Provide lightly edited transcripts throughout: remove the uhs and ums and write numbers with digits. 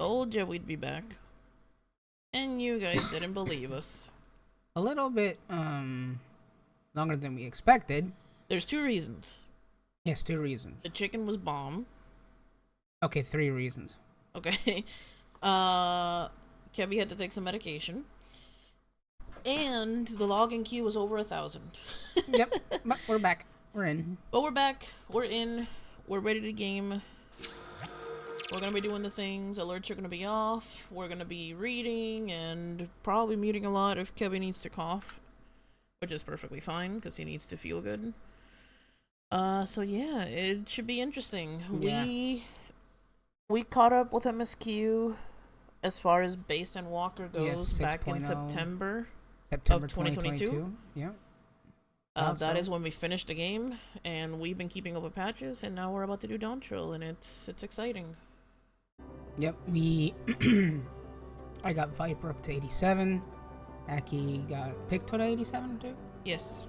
Told you we'd be back. And you guys didn't believe us. A little bit longer than we expected. There's two reasons. Yes, two reasons. The chicken was bomb. Okay, three reasons. Okay. Kevin had to take some medication. And the login queue was over 1,000. Yep, but we're back. We're in. But we're back. We're in. We're ready to game. We're going to be doing the things. Alerts are going to be off. We're going to be reading and probably muting a lot if Kevin needs to cough. Which is perfectly fine because he needs to feel good. So yeah, it should be interesting. Yeah. We caught up with MSQ as far as base and walker goes back in 6.0. September September of 2022. Yeah. That is when we finished the game, and we've been keeping up with patches, and now we're about to do Dawntrail, and it's exciting. Yep, I got Viper up to 87. Aki got Picto to 87 too. Yes.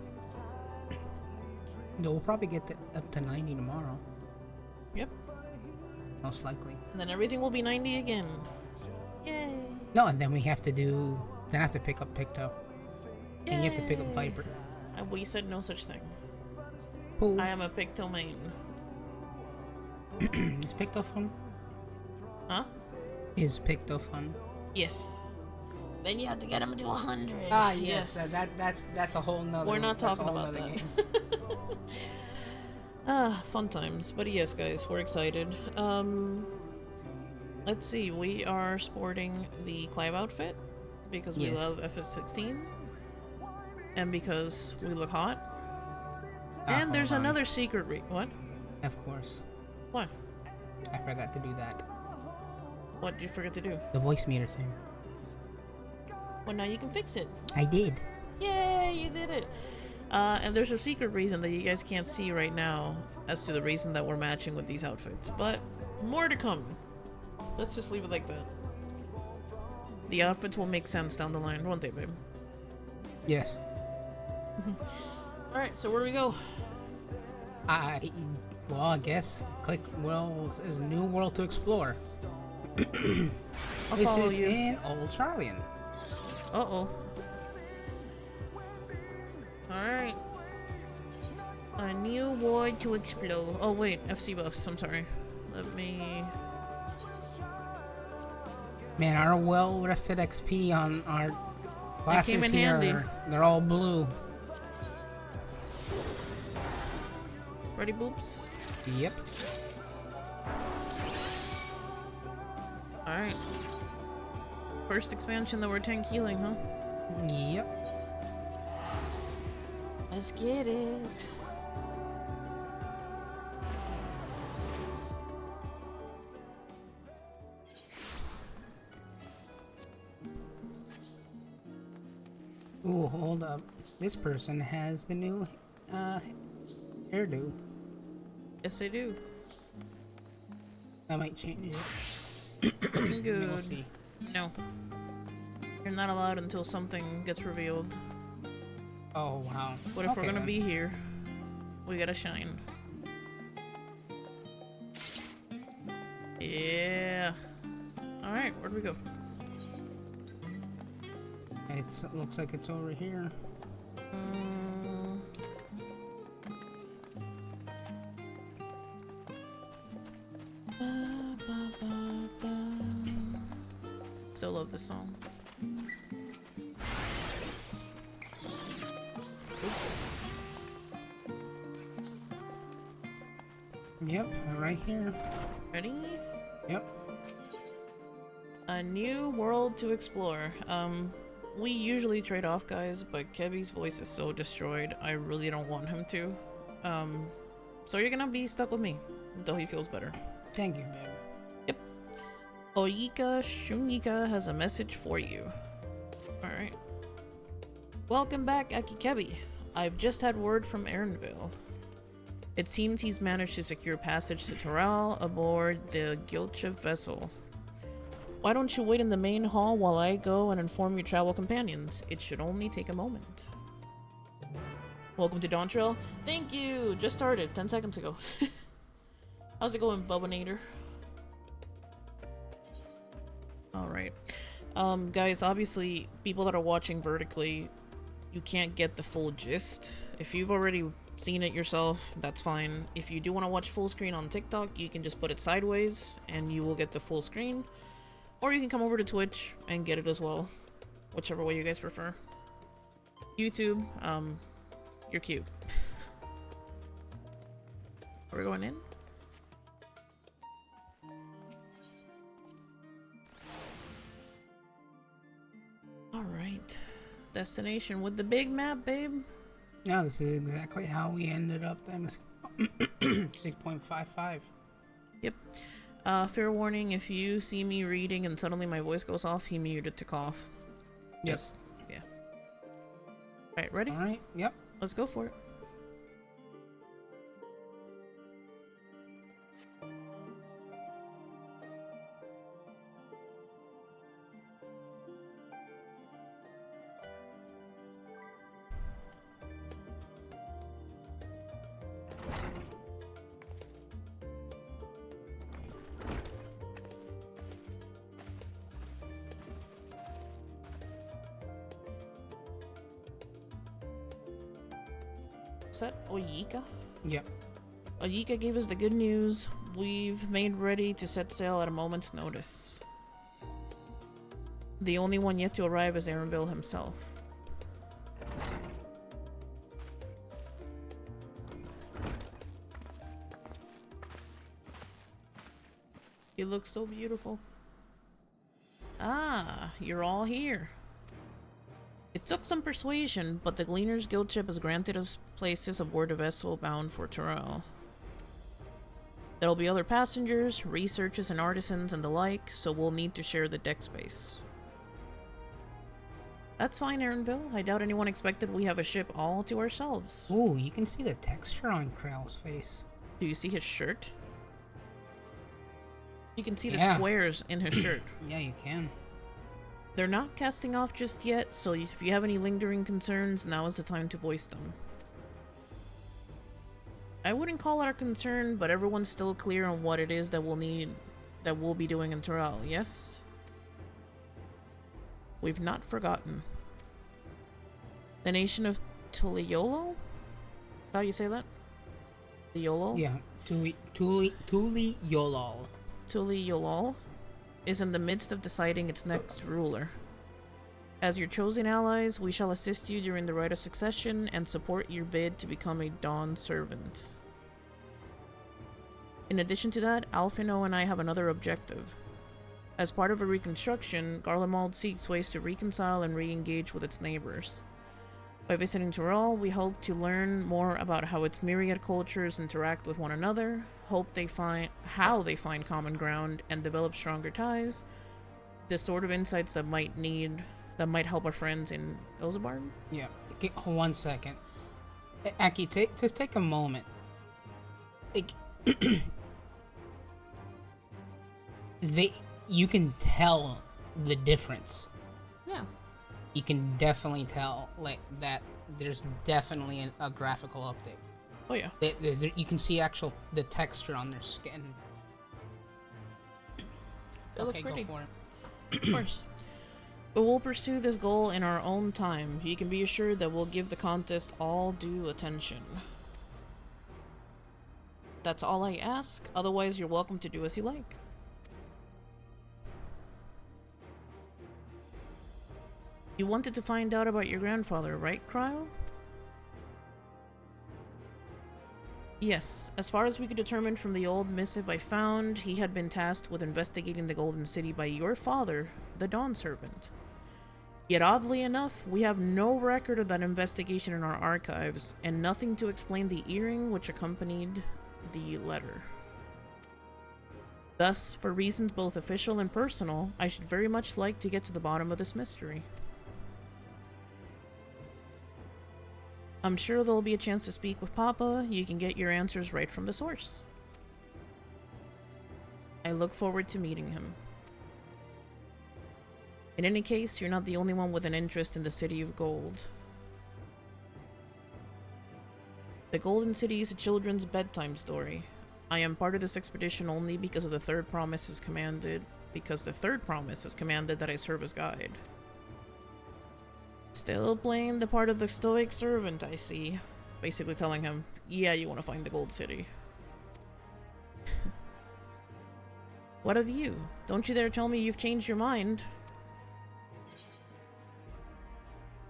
No, we'll probably get up to 90 tomorrow. Yep. Most likely. And then everything will be 90 again. Yay. No, and then we have to pick up Picto. Yay. And you have to pick up Viper. We said no such thing. Who? I am a Picto main. Is Picto fun? Huh? Is Picto fun? Yes. Then you have to get him to 100. Ah, yes. That's a whole nother. We're not talking about that. Game. Fun times. But yes, guys, we're excited. Let's see. We are sporting the Clive outfit because we love FS16 and because we look hot. And there's another secret what? Of course. What? I forgot to do that. What did you forget to do? The voice meter thing. Well, now you can fix it. I did. Yay, you did it. And there's a secret reason that you guys can't see right now as to the reason that we're matching with these outfits. But more to come. Let's just leave it like that. The outfits will make sense down the line, won't they, babe? Yes. Alright, so where do we go? I guess click. Well, there's a new world to explore. This is in Old Charlian. Uh-oh. Alright. A new world to explore. Oh, wait. FC buffs. I'm sorry. Let me... Man, our well-rested XP on our classes here, they're all blue. Ready, boops? Yep. Alright. First expansion that we're tank healing, huh? Yep. Let's get it. Ooh, hold up. This person has the new hairdo. Yes, I do. I might change it. Looking good. We'll see. No. You're not allowed until something gets revealed. Oh, wow. But if we're gonna be here, we gotta shine. Yeah. Alright, where'd we go? It looks like it's over here. Still love this song. Oops. Yep, right here. Ready? Yep. A new world to explore. We usually trade off, guys, but Kevy's voice is so destroyed, I really don't want him to. So you're gonna be stuck with me until he feels better. Thank you, babe. Yep. Oyika Shunyika has a message for you. Alright. Welcome back, Aki Kebi. I've just had word from Erinville. It seems he's managed to secure passage to Toral aboard the Gilchip vessel. Why don't you wait in the main hall while I go and inform your travel companions? It should only take a moment. Welcome to Dawntrail. Thank you! Just started 10 seconds ago. How's it going, Bubbanator? Guys, obviously, people that are watching vertically, you can't get the full gist. If you've already seen it yourself, that's fine. If you do want to watch full screen on TikTok, you can just put it sideways and you will get the full screen. Or you can come over to Twitch and get it as well. Whichever way you guys prefer. YouTube, you're cute. Are we going in? Alright. Destination with the big map, babe. Yeah, this is exactly how we ended up. 6.55. Yep. Fair warning, if you see me reading and suddenly my voice goes off, he muted to cough. Yes. Yeah. Alright, ready? Alright, yep. Let's go for it. Set Oyika? Yep. Oyika gave us the good news. We've made ready to set sail at a moment's notice. The only one yet to arrive is Erenville himself. You look so beautiful. Ah, you're all here. It took some persuasion, but the Gleaner's Guild ship has granted us places aboard a vessel bound for Terrell. There'll be other passengers, researchers and artisans and the like, so we'll need to share the deck space. That's fine, Erenville. I doubt anyone expected we have a ship all to ourselves. Ooh, you can see the texture on Krell's face. Do you see his shirt? You can see the Yeah. squares in his shirt. Yeah, you can. They're not casting off just yet, so if you have any lingering concerns, now is the time to voice them. I wouldn't call it a concern, but everyone's still clear on what it is that we'll be doing in Terrell, yes? We've not forgotten. The nation of Tuliolo? How do you say that? Tuliolo? Yeah, Tuli Yolol. Tuliolol is in the midst of deciding its next ruler. As your chosen allies, we shall assist you during the rite of succession and support your bid to become a Dawn servant. In addition to that, Alphino and I have another objective. As part of a reconstruction, Garlemald seeks ways to reconcile and re-engage with its neighbors. By visiting Terrell, we hope to learn more about how its myriad cultures interact with one another, how they find common ground and develop stronger ties, the sort of insights that might help our friends in Ilsabard. Yeah. Okay, hold 1 second. Aki, take a moment. Like, you can tell the difference. Yeah. You can definitely tell like that. There's definitely a graphical update. Oh yeah. You can see the texture on their skin. They look Okay, pretty. go for it. Of course. But we'll pursue this goal in our own time. You can be assured that we'll give the contest all due attention. That's all I ask. Otherwise, you're welcome to do as you like. You wanted to find out about your grandfather, right, Kryle? Yes, as far as we could determine from the old missive I found, he had been tasked with investigating the Golden City by your father, the Dawn Servant. Yet oddly enough, we have no record of that investigation in our archives, and nothing to explain the earring which accompanied the letter. Thus, for reasons both official and personal, I should very much like to get to the bottom of this mystery. I'm sure there'll be a chance to speak with Papa. You can get your answers right from the source. I look forward to meeting him. In any case, you're not the only one with an interest in the City of Gold. The Golden City is a children's bedtime story. I am part of this expedition only because of the Third Promise's commanded because the third promise has commanded that I serve as guide. Still playing the part of the stoic servant, I see. Basically telling him, yeah, you want to find the Gold City. What of you? Don't you dare tell me you've changed your mind.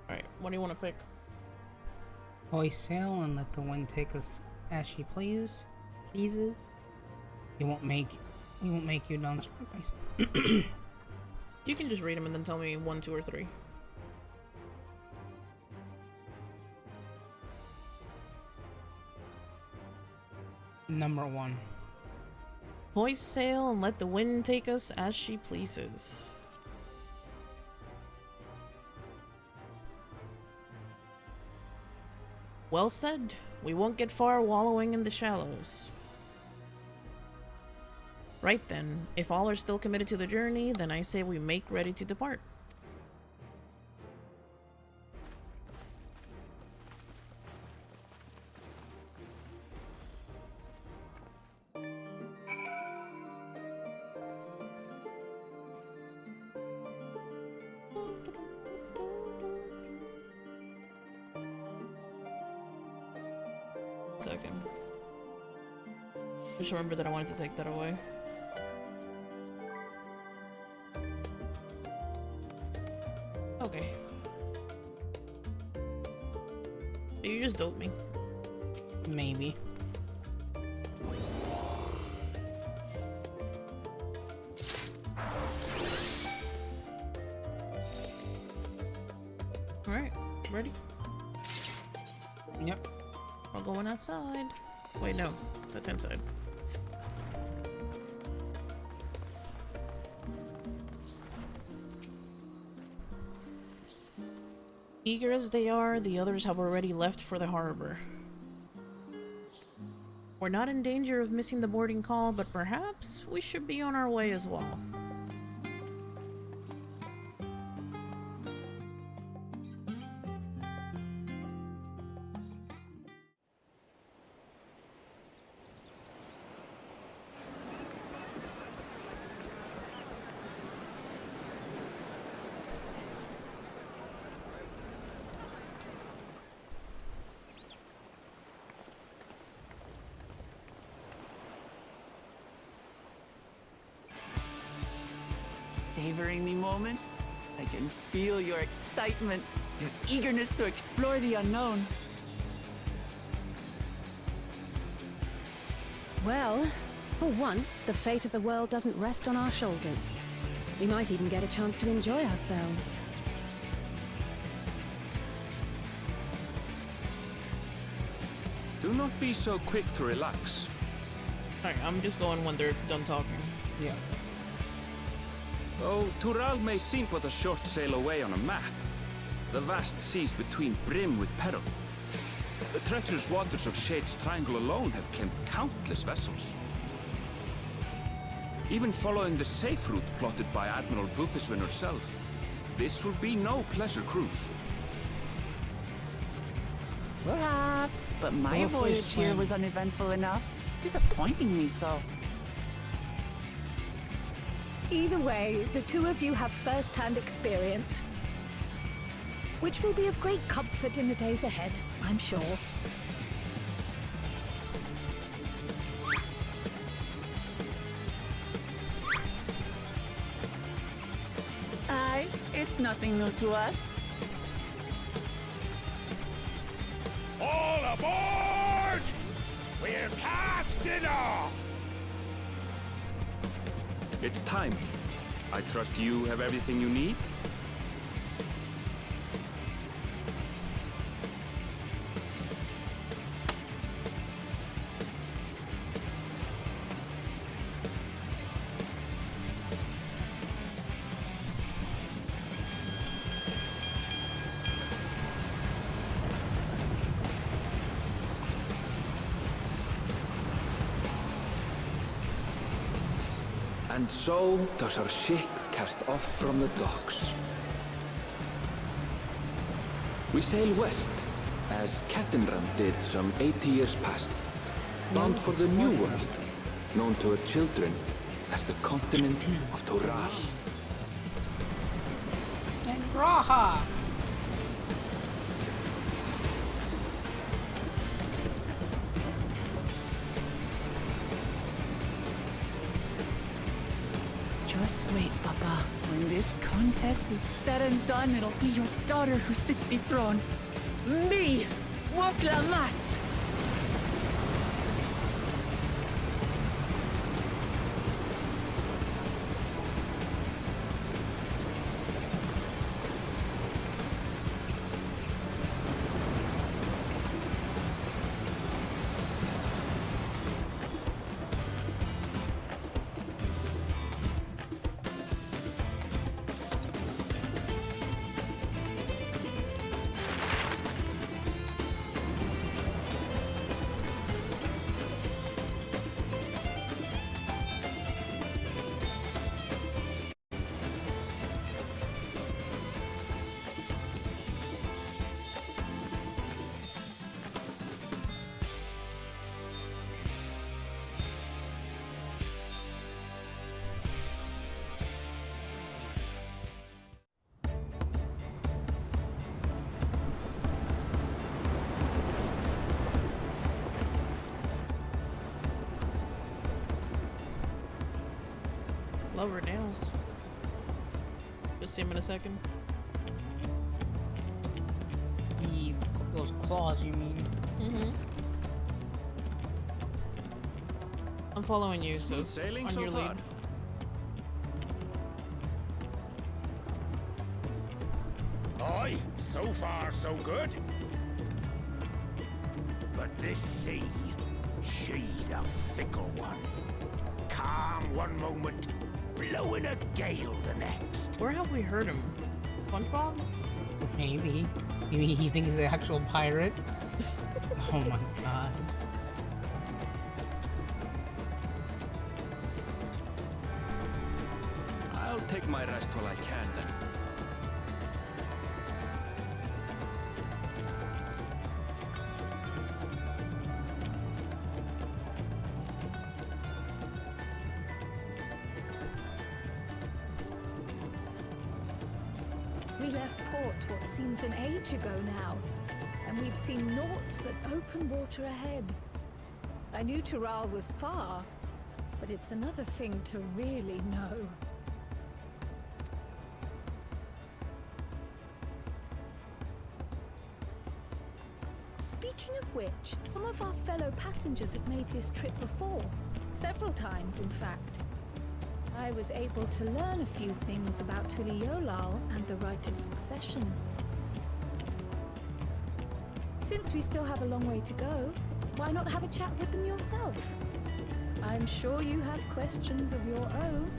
Alright, what do you want to pick? Hoist sail and let the wind take us as she pleases. You won't make you done. You can just read them and then tell me 1, 2, or 3. Number 1. Hoist sail and let the wind take us as she pleases. Well said. We won't get far wallowing in the shallows. Right then, if all are still committed to the journey, then I say we make ready to depart. Second. Just remember that I wanted to take that away. Okay. You just dope me. Maybe. Alright, ready? Yep. We're going outside. Wait, no, that's inside. Eager as they are, the others have already left for the harbor. We're not in danger of missing the boarding call, but perhaps we should be on our way as well. Savoring the moment? I can feel your excitement, your eagerness to explore the unknown. Well, for once, the fate of the world doesn't rest on our shoulders. We might even get a chance to enjoy ourselves. Do not be so quick to relax. Alright, I'm just going when they're done talking. Yeah. Though Tural may seem but a short sail away on a map, the vast seas between brim with peril. The treacherous waters of Shade's Triangle alone have claimed countless vessels. Even following the safe route plotted by Admiral Butheswin herself, this will be no pleasure cruise. Perhaps, but my voyage here was uneventful enough, disappointing me so. Either way, the two of you have first-hand experience, which will be of great comfort in the days ahead, I'm sure. Aye, it's nothing new to us. All aboard! We're casting off! It's time. I trust you have everything you need? And so does our ship cast off from the docks. We sail west, as Cattenram did some 80 years past, bound for the new world, known to her children as the continent of Toral. And Graha! Just wait, Papa. When this contest is said and done, it'll be your daughter who sits the throne. Me, Wok-La-Mat! Love her nails. You'll see him in a second. Those claws, you mean? Mm-hmm. I'm following you, so Smooth sailing on so your far. lead. Aye, so far so good. But this sea, she's a fickle one. Calm one moment, blowing a gale the next. Where have we heard him? SpongeBob? Maybe. Maybe he thinks he's the actual pirate. Oh my god. I'll take my rest while I can then. We left port what seems an age ago now, and we've seen naught but open water ahead. I knew Tural was far, but it's another thing to really know. Speaking of which, some of our fellow passengers have made this trip before. Several times, in fact. I was able to learn a few things about Tuliolal and the right of succession. Since we still have a long way to go, why not have a chat with them yourself? I'm sure you have questions of your own.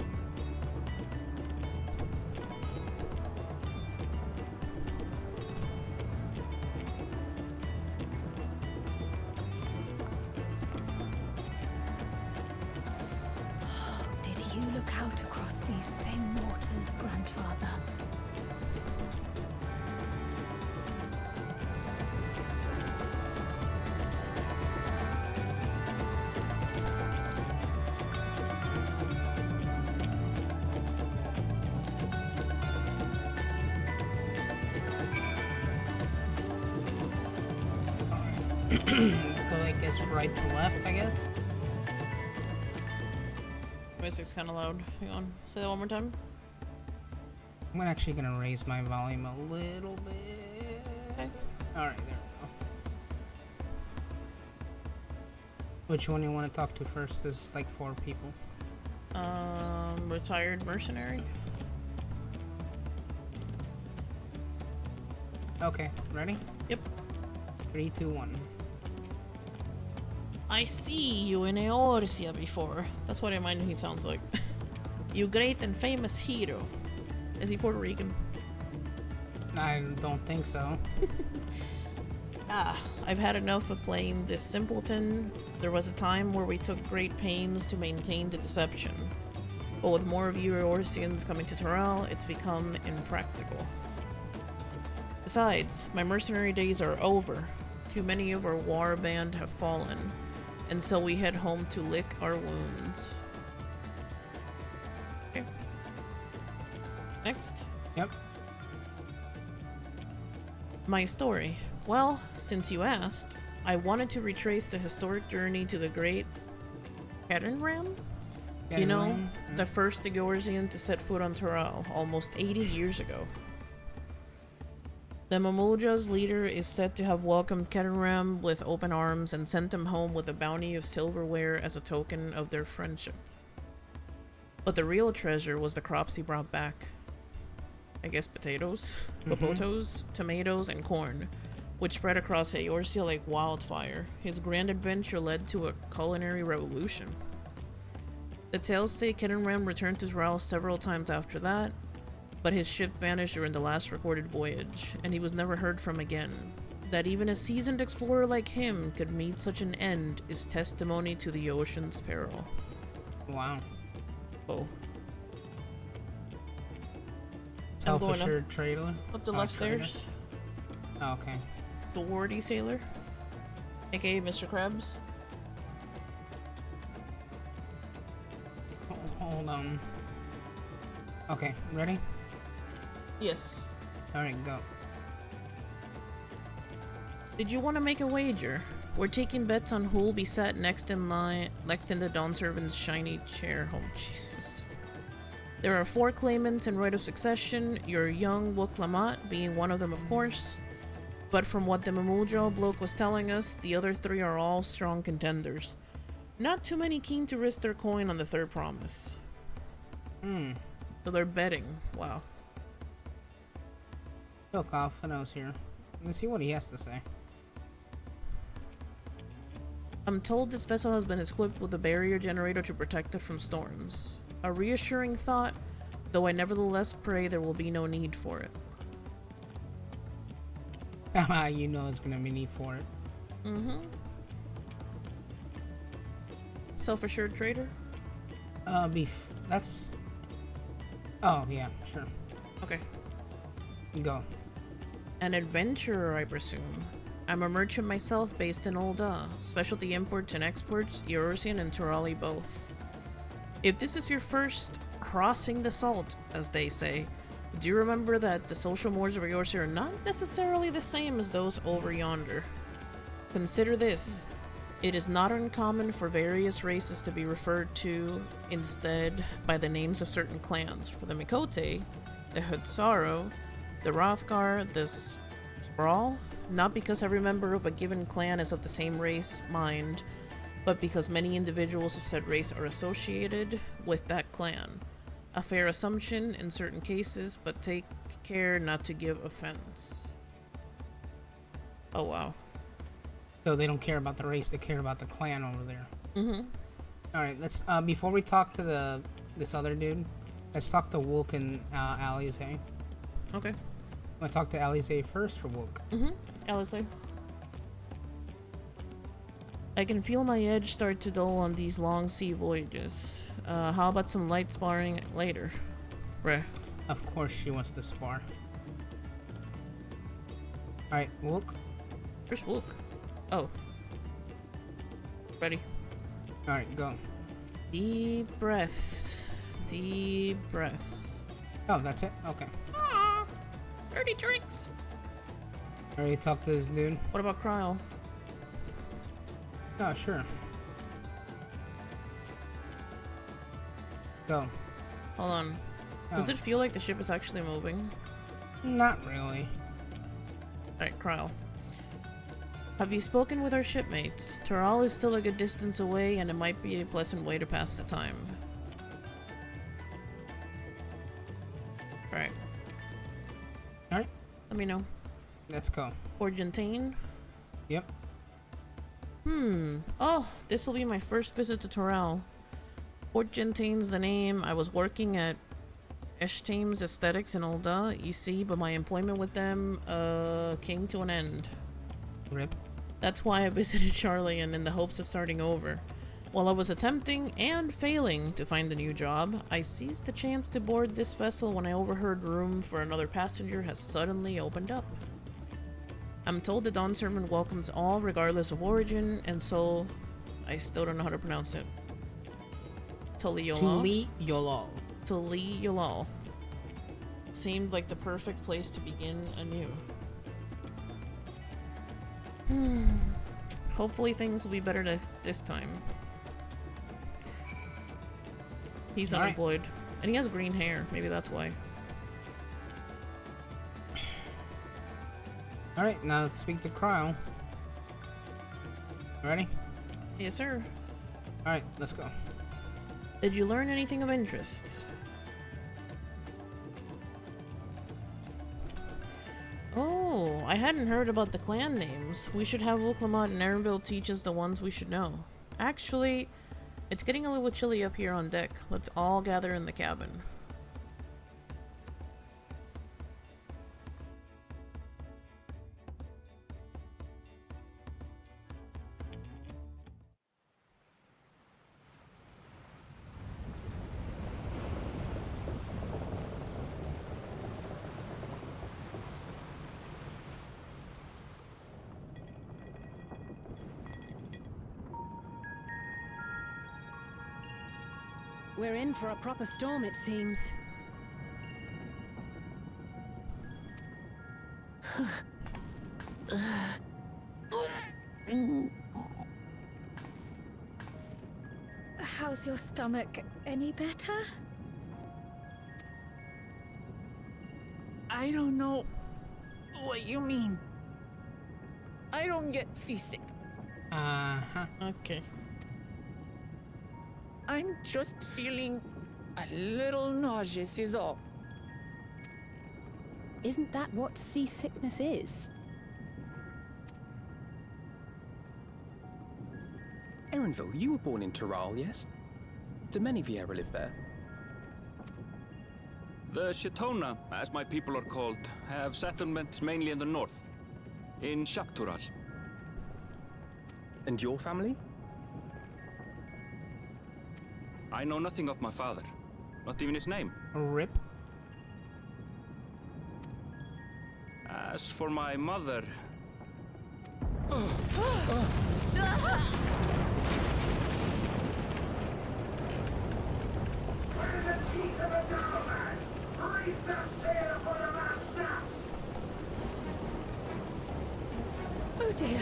Did you look out across these same waters, Grandfather? Let's go, I guess, right to left, I guess. Music's kind of loud. Hang on. Say that one more time. I'm actually gonna raise my volume a little bit. Okay. Alright, there we go. Which one you want to talk to first? There's like 4 people. Retired mercenary. Okay, ready? Yep. 3, 2, 1. I see you in Eorzea before. That's what I imagine he sounds like. You great and famous hero. Is he Puerto Rican? I don't think so. Ah, I've had enough of playing this simpleton. There was a time where we took great pains to maintain the deception. But with more of you Eorzeans coming to Toral, it's become impractical. Besides, my mercenary days are over. Too many of our war band have fallen, and so we head home to lick our wounds. Next. Yep. My story. Well, since you asked, I wanted to retrace the historic journey to the great Kettenram? You know, the first Eorzean to set foot on Toral, almost 80 years ago. The Mamoja's leader is said to have welcomed Kettenram with open arms and sent them home with a bounty of silverware as a token of their friendship. But the real treasure was the crops he brought back. I guess potatoes, popotos, tomatoes, and corn, which spread across Eorzea like wildfire. His grand adventure led to a culinary revolution. The tales say Kettenram returned to Toral several times after that, but his ship vanished during the last recorded voyage, and he was never heard from again. That even a seasoned explorer like him could meet such an end is testimony to the ocean's peril. Wow. Oh. Self-assured trader. Up the left stairs. Oh, okay. Swordy sailor, aka Mr. Krabs. Hold on. Okay, ready? Yes. Alright, go. Did you want to make a wager? We're taking bets on who'll be sat next in the Dawn Servant's shiny chair. Oh, Jesus. There are 4 claimants in right of succession, your young Wook Lamont being one of them, of course. But from what the Mamujo bloke was telling us, the other 3 are all strong contenders. Not too many keen to risk their coin on the third promise. So they're betting. Wow. Feel confident here. Let's see what he has to say. I'm told this vessel has been equipped with a barrier generator to protect it from storms. A reassuring thought, though I nevertheless pray there will be no need for it. You know it's gonna be need for it. Self-assured trader? That's... Oh, yeah, sure. Okay. Go. An adventurer, I presume. I'm a merchant myself based in Ul'dah. Specialty imports and exports, Eorzean and Turali both. If this is your first crossing the salt, as they say, do you remember that the social mores of Eorzea are not necessarily the same as those over yonder? Consider this. It is not uncommon for various races to be referred to instead by the names of certain clans. For the Mikote, the Hutsaro, the Rothgar, the Sprawl, not because every member of a given clan is of the same race mind, but because many individuals of said race are associated with that clan. A fair assumption in certain cases, but take care not to give offense. Oh wow. So they don't care about the race, they care about the clan over there. Mm-hmm. Alright, let's, before we talk to this other dude, let's talk to Wook and Alisaie. Okay. Want to talk to Alisaie first or Wook? Mm-hmm. Alisaie. I can feel my edge start to dull on these long sea voyages. How about some light sparring later? Bruh. Of course she wants to spar. Alright, Wook. Where's Wook? Oh. Ready. Alright, go. Deep breaths. Deep breaths. Oh, that's it? Okay. Aww. Dirty tricks. Alright, talk to this dude. What about Kryl? Oh, sure. Go. Hold on. Oh. Does it feel like the ship is actually moving? Not really. Alright, Kryl. Have you spoken with our shipmates? Toral is still a good distance away, and it might be a pleasant way to pass the time. Alright. Alright. Let me know. Let's go. Argentine? Yep. Oh, this will be my first visit to Toral. Argentine's the name. I was working at Eshtame's Aesthetics in Ul'dah, you see, but my employment with them, came to an end. Rip. That's why I visited Charlian in the hopes of starting over. While I was attempting and failing to find a new job, I seized the chance to board this vessel when I overheard room for another passenger has suddenly opened up. I'm told the Dawn Servant welcomes all regardless of origin, and so I still don't know how to pronounce it. Tuli Yolal? Tuli Yolal. Tuli Yolal. seemed like the perfect place to begin anew. Hopefully things will be better this time. He's Alright. unemployed. And he has green hair. Maybe that's why. Alright, now let's speak to Cryle. Ready? Yes, sir. Alright, let's go. Did you learn anything of interest? Oh, I hadn't heard about the clan names. We should have Wuklamot and Erinville teach us the ones we should know. Actually, it's getting a little chilly up here on deck. Let's all gather in the cabin. We're in for a proper storm, it seems. How's your stomach? Any better? I don't know what you mean. I don't get seasick. Uh-huh. Okay. I'm just feeling a little nauseous is all. Isn't that what seasickness is? Erinville, you were born in Tural, yes? Do many Viera live there? The Shetona, as my people are called, have settlements mainly in the north, in Shaktural. And your family? I know nothing of my father, not even his name. Rip. As for my mother, Oh dear.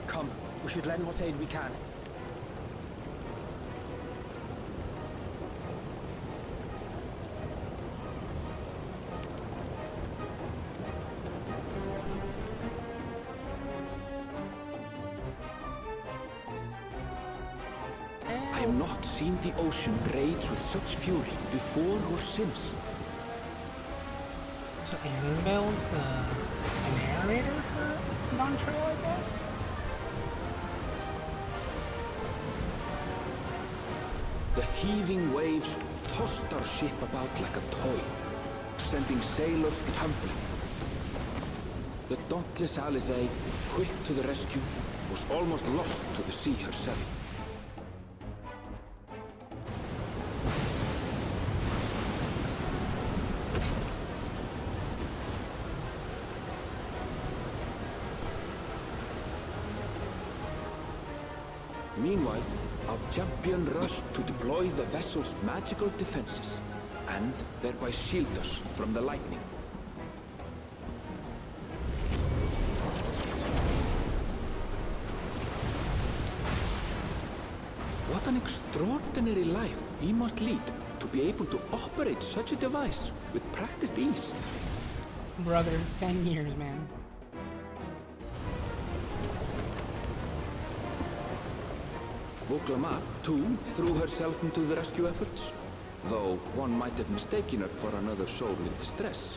Come, we should lend what aid we can. I have not seen the ocean rage with such fury before or since. So Erinville's the narrator for Dawn Trail, I guess? The heaving waves tossed our ship about like a toy, sending sailors tumbling. The dauntless Alizé, quick to the rescue, was almost lost to the sea herself. Meanwhile, our champion rushed to deploy the vessel's magical defenses, and thereby shield us from the lightning. What an extraordinary life he must lead to be able to operate such a device with practiced ease. Brother, 10 years, man. Wuklamar, too, threw herself into the rescue efforts, though one might have mistaken her for another soul in distress.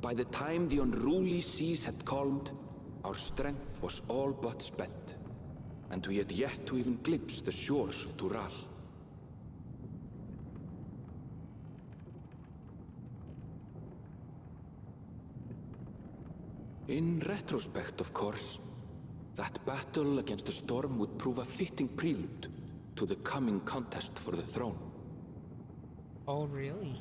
By the time the unruly seas had calmed, our strength was all but spent, and we had yet to even glimpse the shores of Tural. In retrospect, of course, that battle against the storm would prove a fitting prelude to the coming contest for the throne. Oh, really?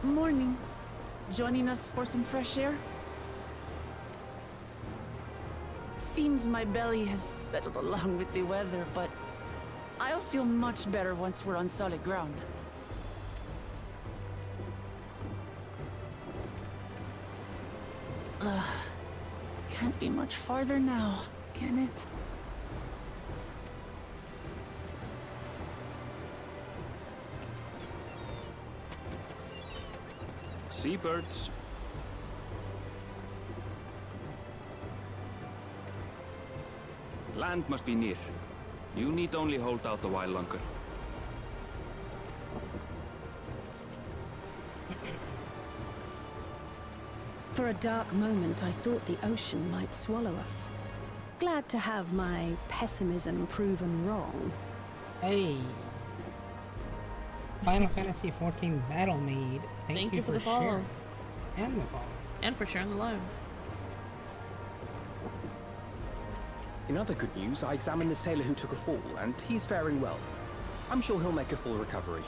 Morning. Joining us for some fresh air? Seems my belly has settled along with the weather, but I'll feel much better once we're on solid ground. Ugh. Can't be much farther now, can it? Seabirds. Land must be near. You need only hold out a while longer. For a dark moment, I thought the ocean might swallow us. Glad to have my pessimism proven wrong. Hey. Final Fantasy XIV Battle Maid. Thank you for the follow. sharing. And the follow. And for sharing the live. In other good news, I examined the sailor who took a fall, and he's faring well. I'm sure he'll make a full recovery.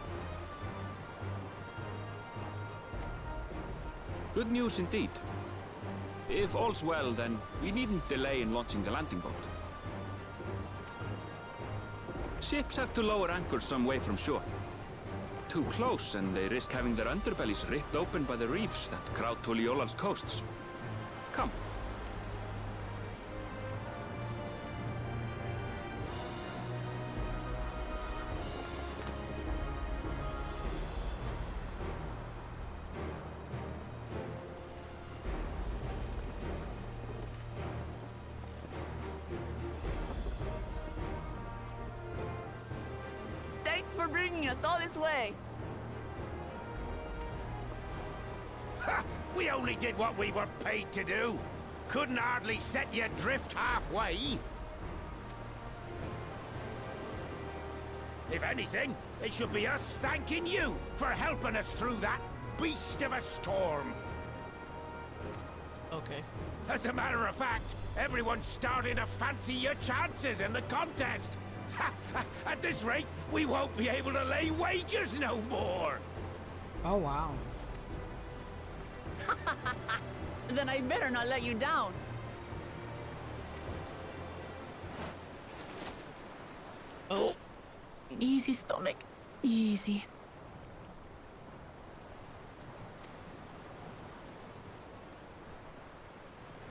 Good news indeed. If all's well, then we needn't delay in launching the landing boat. Ships have to lower anchors some way from shore. Too close, and they risk having their underbellies ripped open by the reefs that crowd Tuliola's coasts. Come. Thanks for bringing us all this way. Ha! We only did what we were paid to do. Couldn't hardly set you adrift halfway. If anything, it should be us thanking you for helping us through that beast of a storm. Okay. As a matter of fact, everyone's starting to fancy your chances in the contest. At this rate, we won't be able to lay wagers no more. Oh, wow. Then I better not let you down. Oh. Easy, stomach. Easy.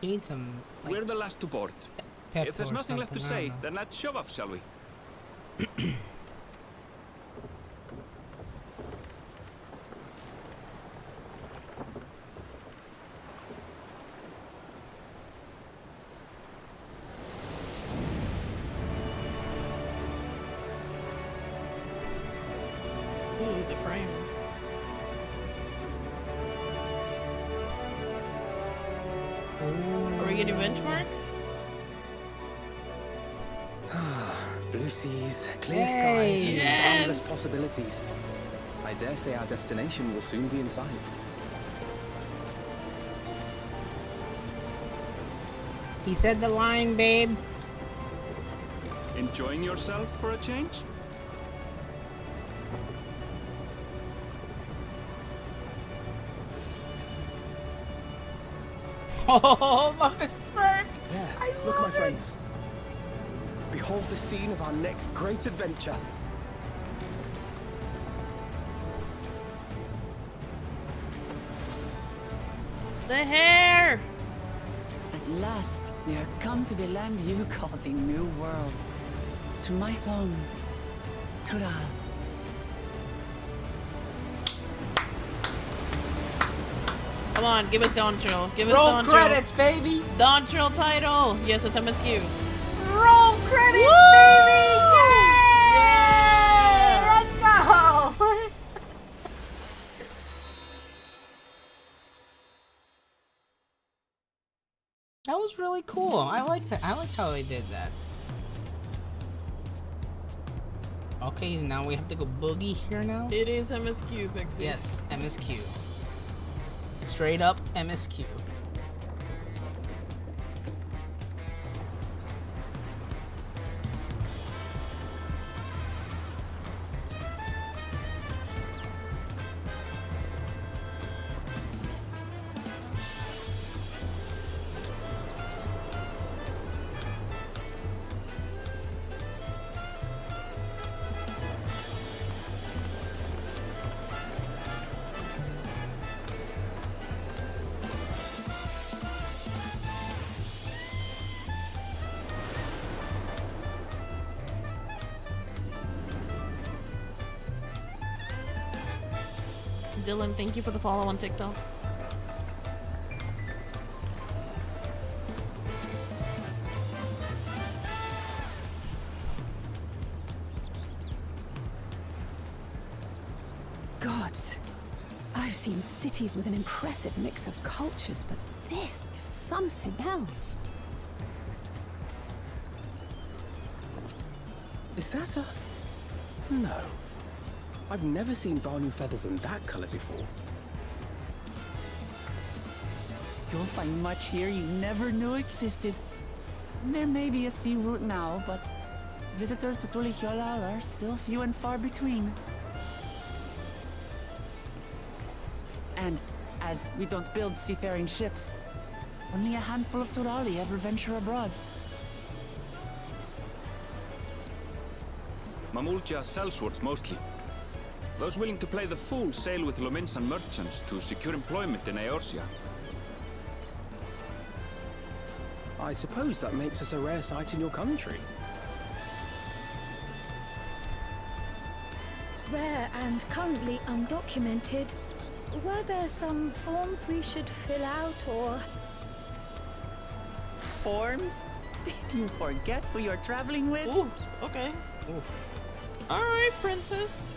You need some, like, We're the last to board. pep If there's or nothing left to something, I say, don't know. then let's shove off, shall we? Ooh, the frames. Are we getting benchmark? blue seas, clear Yay. skies, and boundless Yes. possibilities. I dare say our destination will soon be in sight. He said the line, babe. Enjoying yourself for a change? Oh, love this smirk. Yeah, I look, my love it. friends. Behold the scene of our next great adventure. The hair! At last, we are come to the land you call the New World. To my home, Tural. Come on, give us Dontrell. Give us Roll Dontrell. credits, baby. Dontrell title. Yes, it's MSQ. Roll credits, Woo! baby. Yay! Yeah! Let's go. That was really cool. I like that. I like how they did that. Okay, now we have to go boogie here now. It is MSQ, Pixie. Yes, MSQ. Straight up MSQ. Dylan, thank you for the follow on TikTok. Gods, I've seen cities with an impressive mix of cultures, but this is something else. Is that a... No. I've never seen Vanu feathers in that color before. You'll find much here you never knew existed. There may be a sea route now, but visitors to Tulihiola are still few and far between. And as we don't build seafaring ships, only a handful of Turali ever venture abroad. Mamulja sellswords mostly. Those willing to play the fool sail with Lominsan merchants to secure employment in Eorzea. I suppose that makes us a rare sight in your country. Rare and currently undocumented. Were there some forms we should fill out or... Forms? Did you forget who you're traveling with? Ooh, okay. Oof. Alright, princess.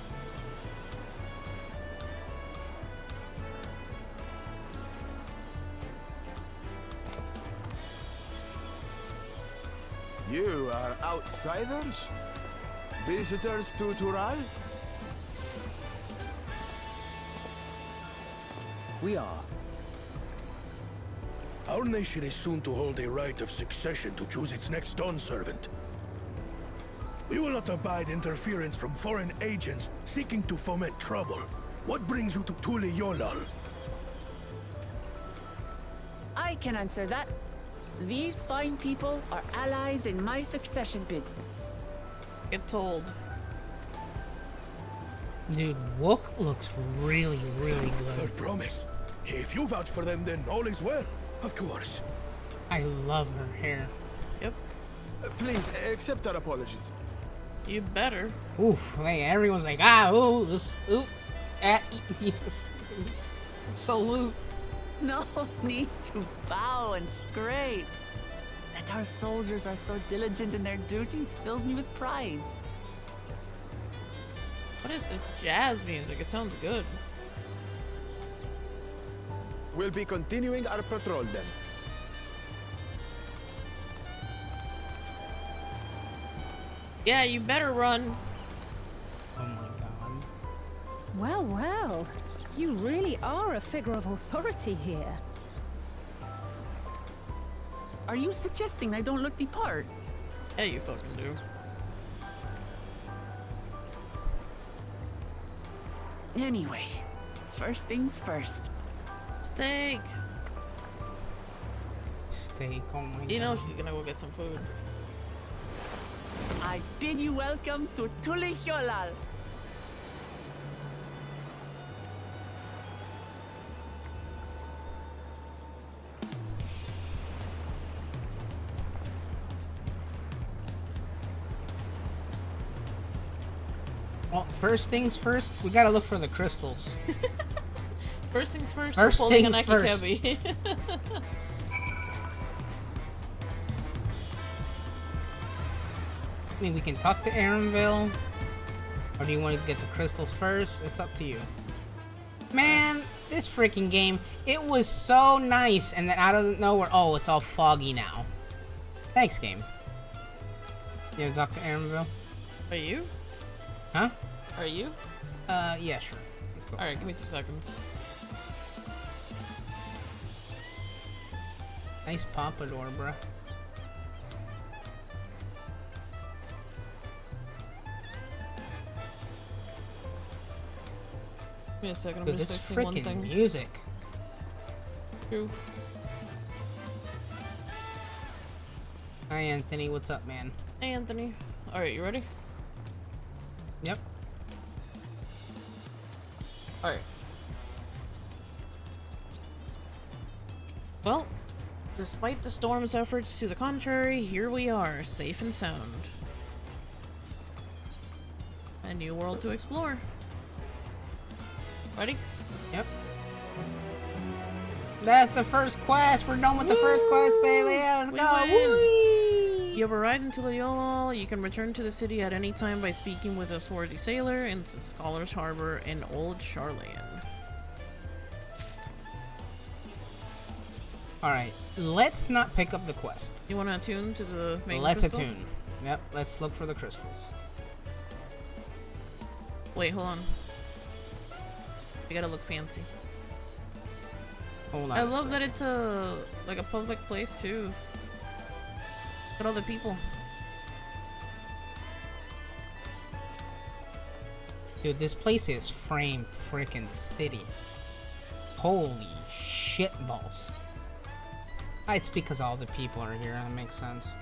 You are outsiders? Visitors to Tural? We are. Our nation is soon to hold a right of succession to choose its next dawn servant. We will not abide interference from foreign agents seeking to foment trouble. What brings you to Tulihiola? I can answer that. These fine people are allies in my succession bid. Get told. Dude, Wook looks really, really good. Third promise. If you vouch for them, then all is well. Of course. I love her hair. Yep. Please, accept our apologies. You better. Oof, like everyone's like, ooh, this, ooh, salute. No need to bow and scrape. That our soldiers are so diligent in their duties fills me with pride. What is this jazz music? It sounds good. We'll be continuing our patrol then. Yeah, you better run. Oh my god. Well, well. You really are a figure of authority here. Are you suggesting I don't look the part? Yeah, you fucking do. Anyway, first things first. Steak. Steak, oh my god. You know she's gonna go get some food. I bid you welcome to Tulihyolal. Well, first things first, we gotta look for the crystals. First things first, First we're pulling an things first. Akikebi. I mean, we can talk to Aaronville. Or do you want to get the crystals first? It's up to you. Man, this freaking game, it was so nice. And then out of nowhere, oh, it's all foggy now. Thanks, game. You want to talk to Aaronville? Are you? Huh? Are you? Yeah, sure. Let's go. Alright, give me 2 seconds. Nice pompadour, bruh. Give me a second, I'm Dude, just this fixing one freaking thing. music. True. Hi, Anthony. What's up, man? Hey, Anthony. Alright, you ready? Yep. Alright. Well, despite the storm's efforts to the contrary, here we are, safe and sound. A new world to explore. Ready? Yep. That's the first quest. We're done with the first quest, baby. Let's We go. win. Whee! You have arrived in Tuliyollal. You can return to the city at any time by speaking with a swarthy sailor in Scholar's Harbor in Old Charlayan. Alright, let's not pick up the quest. You want to attune to the main Let's crystal? attune. Yep, let's look for the crystals. Wait, hold on. You gotta look fancy. Hold on. I a love that second. it's a like a public place too. Look at all the people. Dude, this place is Frame Frickin' City. Holy shit balls. It's because all the people are here, that makes sense.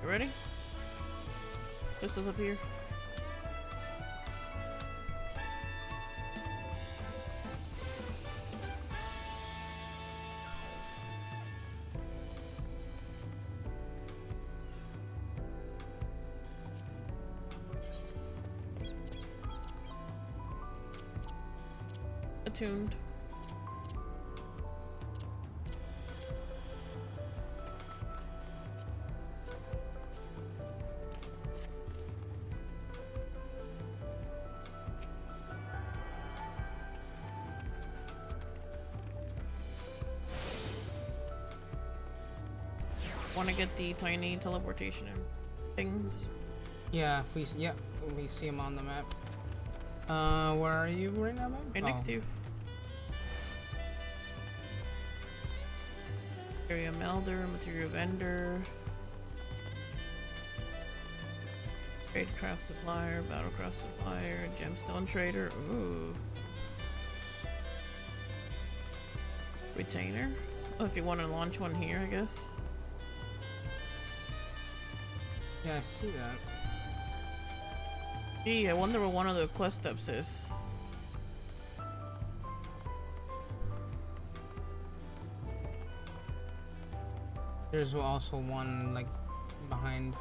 You ready? Crystal's up here. Attuned. Want to get the tiny teleportation things? Yeah, if we we see them on the map. Where are you right now, man? Right next to you. Area melder, material vendor, tradecraft supplier, battlecraft supplier, gemstone trader. Ooh. Retainer. Oh, if you want to launch one here, I guess. Yeah, I see that. Gee, I wonder what one of the quest steps is. There's also one like behind.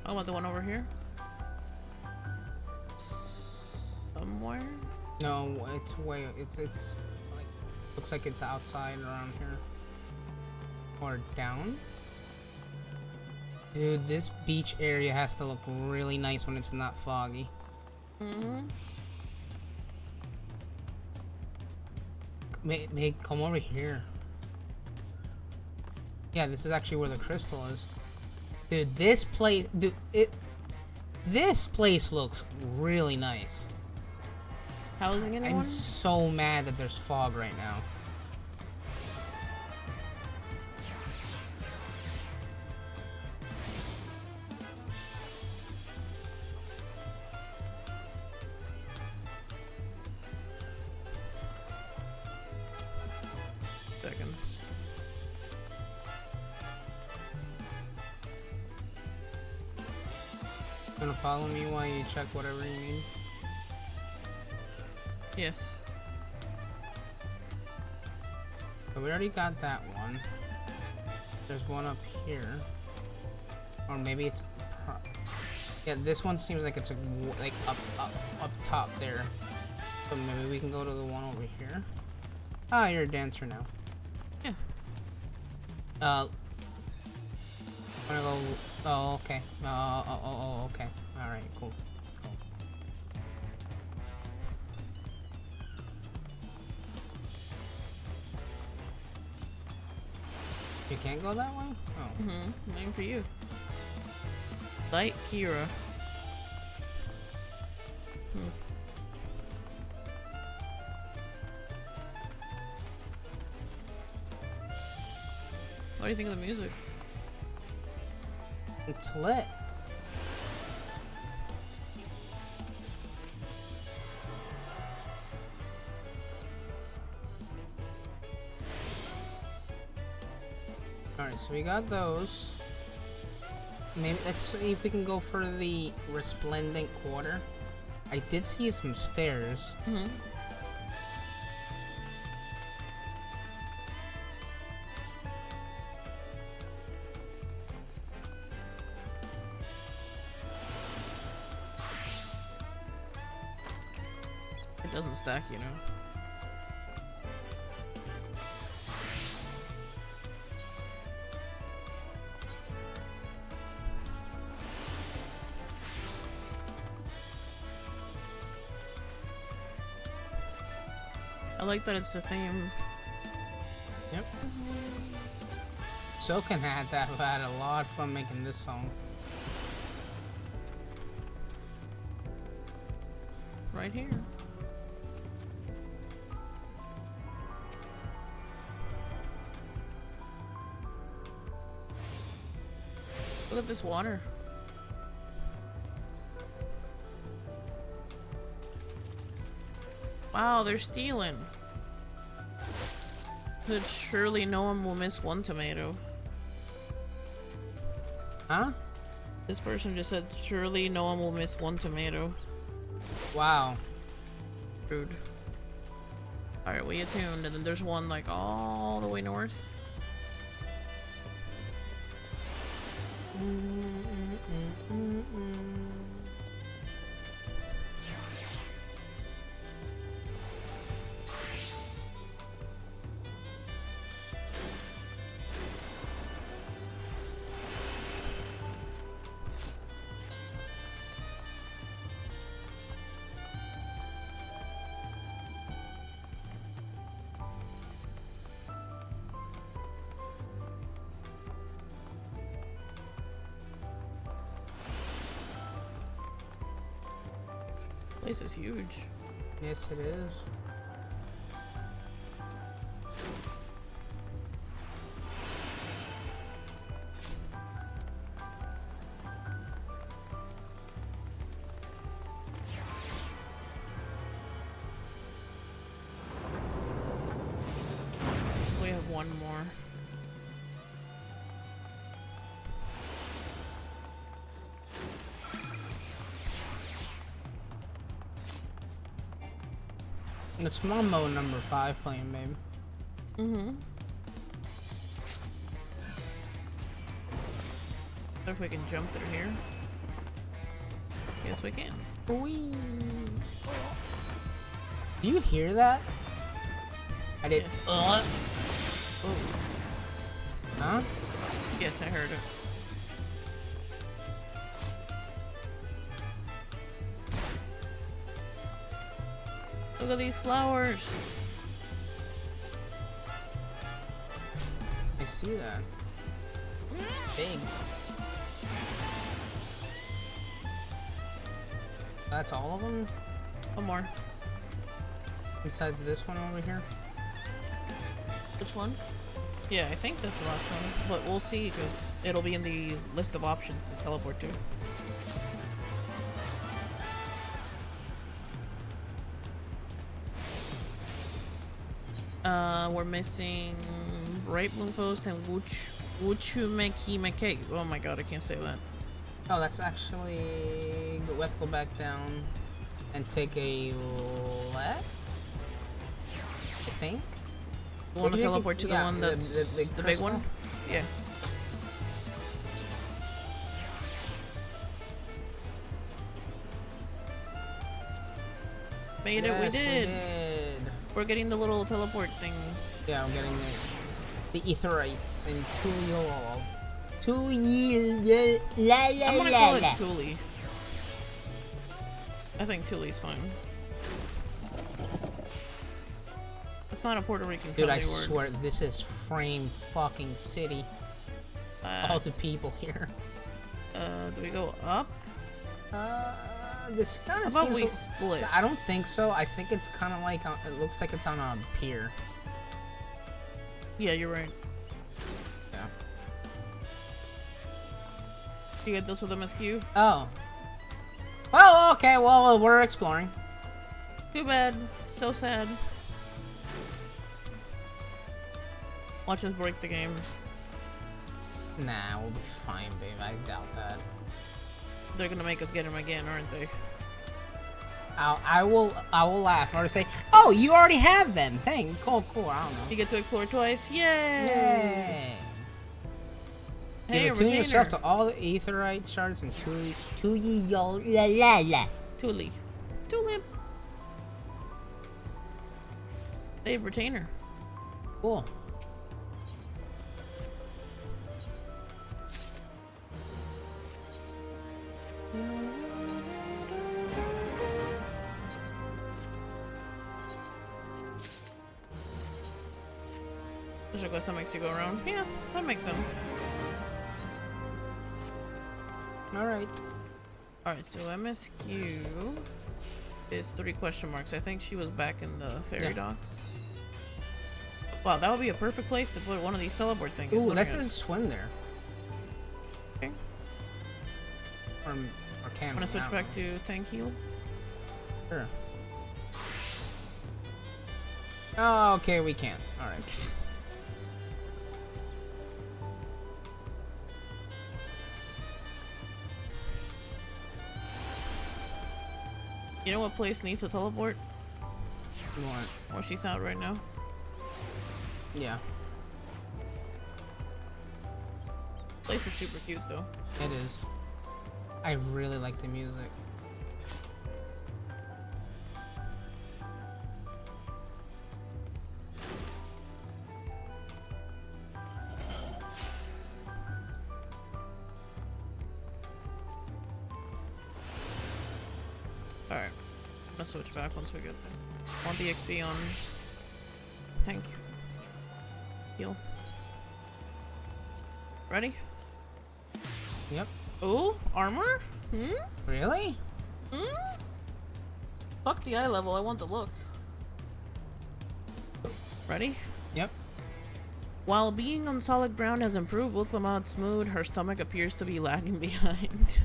Oh, about the one over here? Somewhere? No, it's way. It's like looks like it's outside around here. Or down. Dude, this beach area has to look really nice when it's not foggy. Mm-hmm. Meg, come over here. Yeah, this is actually where the crystal is. Dude, this place, this place looks really nice. Housing anyone? I'm so mad that there's fog right now. Seconds. Gonna follow me while you check whatever you need? Yes. So we already got that one. There's one up here. Or maybe it's... Yeah, this one seems like it's like up top there. So maybe we can go to the one over here. Ah, you're a dancer now. Yeah. Wanna go... Oh, okay. Oh, okay. Alright, cool. You can't go that way? Oh. Mm-hmm. Waiting for you. Light Kira. What do you think of the music? It's lit. Alright, so we got those. Maybe let's see if we can go for the Resplendent Quarter. I did see some stairs. Mm-hmm. It doesn't stack, you know. I like that it's the theme. Yep. Soken had a lot of fun making this song. Right here. Look at this water. Wow, they're stealing. But surely no one will miss one tomato. Huh? This person just said, surely no one will miss one tomato. Wow. Rude. Alright, we attuned, and then there's one like all the way north. This is huge. Yes, it is. We have one more. It's Mambo number 5 playing, babe. Mm-hmm. If we can jump through here. Yes, we can. Whee. Do you hear that? I did. Yes. Huh? Yes, I heard it. Look at these flowers. I see that. Big. That's all of them? One more. Besides this one over here? Which one? Yeah, I think this is the last one, but we'll see because it'll be in the list of options to teleport to. We're missing Bright Moon Post and Wuchumeki. Oh my god, I can't say that. Oh, that's actually... We have to go back down and take a left? I think? You want to Maybe teleport to the one that's the big one? Yeah. Made it, we did! We're getting the little teleport things. Yeah, I'm getting the Aetherites and Tuliol. I'm gonna call it Thule. I think Thule's fine. It's not a Puerto Rican Dude, I country word. swear, this is Frame fucking City. All the people here. Do we go up? This kind of How about seems... we split? I don't think so. I think it's kind of like... it looks like it's on a pier. Yeah, you're right. Yeah. You get this with MSQ? Oh. Well, okay. Well, we're exploring. Too bad. So sad. Watch us break the game. Nah, we'll be fine, babe. I doubt that. They're gonna make us get him again, aren't they? I will laugh or say, "Oh, you already have them." Dang, cool. I don't know. You get to explore twice. Yay! Yay! Hey, you attune yourself to all the Aetherite shards and Tulip. Hey, retainer. Cool. There's a quest that makes you go around. Yeah, that makes sense. Alright. Alright, so MSQ is 3 question marks. I think she was back in the ferry docks. Wow, that would be a perfect place to put one of these teleport things. Ooh, that says swim there. Okay. Or can. Wanna switch back to tank heal? Sure. Oh, okay, we can. Alright. You know what place needs to teleport? What? Where she's out right now. Yeah. Place is super cute though. It is. I really like the music. Alright. Let's switch back once we get there. I want the XP on tank. Heal. Ready? Yep. Ooh, armor? Really? Fuck the eye level, I want the look. Ready? Yep. While being on solid ground has improved Wilklamot's mood, her stomach appears to be lagging behind.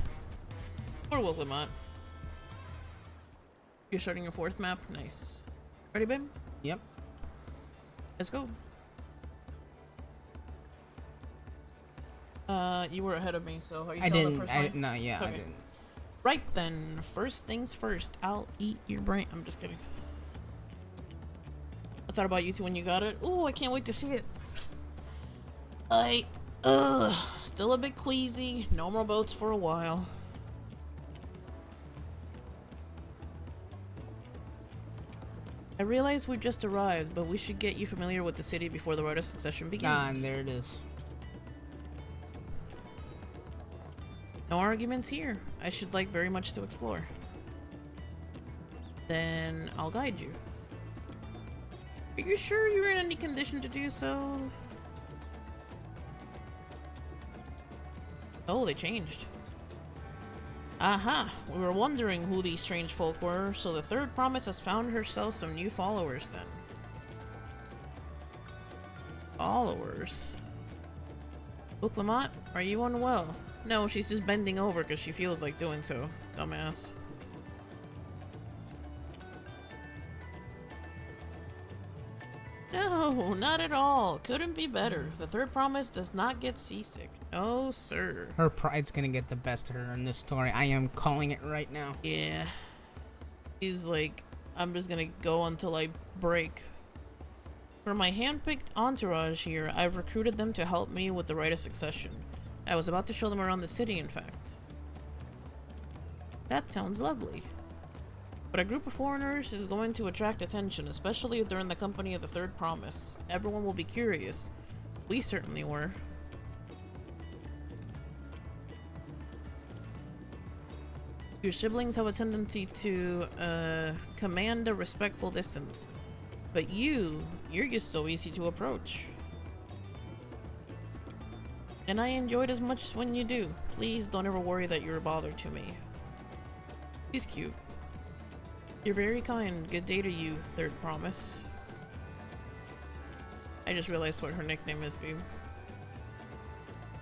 Poor Wilklamot. You're starting your 4th map? Nice. Ready, babe? Yep. Let's go. You were ahead of me, so are you still on the first one? No, yeah, Okay. I didn't. Right then, first things first, I'll eat your brain. I'm just kidding. I thought about you two when you got it. Ooh, I can't wait to see it. Still a bit queasy. No more boats for a while. I realize we've just arrived, but we should get you familiar with the city before the Rite of Succession begins. Ah, and there it is. No arguments here. I should like very much to explore. Then I'll guide you. Are you sure you're in any condition to do so? Oh, they changed. Aha! We were wondering who these strange folk were, so the Third Promise has found herself some new followers then. Followers? Book-Lamont, are you unwell? No, she's just bending over because she feels like doing so. Dumbass. No, not at all. Couldn't be better. The Third Promise does not get seasick. No, sir. Her pride's gonna get the best of her in this story. I am calling it right now. Yeah. He's like, I'm just gonna go until I break. For my hand-picked entourage here, I've recruited them to help me with the rite of succession. I was about to show them around the city, in fact. That sounds lovely. But a group of foreigners is going to attract attention, especially if they're in the company of the Third Promise. Everyone will be curious. We certainly were. Your siblings have a tendency to, command a respectful distance. But you're just so easy to approach. And I enjoyed as much when you do. Please don't ever worry that you're a bother to me. He's cute. You're very kind. Good day to you, Third Promise. I just realized what her nickname is, babe.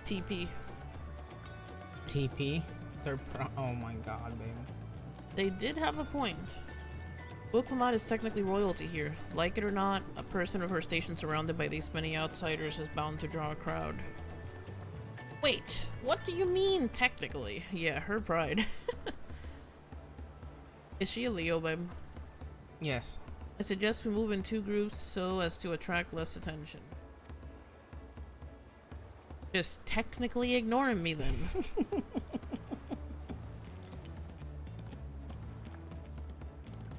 TP. TP? Oh my god, baby. They did have a point. Book-Lamont is technically royalty here. Like it or not, a person of her station surrounded by these many outsiders is bound to draw a crowd. Wait, what do you mean, technically? Yeah, her pride. Is she a Leo, babe? Yes. I suggest we move in 2 groups so as to attract less attention. Just technically ignoring me then.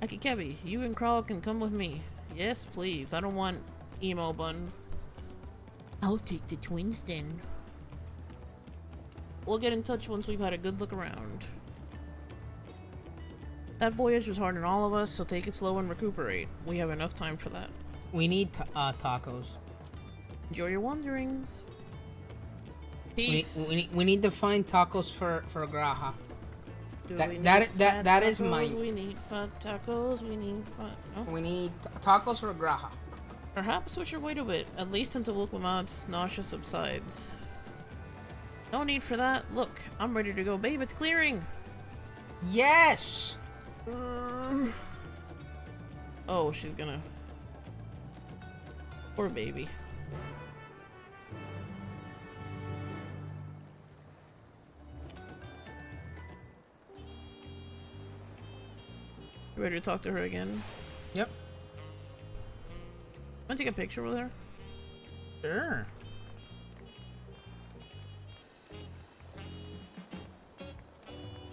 Akikebi, you and Kral can come with me. Yes, please. I don't want emo bun. I'll take the twins then. We'll get in touch once we've had a good look around. That voyage was hard on all of us, so take it slow and recuperate. We have enough time for that. We need tacos. Enjoy your wanderings. Peace. We need to find tacos for Graha. That is my. We need fat tacos. We need fat. No? We need tacos for Graha. Perhaps we should wait a bit, at least until Book-Lamant's nausea subsides. No need for that. Look, I'm ready to go, babe. It's clearing. Yes. Oh, she's gonna. Poor baby. You ready to talk to her again? Yep. Want to take a picture with her? Sure.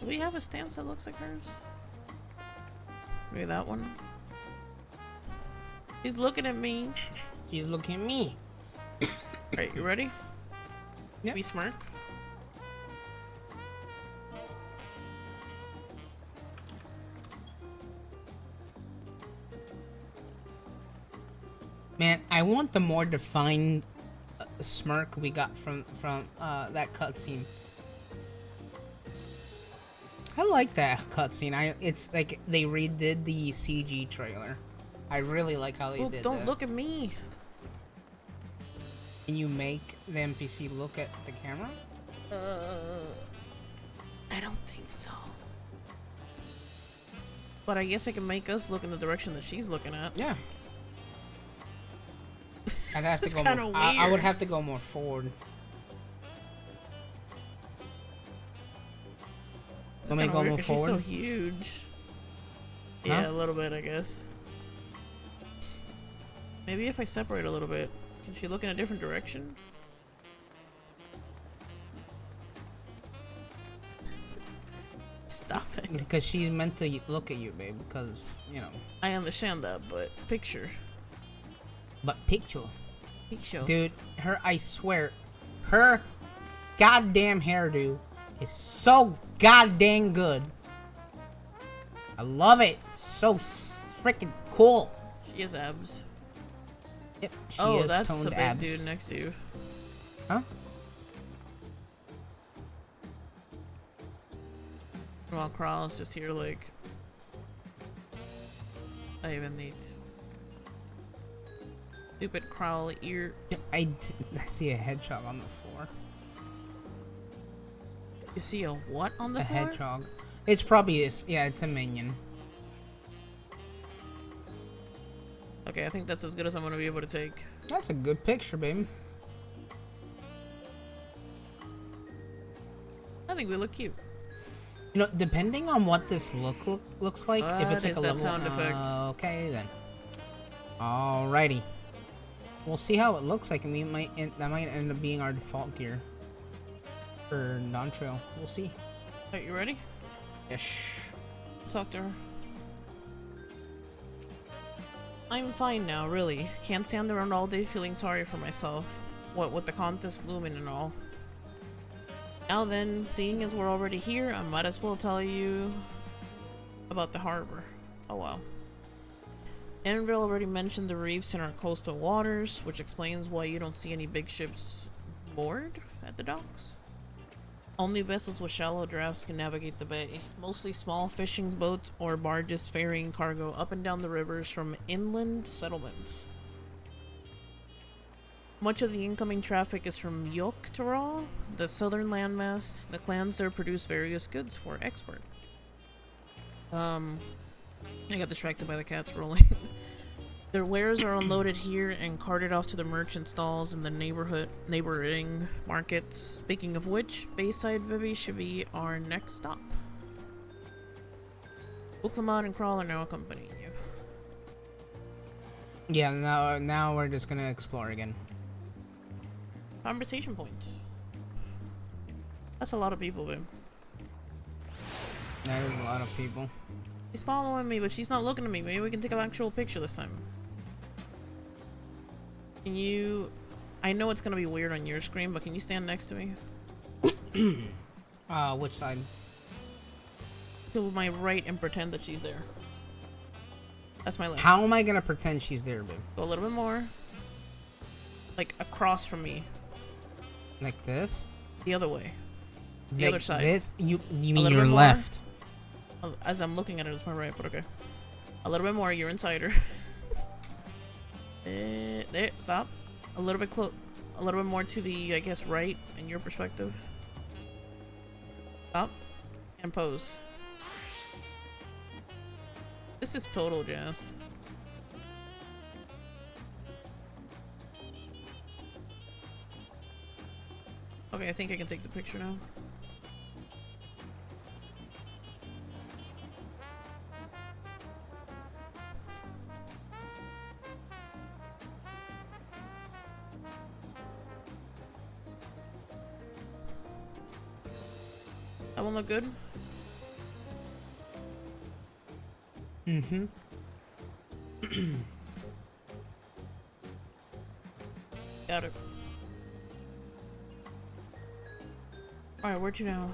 Do we have a stance that looks like hers? Maybe that one? He's looking at me. He's looking at me. Alright, you ready? Yep. We smirk. Man, I want the more defined smirk we got from that cutscene. I like that cutscene. It's like they redid the CG trailer. I really like how they did that. Don't look at me. Can you make the NPC look at the camera? I don't think so. But I guess I can make us look in the direction that she's looking at. Yeah. I'd have to go more, weird. I would have to go more forward. Let me go more forward. She's so huge. Huh? Yeah, a little bit, I guess. Maybe if I separate a little bit. Can she look in a different direction? Stop it. Because she's meant to look at you, babe. Because, you know. I understand that, but picture. But picture. Picture. Dude, I swear, her goddamn hairdo is so goddamn good. I love it. So freaking cool. She has abs. Yep. She Oh, has that's toned the big abs. dude next to you. Huh? Well, Kral's just here like... I even need... Stupid Kral ear. I see a hedgehog on the floor. You see a what on the A floor? hedgehog. It's probably yeah, it's a minion. Okay, I think that's as good as I'm gonna be able to take. That's a good picture, babe. I think we look cute. You know, depending on what this looks like, if it's like What a is that level. sound effect? Okay then. Alrighty. We'll see how it looks like, and that might end up being our default gear for Dawntrail. We'll see. Are you ready? Yes. Let's talk to her. I'm fine now, really. Can't stand around all day feeling sorry for myself. What with the contest looming and all. Now then, seeing as we're already here, I might as well tell you about the harbor. Oh wow. Enville already mentioned the reefs in our coastal waters, which explains why you don't see any big ships moored at the docks. Only vessels with shallow drafts can navigate the bay, mostly small fishing boats or barges ferrying cargo up and down the rivers from inland settlements. Much of the incoming traffic is from Yok-Toral, the southern landmass. The clans there produce various goods for export. I got distracted by the cats rolling. Their wares are unloaded here and carted off to the merchant stalls in the neighboring markets. Speaking of which, Bayside Vivi should be our next stop. Uklamad and Kral are now accompanying you. Yeah, now we're just gonna explore again. Conversation points. That's a lot of people, babe. That is a lot of people. She's following me, but she's not looking at me. Maybe we can take an actual picture this time. Can you... I know it's gonna be weird on your screen, but can you stand next to me? Which side? To my right and pretend that she's there. That's my left. How am I gonna pretend she's there, babe? Go a little bit more. Like across from me. Like this? The other way. The Like other side. This? You A mean little your bit more. left? As I'm looking at it, it's my right, but okay. A little bit more, you're inside her. There, stop. A little bit a little bit more to the, I guess, right in your perspective. Stop. And pose. This is total jazz. Okay, I think I can take the picture now. That one look good? Mm-hmm. Got it. Alright, where'd you know?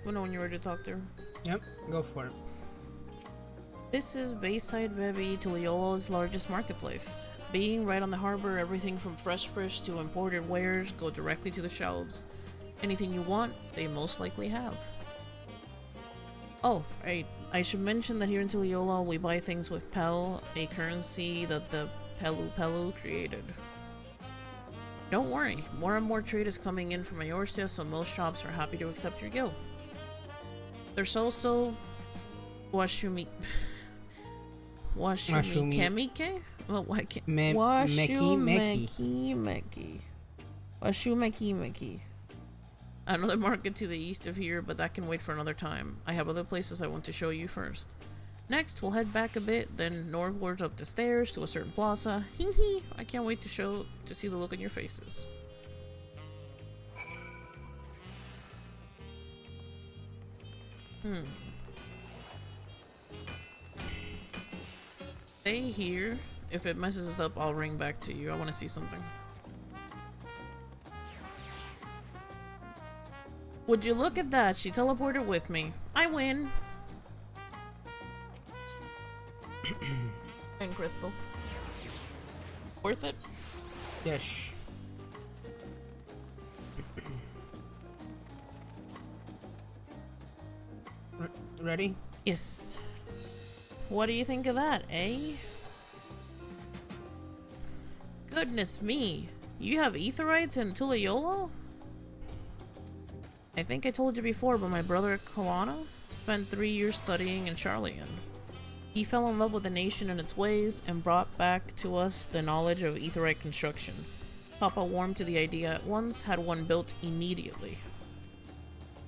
Let me know when you're ready to talk to her. Yep, go for it. This is Bayside Vivi, Tuliolo's largest marketplace. Being right on the harbor, everything from fresh fish to imported wares go directly to the shelves. Anything you want, they most likely have. Oh, right. I should mention that here in Tuliolo, we buy things with Pel, a currency that the Pelu Pelu created. Don't worry, more and more trade is coming in from Eorzea, so most shops are happy to accept your guild. There's also Washumi Kemike? Well, why can't Washumeki. Another market to the east of here, but that can wait for another time. I have other places I want to show you first. Next, we'll head back a bit, then northwards up the stairs to a certain plaza. Hee hee! I can't wait to see the look on your faces. Stay here. If it messes us up, I'll ring back to you. I want to see something. Would you look at that? She teleported with me. I win. And Crystal. Worth it? Yes. Ready? Yes. What do you think of that, eh? Goodness me. You have Aetherytes in Tuliolo? I think I told you before, but my brother Koana spent 3 years studying in Charlian. He fell in love with the nation and its ways, and brought back to us the knowledge of Aetherite construction. Papa warmed to the idea at once, had one built immediately.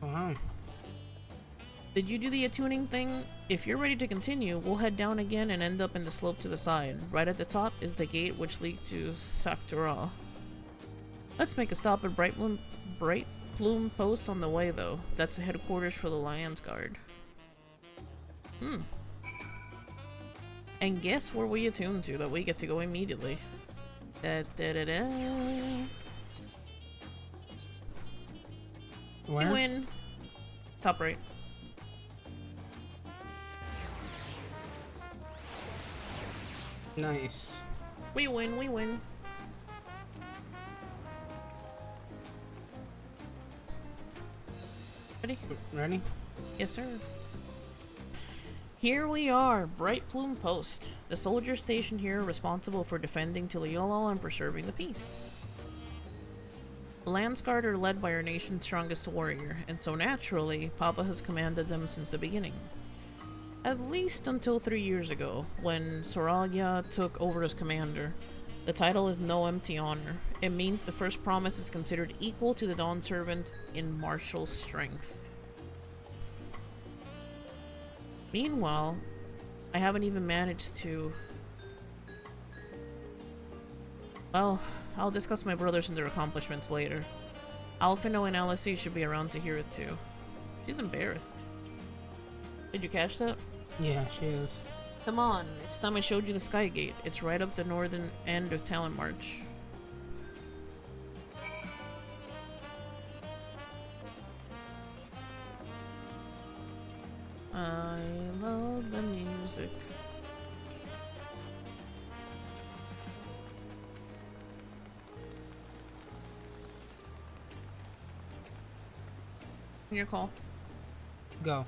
Wow. Did you do the attuning thing? If you're ready to continue, we'll head down again and end up in the slope to the side. Right at the top is the gate which leads to Saktura. Let's make a stop at Bright Plume Post on the way, though. That's the headquarters for the Lions Guard. And guess where we attune to that we get to go immediately? Da, da, da, da. Where? We win. Top right. Nice. We win, we win. Ready? Ready? Yes, sir. Here we are, Bright Plume Post, the soldier station here responsible for defending Tuliolo and preserving the peace. The Lance Guard are led by our nation's strongest warrior, and so naturally, Papa has commanded them since the beginning. At least until 3 years ago, when Soralia took over as commander. The title is no empty honor. It means the first promise is considered equal to the Dawn Servant in martial strength. Meanwhile, I haven't even managed to... Well, I'll discuss my brothers and their accomplishments later. Alphino and Alice should be around to hear it too. She's embarrassed. Did you catch that? Yeah, she is. Come on, it's time I showed you the Skygate. It's right up the northern end of Talon March. I love the music. Your call. Go.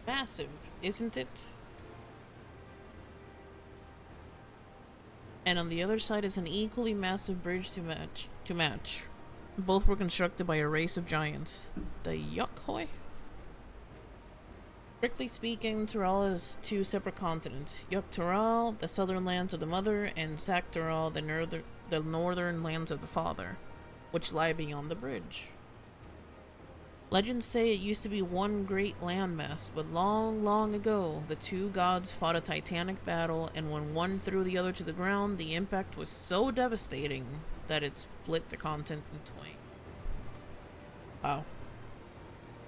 Massive, isn't it? And on the other side is an equally massive bridge to match. Both were constructed by a race of giants, the Yokhoi. Strictly speaking, Tural is two separate continents. Yuk-Tural, the southern lands of the mother, and Sak-Tural, the northern lands of the father, which lie beyond the bridge. Legends say it used to be one great landmass, but long, long ago, the two gods fought a titanic battle, and when one threw the other to the ground, the impact was so devastating that it split the continent in twain. Wow.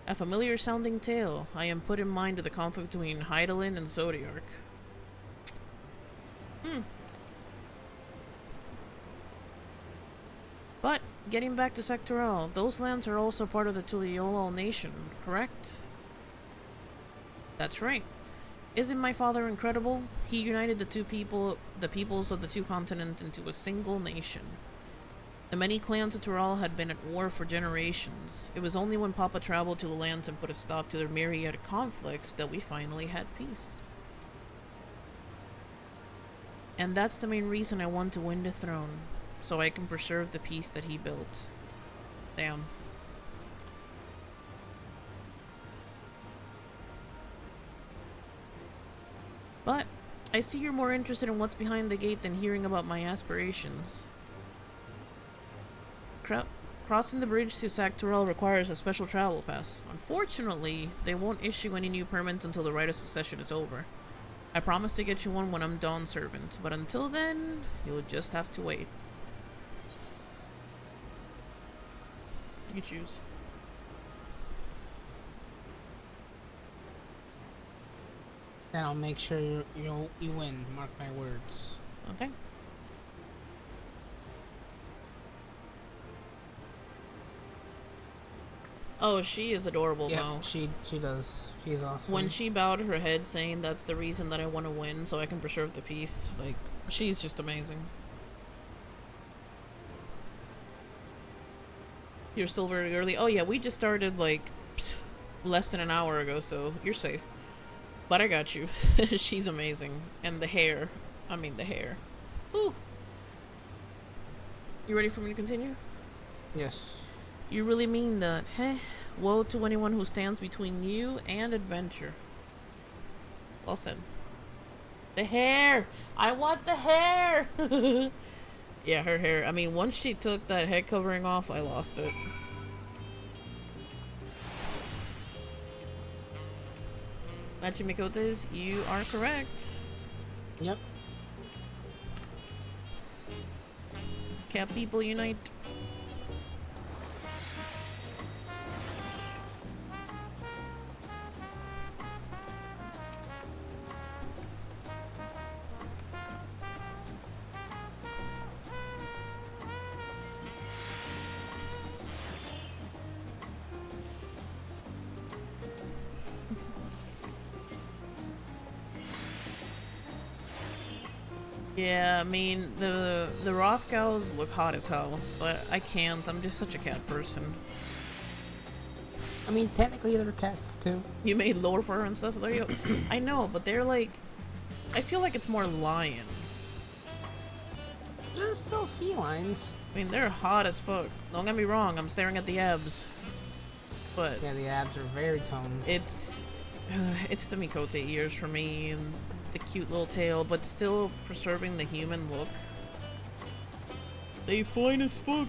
A familiar sounding tale. I am put in mind of the conflict between Hydaelyn and Zodiark. But, getting back to Sak-Tural, those lands are also part of the Tuliolo nation, correct? That's right. Isn't my father incredible? He united the peoples of the two continents into a single nation. The many clans of Tural had been at war for generations. It was only when Papa traveled to the lands and put a stop to their myriad conflicts that we finally had peace. And that's the main reason I want to win the throne, so I can preserve the peace that he built. Damn. But I see you're more interested in what's behind the gate than hearing about my aspirations. Crossing the bridge to Saktorel requires a special travel pass. Unfortunately, they won't issue any new permits until the Rite of Succession is over. I promise to get you one when I'm Dawn Servant, but until then, you'll just have to wait. You choose. And I'll make sure you win. Mark my words. Okay. Oh, she is adorable, Yeah, Mo. she does. She's awesome. When she bowed her head saying that's the reason that I want to win so I can preserve the peace, like, she's just amazing. You're still very early. Oh yeah, we just started like less than an hour ago, so you're safe. But I got you. She's amazing. And the hair. I mean the hair. Ooh. You ready for me to continue? Yes. You really mean that, heh? Woe to anyone who stands between you and adventure. Well said. The hair! I want the hair! Yeah, her hair. I mean, once she took that head covering off, I lost it. Machimikotes, you are correct. Yep. Cat people unite. Yeah, I mean, the Rothgals look hot as hell, but I can't. I'm just such a cat person. I mean, technically they're cats too. You made lore for her and stuff? There you go. I know, but they're like... I feel like it's more lion. They're still felines. I mean, they're hot as fuck. Don't get me wrong, I'm staring at the abs. But... yeah, the abs are very toned. It's the Mikote ears for me, and the cute little tail, but still preserving the human look. They fine as fuck.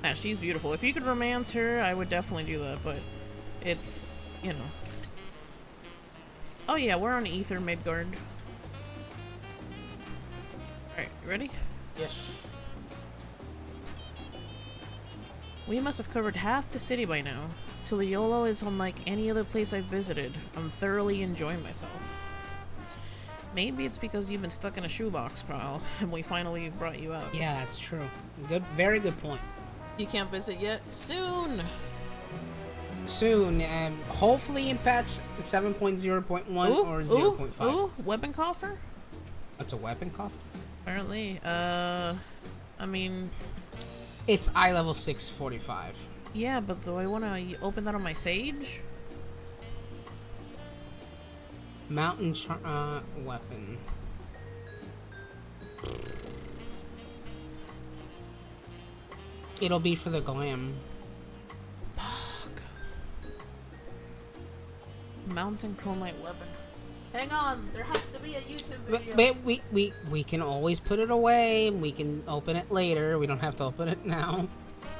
Ah, she's beautiful. If you could romance her, I would definitely do that, but it's, you know. Oh yeah, we're on Ether Midgard. Alright, you ready? Yes. We must have covered half the city by now. Tuliolo is unlike any other place I've visited. I'm thoroughly enjoying myself. Maybe it's because you've been stuck in a shoebox, Prowl, and we finally brought you out. Yeah, that's true. Good, very good point. You can't visit yet? Soon! Soon, hopefully in patch 7.0.1 or 0.5. Ooh, weapon coffer? What's a weapon coffer? Apparently, I mean... It's eye level 645. Yeah, but do I want to open that on my Sage? Mountain weapon. It'll be for the glam. Fuck. Mountain chromite weapon. Hang on, there has to be a YouTube video. But we can always put it away. We can open it later. We don't have to open it now.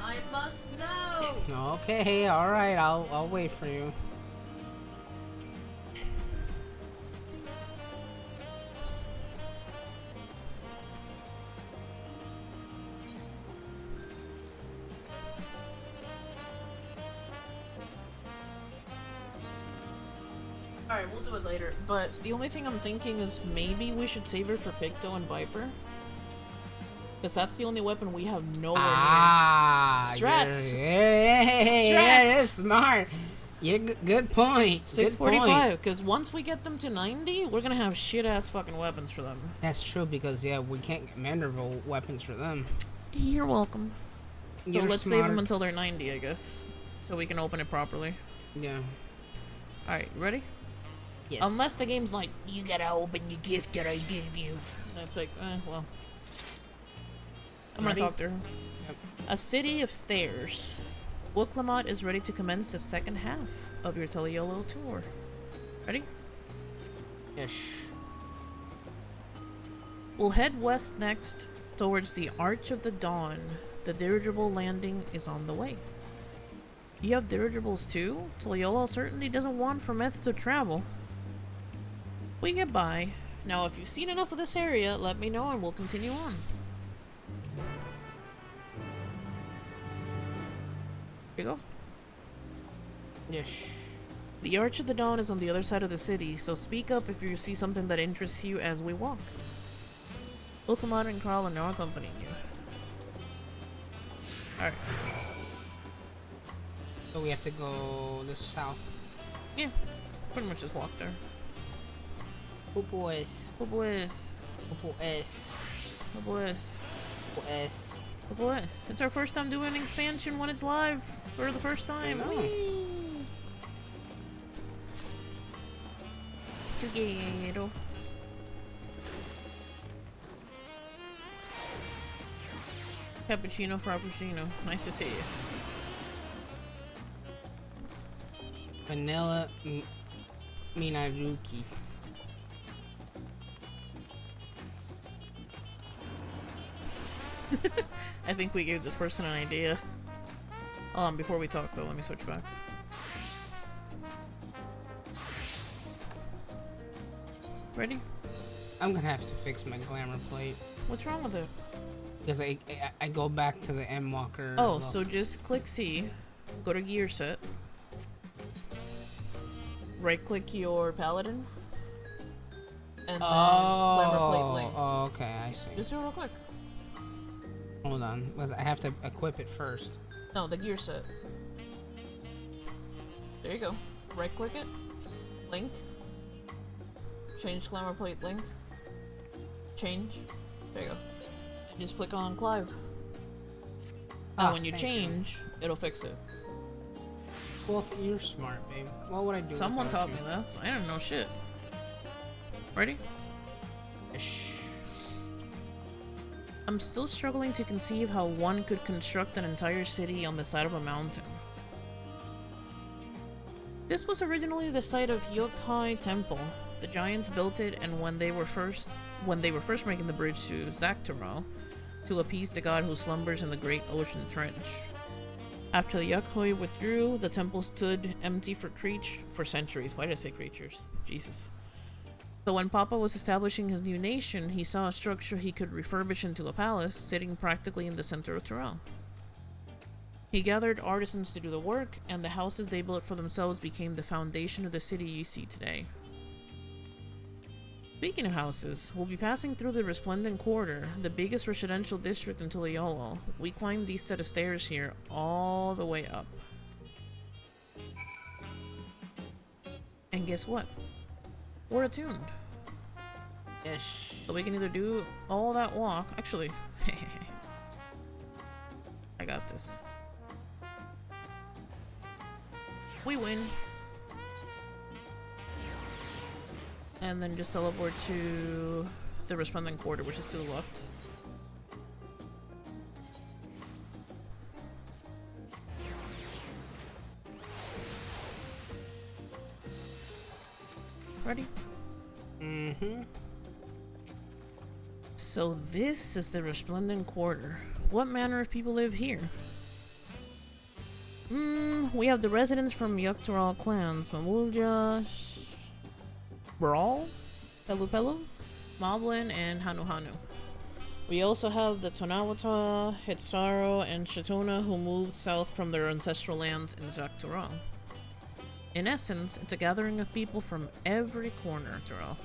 I must know. Okay, all right. I'll wait for you. Alright, we'll do it later. But the only thing I'm thinking is maybe we should save her for Picto and Viper. Because that's the only weapon we have nowhere near. Strats! Yeah, smart. Yeah, good point. 645, because once we get them to 90, we're gonna have shit-ass fucking weapons for them. That's true, because, yeah, we can't get Manderville weapons for them. You're welcome. So You're let's smart. save them until they're 90, I guess. So we can open it properly. Yeah. Alright, you ready? Yes. Unless the game's like, you gotta open the gift that I gave you. That's like, well. I'm Ready? gonna talk to her. Yep. A city of stairs. Wuklamot is ready to commence the second half of your Toliolo tour. Ready? Ish. We'll head west next towards the Arch of the Dawn. The dirigible landing is on the way. You have dirigibles too? Toliolo certainly doesn't want Fermeth to travel. We get by. Now if you've seen enough of this area, let me know and we'll continue on. Here you go. Ish. The Arch of the Dawn is on the other side of the city, so speak up if you see something that interests you as we walk. Wuklamot and Carl are now accompanying you. Alright. So we have to go this south. Yeah, pretty much just walk there. Pupo es. Pupo es. Pupo es. Pupo es. Pupo es. Pupo es. It's our first time doing an expansion when it's live for the first time. Together. Cappuccino Frappuccino. Nice to see you. Vanilla Minaruki. I think we gave this person an idea. Hold on, before we talk though, let me switch back. Ready? I'm gonna have to fix my glamour plate. What's wrong with it? Because I go back to the M Walker. Oh, look. so just click C, go to gear set, right click your paladin, and then glamour plate link. Oh, okay, I see. Just do it real quick. Hold on, because I have to equip it first. No, the gear set. There you go. Right click it, link, change glamour plate link, change. There you go. And just click on Clive. Now when you change, it'll fix it. Well, you're smart, babe. What would I do? Someone without taught me that. I didn't know shit. Ready? Ish. I'm still struggling to conceive how one could construct an entire city on the side of a mountain. This was originally the site of Yokai Temple. The giants built it, and when they were first making the bridge to Zaktaral, to appease the god who slumbers in the great ocean trench. After the Yakhoi withdrew, the temple stood empty for centuries. Why did I say creatures? Jesus. So when Papa was establishing his new nation, he saw a structure he could refurbish into a palace, sitting practically in the center of Tural. He gathered artisans to do the work, and the houses they built for themselves became the foundation of the city you see today. Speaking of houses, we'll be passing through the Resplendent Quarter, the biggest residential district in Toliolo. We climbed these set of stairs here all the way up. And guess what? We're attuned. Ish. So we can either do all that walk. Actually, I got this. We win. And then just teleport to the Resplendent Quarter, which is to the left. Ready? Mm-hmm. So this is the Resplendent Quarter. What manner of people live here? We have the residents from Yuktaral clans, Mamulja, Brawl, Pelu Pelu, Moblin, and Hanu Hanu. We also have the Tonawata, Hitsaro, and Shatona who moved south from their ancestral lands in Zaktaral. In essence, it's a gathering of people from every corner of Tural.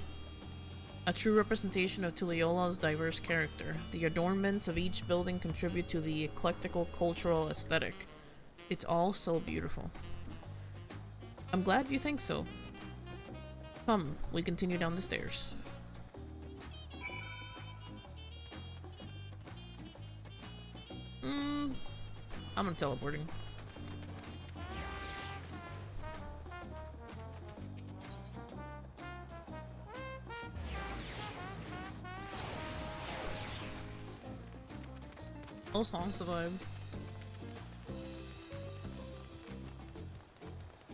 A true representation of Tuliola's diverse character. The adornments of each building contribute to the eclectical cultural aesthetic. It's all so beautiful. I'm glad you think so. Come, we continue down the stairs. I'm teleporting. Oh, song survived.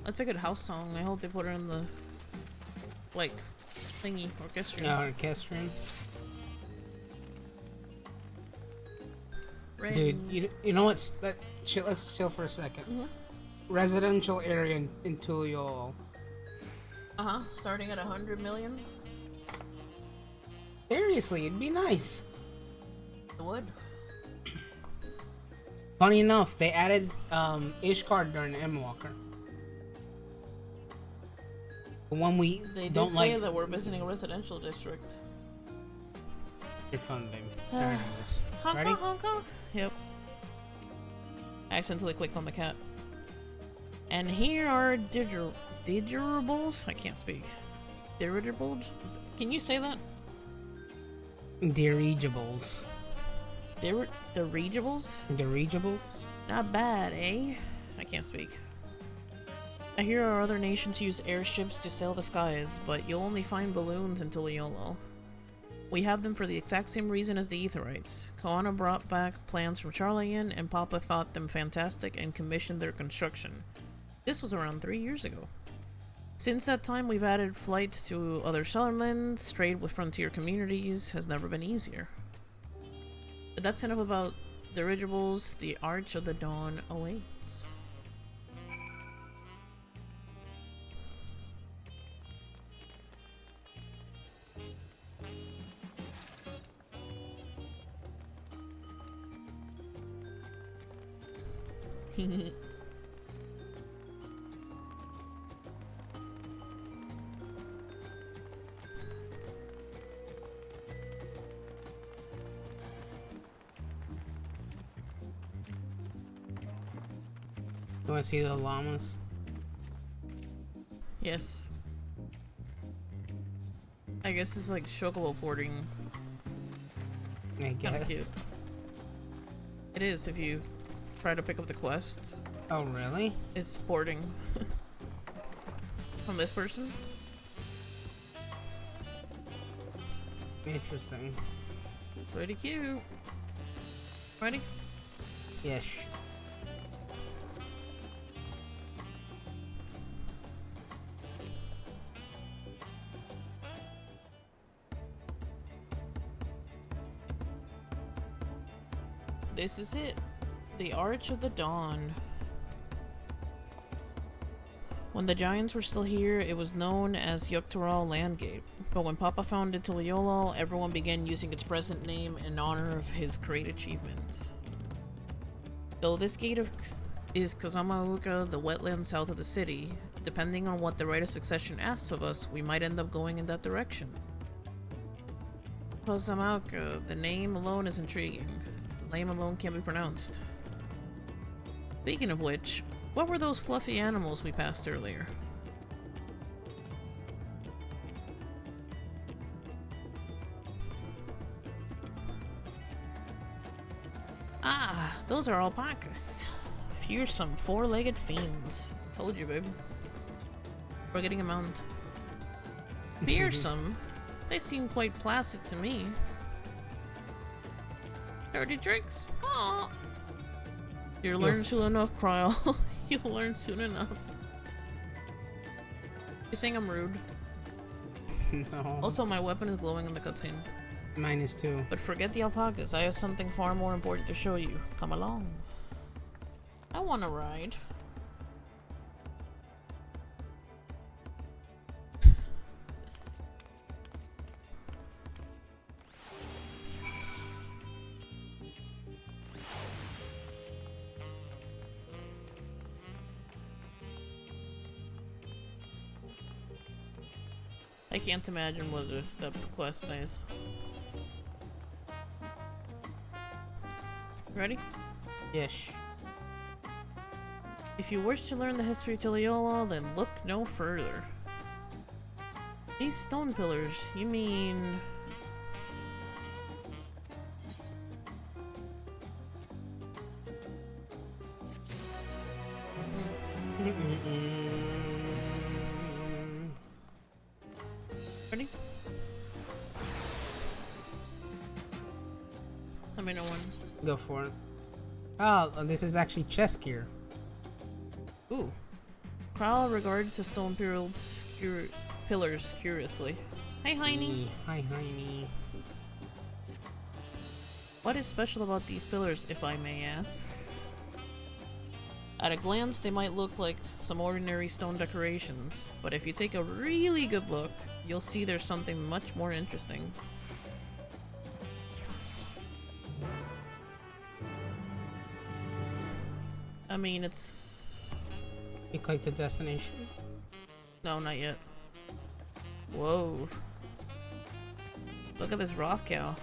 That's a good house song. I hope they put her in the, like, thingy, orchestra. Yeah, orchestrion. Dude, you know what's that? Let's chill for a second. Residential area in Tuliol. Starting at 100 million. Seriously, it'd be nice. It would. Funny enough, they added Ishgard during Endwalker. The one we They don't did like. say that we're visiting a residential district. You're fun, baby. Anyways, ready? Honka. Yep. I accidentally clicked on the cat. And here are dirigibles. I can't speak. Dirigibles? Can you say that? Dirigibles. Dirigibles? Dirigibles? Not bad, eh? I can't speak. I hear our other nations use airships to sail the skies, but you'll only find balloons in Tuliolo. We have them for the exact same reason as the Aetherites. Koana brought back plans from Charlayan, and Papa thought them fantastic and commissioned their construction. This was around 3 years ago. Since that time, we've added flights to other settlements, trade with frontier communities has never been easier. But that's enough about dirigibles. The Arch of the Dawn awaits. You want to see the llamas? Yes. I guess it's like chocobo porting. I Kinda guess. cute. It is if you try to pick up the quest. Oh, really? It's porting. From this person. Interesting. Pretty cute. Ready? Yes. This is it. The Arch of the Dawn. When the Giants were still here, it was known as Yug'Taral Landgate. But when Papa founded Tuliolal, everyone began using its present name in honor of his great achievements. Though this gate is Kazamauka, the wetland south of the city, depending on what the Rite of Succession asks of us, we might end up going in that direction. Kazamauka, the name alone is intriguing. The name alone can't be pronounced. Speaking of which, what were those fluffy animals we passed earlier? Ah, those are alpacas. Fearsome, four-legged fiends. Told you, babe. We're getting a mount. Fearsome? They seem quite placid to me. Dirty tricks? Aww. You'll learn soon enough, Kryl. You'll learn soon enough. You're saying I'm rude? No. Also, my weapon is glowing in the cutscene. Mine is too. But forget the alpacas. I have something far more important to show you. Come along. I want to ride. I can't imagine what the step quest is. Ready? Yes. If you wish to learn the history of Tuliolal, then look no further. These stone pillars, you mean... Ready? Let me know when. Go for it. Oh, this is actually chess gear. Ooh. Kral regards the stone pillars curiously. Hey, Heine. Hi, Heine. What is special about these pillars, if I may ask? At a glance, they might look like some ordinary stone decorations, but if you take a really good look, you'll see there's something much more interesting. I mean, it's... You click the destination? No, not yet. Whoa. Look at this rock cow.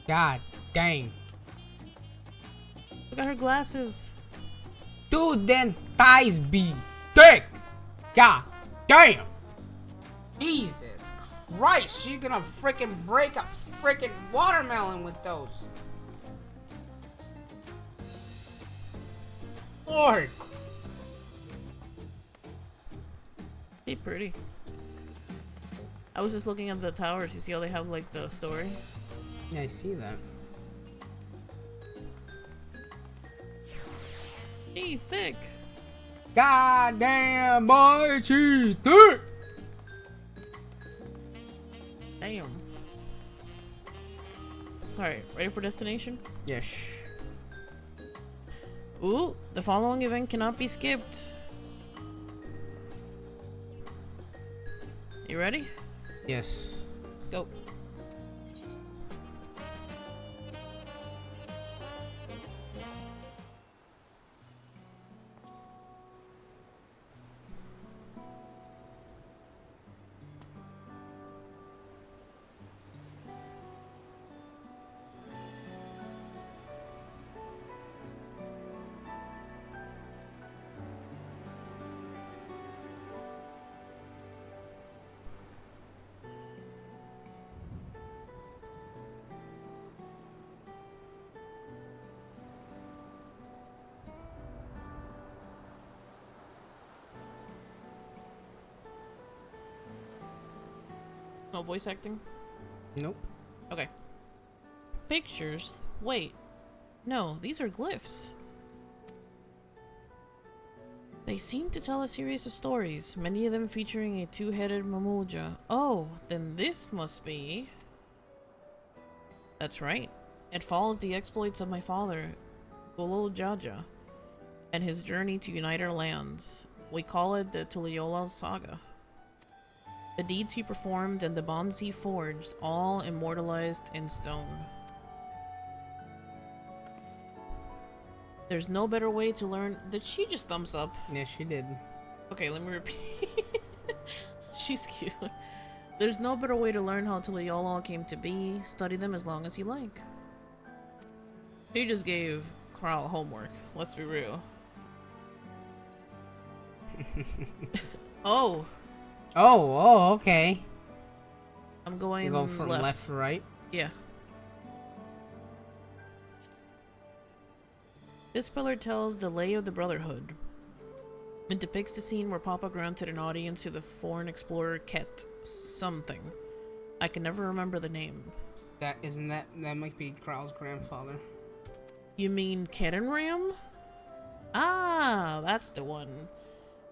God dang. Look at her glasses. Dude, then thighs be thick. God damn. Jesus Christ, she's gonna freaking break a freaking watermelon with those. Lord. Hey, pretty. I was just looking at the towers. You see how they have like the story? Yeah, I see that. She thick. God damn, boy, she thick. Damn. Alright, ready for destination? Yes. Ooh, the following event cannot be skipped. You ready? Yes. Go. No voice acting? Nope. Okay. Pictures? Wait. No, these are glyphs. They seem to tell a series of stories, many of them featuring a two-headed Mamuja. Oh, then this must be... That's right. It follows the exploits of my father, Golo Jaja, and his journey to unite our lands. We call it the Tuliyola Saga. The deeds he performed and the bonds he forged, all immortalized in stone. There's no better way to learn... Did she just thumbs up? Yeah, she did. Okay, let me repeat. She's cute. There's no better way to learn how Tuliyola came to be. Study them as long as you like. She just gave Kral homework. Let's be real. Oh. Oh, okay. I'm going Go from left to right? Yeah. This pillar tells the lay of the Brotherhood. It depicts the scene where Papa granted an audience to the foreign explorer Ket something. I can never remember the name. That might be Kral's grandfather. You mean Kerenram? Ah, that's the one.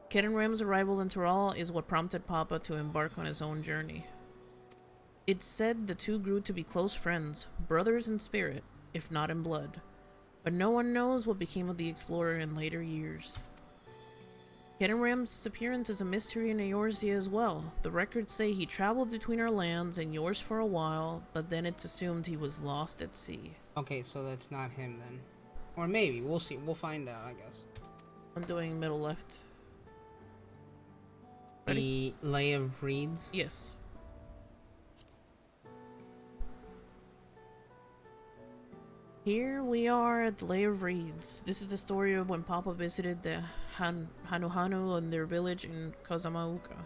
Kerenram's arrival in Tural is what prompted Papa to embark on his own journey. It's said the two grew to be close friends, brothers in spirit, if not in blood. But no one knows what became of the explorer in later years. Kerenram's disappearance is a mystery in Eorzea as well. The records say he traveled between our lands and yours for a while, but then it's assumed he was lost at sea. Okay, so that's not him then. Or maybe, we'll see. We'll find out, I guess. I'm doing middle left. The Lay of Reeds? Yes. Here we are at the Lay of Reeds. This is the story of when Papa visited the Hanuhanu and their village in Kazamauka.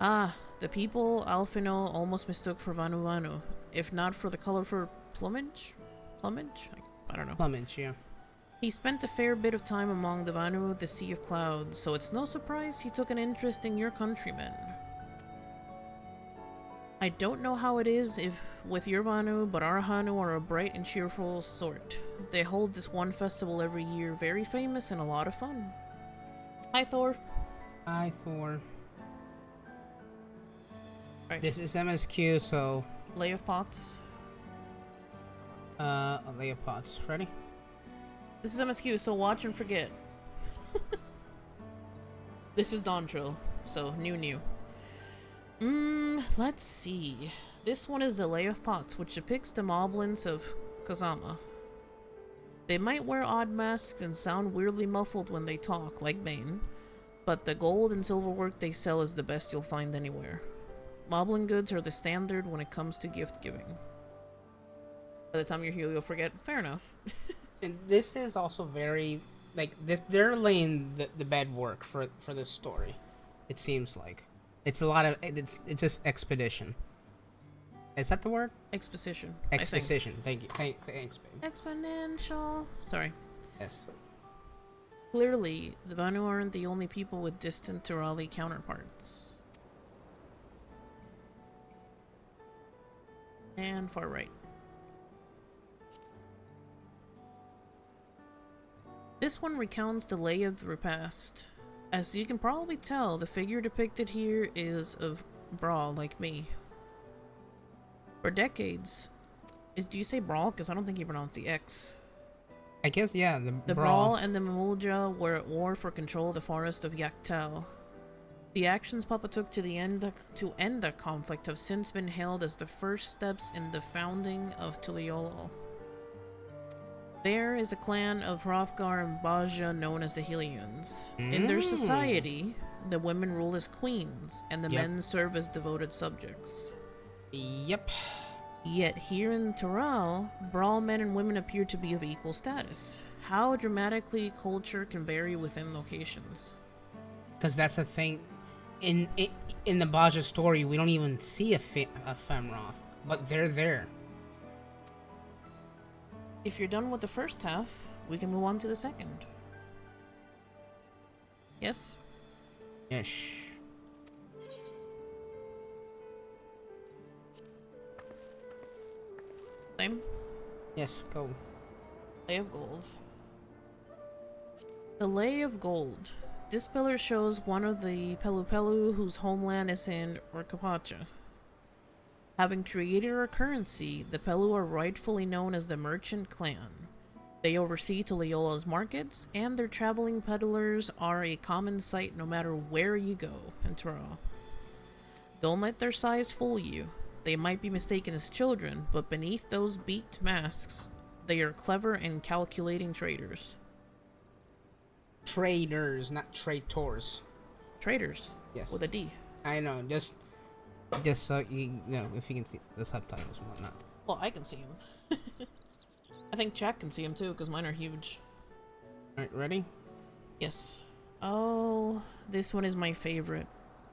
Ah, the people Alfino almost mistook for Vanuatu, if not for the colorful plumage? Plumage? I don't know. Plumage, yeah. He spent a fair bit of time among the Vanu, the Sea of Clouds, so it's no surprise he took an interest in your countrymen. I don't know how it is if with your Vanu, but our Hanu are a bright and cheerful sort. They hold this one festival every year, very famous and a lot of fun. Hi, Thor. Hi, Thor. Right. This is MSQ, so... Lay of Pots. A lay of pots. Ready? This is MSQ, so watch and forget. This is Dawntrill, so new. Let's see. This one is the Lay of Pots, which depicts the moblins of Kozama. They might wear odd masks and sound weirdly muffled when they talk, like Bane, but the gold and silver work they sell is the best you'll find anywhere. Moblin goods are the standard when it comes to gift giving. By the time you're here, you'll forget. Fair enough. And this is also very, like, this. They're laying the bed work for this story. It seems like it's a lot of it's just expedition. Is that the word? Exposition. Exposition. Thank you. Thanks, babe. Exponential. Sorry. Yes. Clearly, the Vanu aren't the only people with distant Turali counterparts. And far right. This one recounts the lay of the repast. As you can probably tell, the figure depicted here is of Brawl, like me. For decades, do you say Brawl? Because I don't think you pronounce the X. I guess, yeah, The Brawl and the Mamulja were at war for control of the forest of Yaktel. The actions Papa took to end the conflict have since been hailed as the first steps in the founding of Tuliolo. There is a clan of Hrothgar and Baja known as the Helions. In their society, the women rule as queens, and the men serve as devoted subjects. Yep. Yet here in Tural, Brawl men and women appear to be of equal status. How dramatically culture can vary within locations. Because that's the thing. In the Baja story, we don't even see a Femroth, but they're there. If you're done with the first half, we can move on to the second. Yes? Yes. Same? Yes, go. Lay of Gold. The Lay of Gold. This pillar shows one of the Pelu Pelu whose homeland is in Orcapacha. Having created a currency, the Pelu are rightfully known as the Merchant Clan. They oversee Tuliola's markets, and their traveling peddlers are a common sight no matter where you go in Tural. Don't let their size fool you. They might be mistaken as children, but beneath those beaked masks, they are clever and calculating traders. Traders, not traitors. Traders. Yes. With a D. I know, just so you know, if you can see the subtitles and whatnot. Well, I can see him. I think Jack can see him too, because mine are huge. Alright, ready? Yes. Oh, this one is my favorite.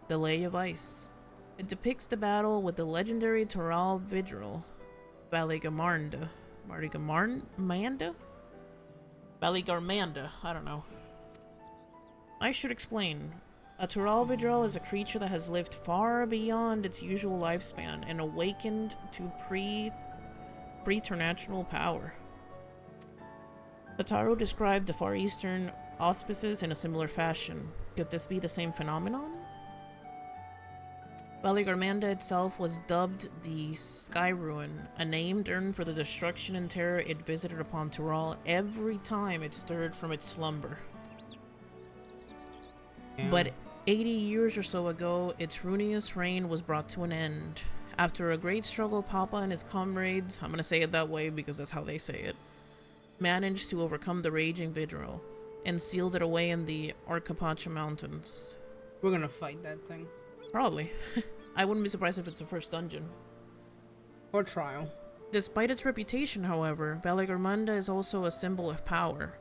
The Lay of Ice. It depicts the battle with the legendary Tural Vidril, Baligamarnda. Baligarmanda? I don't know. I should explain. A Tural Vidril is a creature that has lived far beyond its usual lifespan and awakened to preternatural power. Ataru described the Far Eastern auspices in a similar fashion. Could this be the same phenomenon? Baligarmanda itself was dubbed the Sky Ruin, a name earned for the destruction and terror it visited upon Tural every time it stirred from its slumber. Yeah. But 80 years or so ago, its ruinous reign was brought to an end. After a great struggle, Papa and his comrades, I'm gonna say it that way because that's how they say it, managed to overcome the raging Vidril and sealed it away in the Orcapacha Mountains. We're gonna fight that thing. Probably. I wouldn't be surprised if it's the first dungeon. Or trial. Despite its reputation, however, Baligarmanda is also a symbol of power.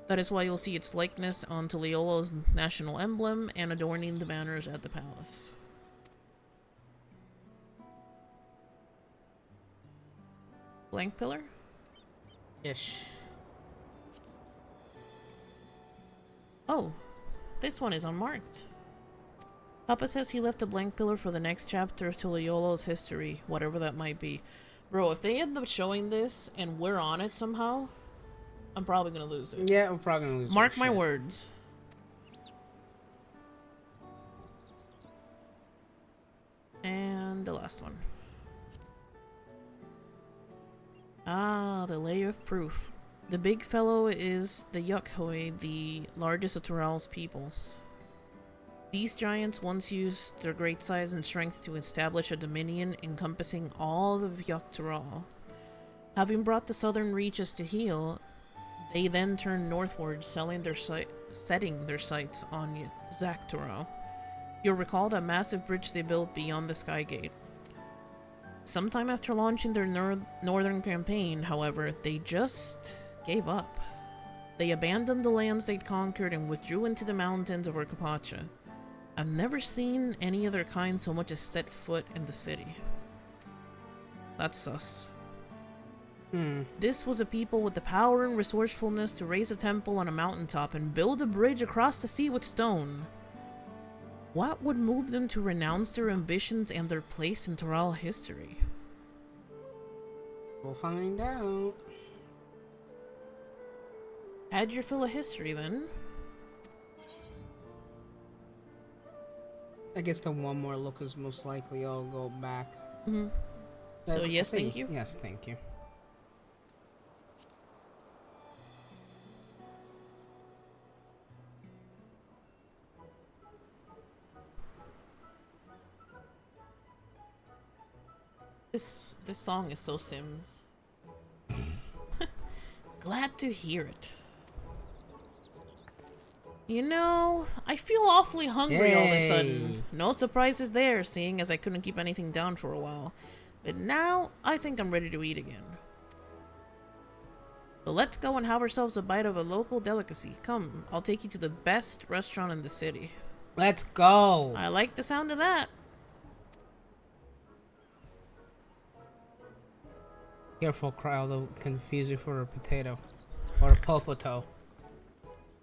That is why you'll see its likeness on Tuliolo's national emblem and adorning the banners at the palace. Blank pillar? Ish. Oh, this one is unmarked. Papa says he left a blank pillar for the next chapter of Tuliolo's history, whatever that might be. Bro, if they end up showing this and we're on it somehow, I'm probably gonna lose it. Yeah, we're probably gonna lose it. Mark my words. And the last one. Ah, the layer of proof. The big fellow is the Yukhoi, the largest of Tural's peoples. These giants once used their great size and strength to establish a dominion encompassing all of Yuk-Tural. Having brought the southern reaches to heel, they then turned northward, setting their sights on Zaktural. You'll recall that massive bridge they built beyond the Skygate. Sometime after launching their northern campaign, however, they just gave up. They abandoned the lands they'd conquered and withdrew into the mountains of Urkapacha. I've never seen any other kind so much as set foot in the city. That's sus. This was a people with the power and resourcefulness to raise a temple on a mountaintop and build a bridge across the sea with stone. What would move them to renounce their ambitions and their place in Tural history? We'll find out. Had your fill of history then. I guess the one more look is most likely I'll go back. So yes, thank you. Yes, thank you. This song is so Sims. Glad to hear it. You know, I feel awfully hungry all of a sudden. No surprises there, seeing as I couldn't keep anything down for a while. But now, I think I'm ready to eat again. So let's go and have ourselves a bite of a local delicacy. Come, I'll take you to the best restaurant in the city. Let's go! I like the sound of that. Careful, Crowd, they'll confuse you for a potato. Or a popoto.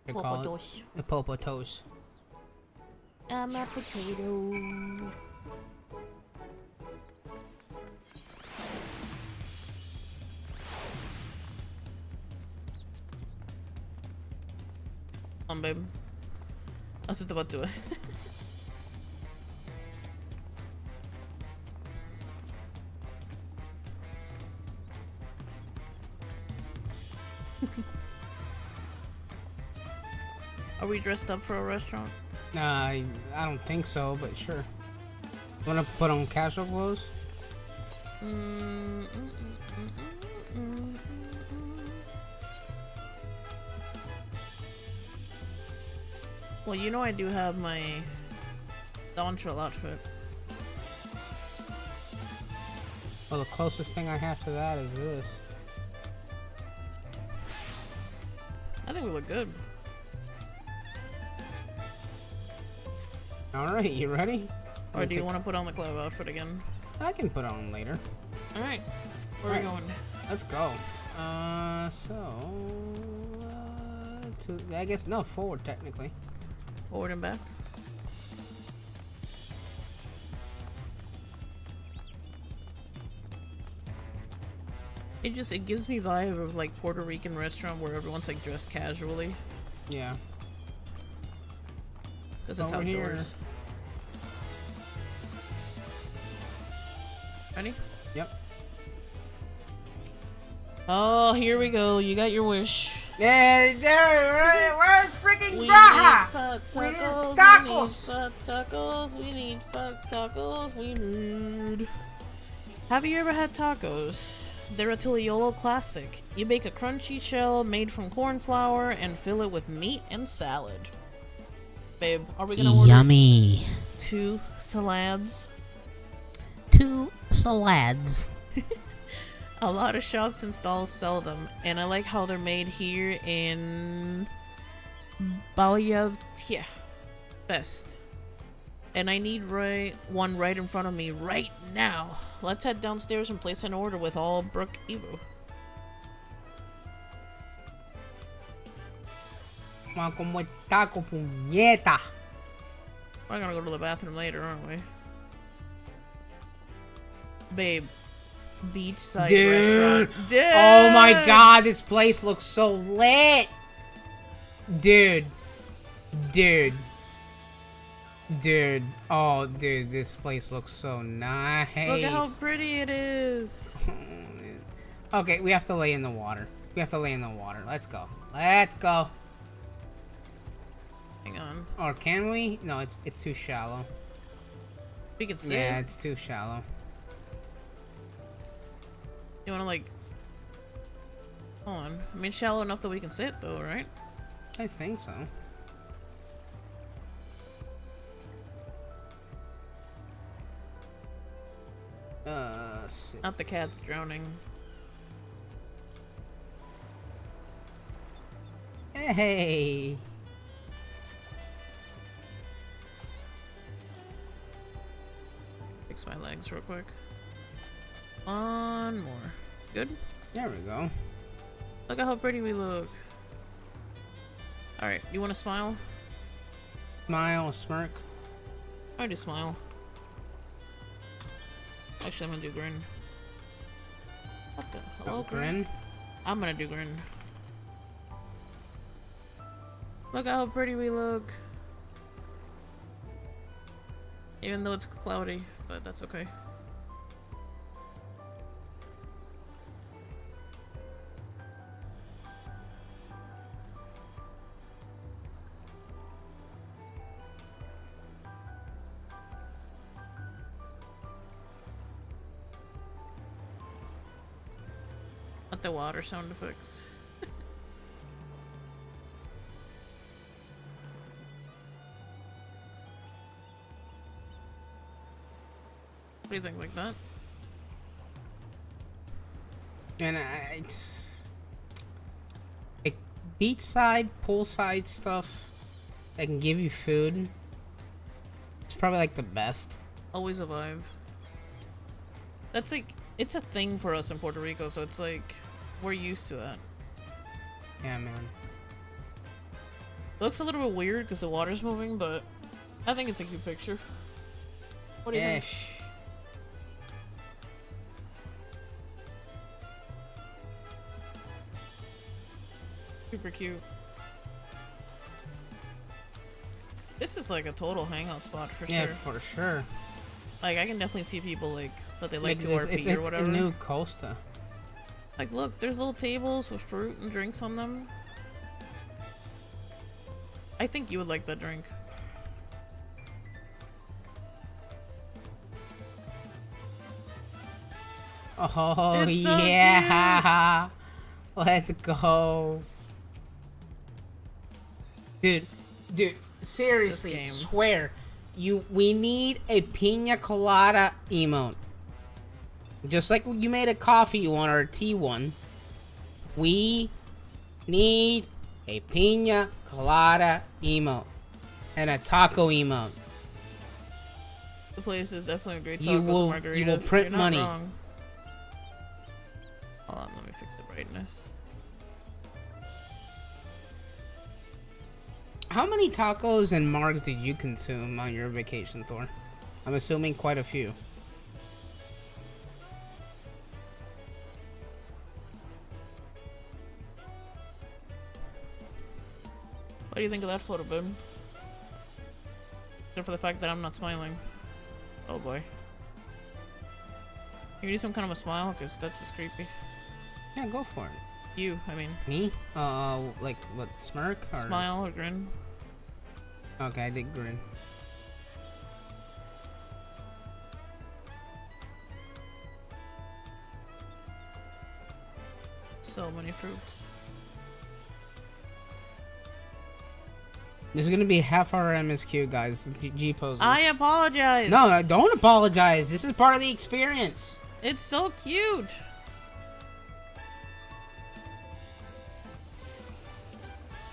They call it the popotos. I'm a potato. Babe. I was just about to. Are we dressed up for a restaurant? I don't think so, but sure. Wanna put on casual clothes? Well, you know I do have my Dawntrail outfit. Well, the closest thing I have to that is this. I think we look good. Alright, you ready? Or do you want to put on the glove outfit again? I can put on later. Alright. Where are we going? Let's go. I guess, no, forward technically. Forward and back? It gives me vibe of like Puerto Rican restaurant where everyone's like dressed casually. Yeah. Because it's outdoors. Here. Ready? Yep. Oh, here we go. You got your wish. Yeah, there. Where's freaking Raha? We need tacos. We need tacos. We need. Have you ever had tacos? They're a Tuliolo classic. You bake a crunchy shell made from corn flour and fill it with meat and salad. Babe, are we gonna order yummy 2 salads? 2 salads. A lot of shops and stalls sell them, and I like how they're made here in Balyavtia. Best. And I need one right in front of me right now. Let's head downstairs and place an order with all Brook Evo. Como taco puñeta. We're gonna go to the bathroom later, aren't we? Babe. Beachside Dude. restaurant. Dude! Oh my god, this place looks so lit! Dude. Dude. Dude. Oh, dude, this place looks so nice. Look at how pretty it is. Okay, we have to lay in the water. We have to lay in the water. Let's go. Let's go. Hang on. Or can we? No, it's too shallow. We can sit. Yeah, it's too shallow. You wanna like... Hold on. I mean, shallow enough that we can sit though, right? I think so. Sit. Not the cat's drowning. Hey. Fix my legs real quick. One more. Good? There we go. Look at how pretty we look. Alright, you wanna smile? Smile, smirk. I do smile. Actually, I'm gonna do grin. What the? Hello, Grin? I'm gonna do grin. Look at how pretty we look. Even though it's cloudy, but that's okay. Not the water sound effects. What do you think, like that? And like beachside, poolside stuff that can give you food. It's probably like the best. Always a vibe. That's like, it's a thing for us in Puerto Rico, so it's like, we're used to that. Yeah, man. It looks a little bit weird because the water's moving, but I think it's a cute picture. What do you think? Ish. Super cute. This is like a total hangout spot for Yeah, sure. for sure. Like, I can definitely see people like that they like to it's RP or whatever. a new Costa. Like, look, there's little tables with fruit and drinks on them. I think you would like that drink. Oh It's so yeah. Let's go. Dude, seriously, This game. swear. We need a pina colada emote. Just like you made a coffee one or a tea one. We need a pina colada emote. And a taco emote. The place is definitely a great You tacos will- and margaritas. you will print You're not money. wrong. Hold on, let me fix the brightness. How many tacos and margs did you consume on your vacation, Thor? I'm assuming quite a few. What do you think of that photo, babe? Except for the fact that I'm not smiling. Oh boy. You need some kind of a smile, because that's just creepy. Yeah, go for it. You, I mean. Me? Like what? Smirk? Or... Smile or grin. Okay, I did grin. So many fruits. This is gonna be half our MSQ, guys. G-pose. I apologize. No, don't apologize. This is part of the experience. It's so cute.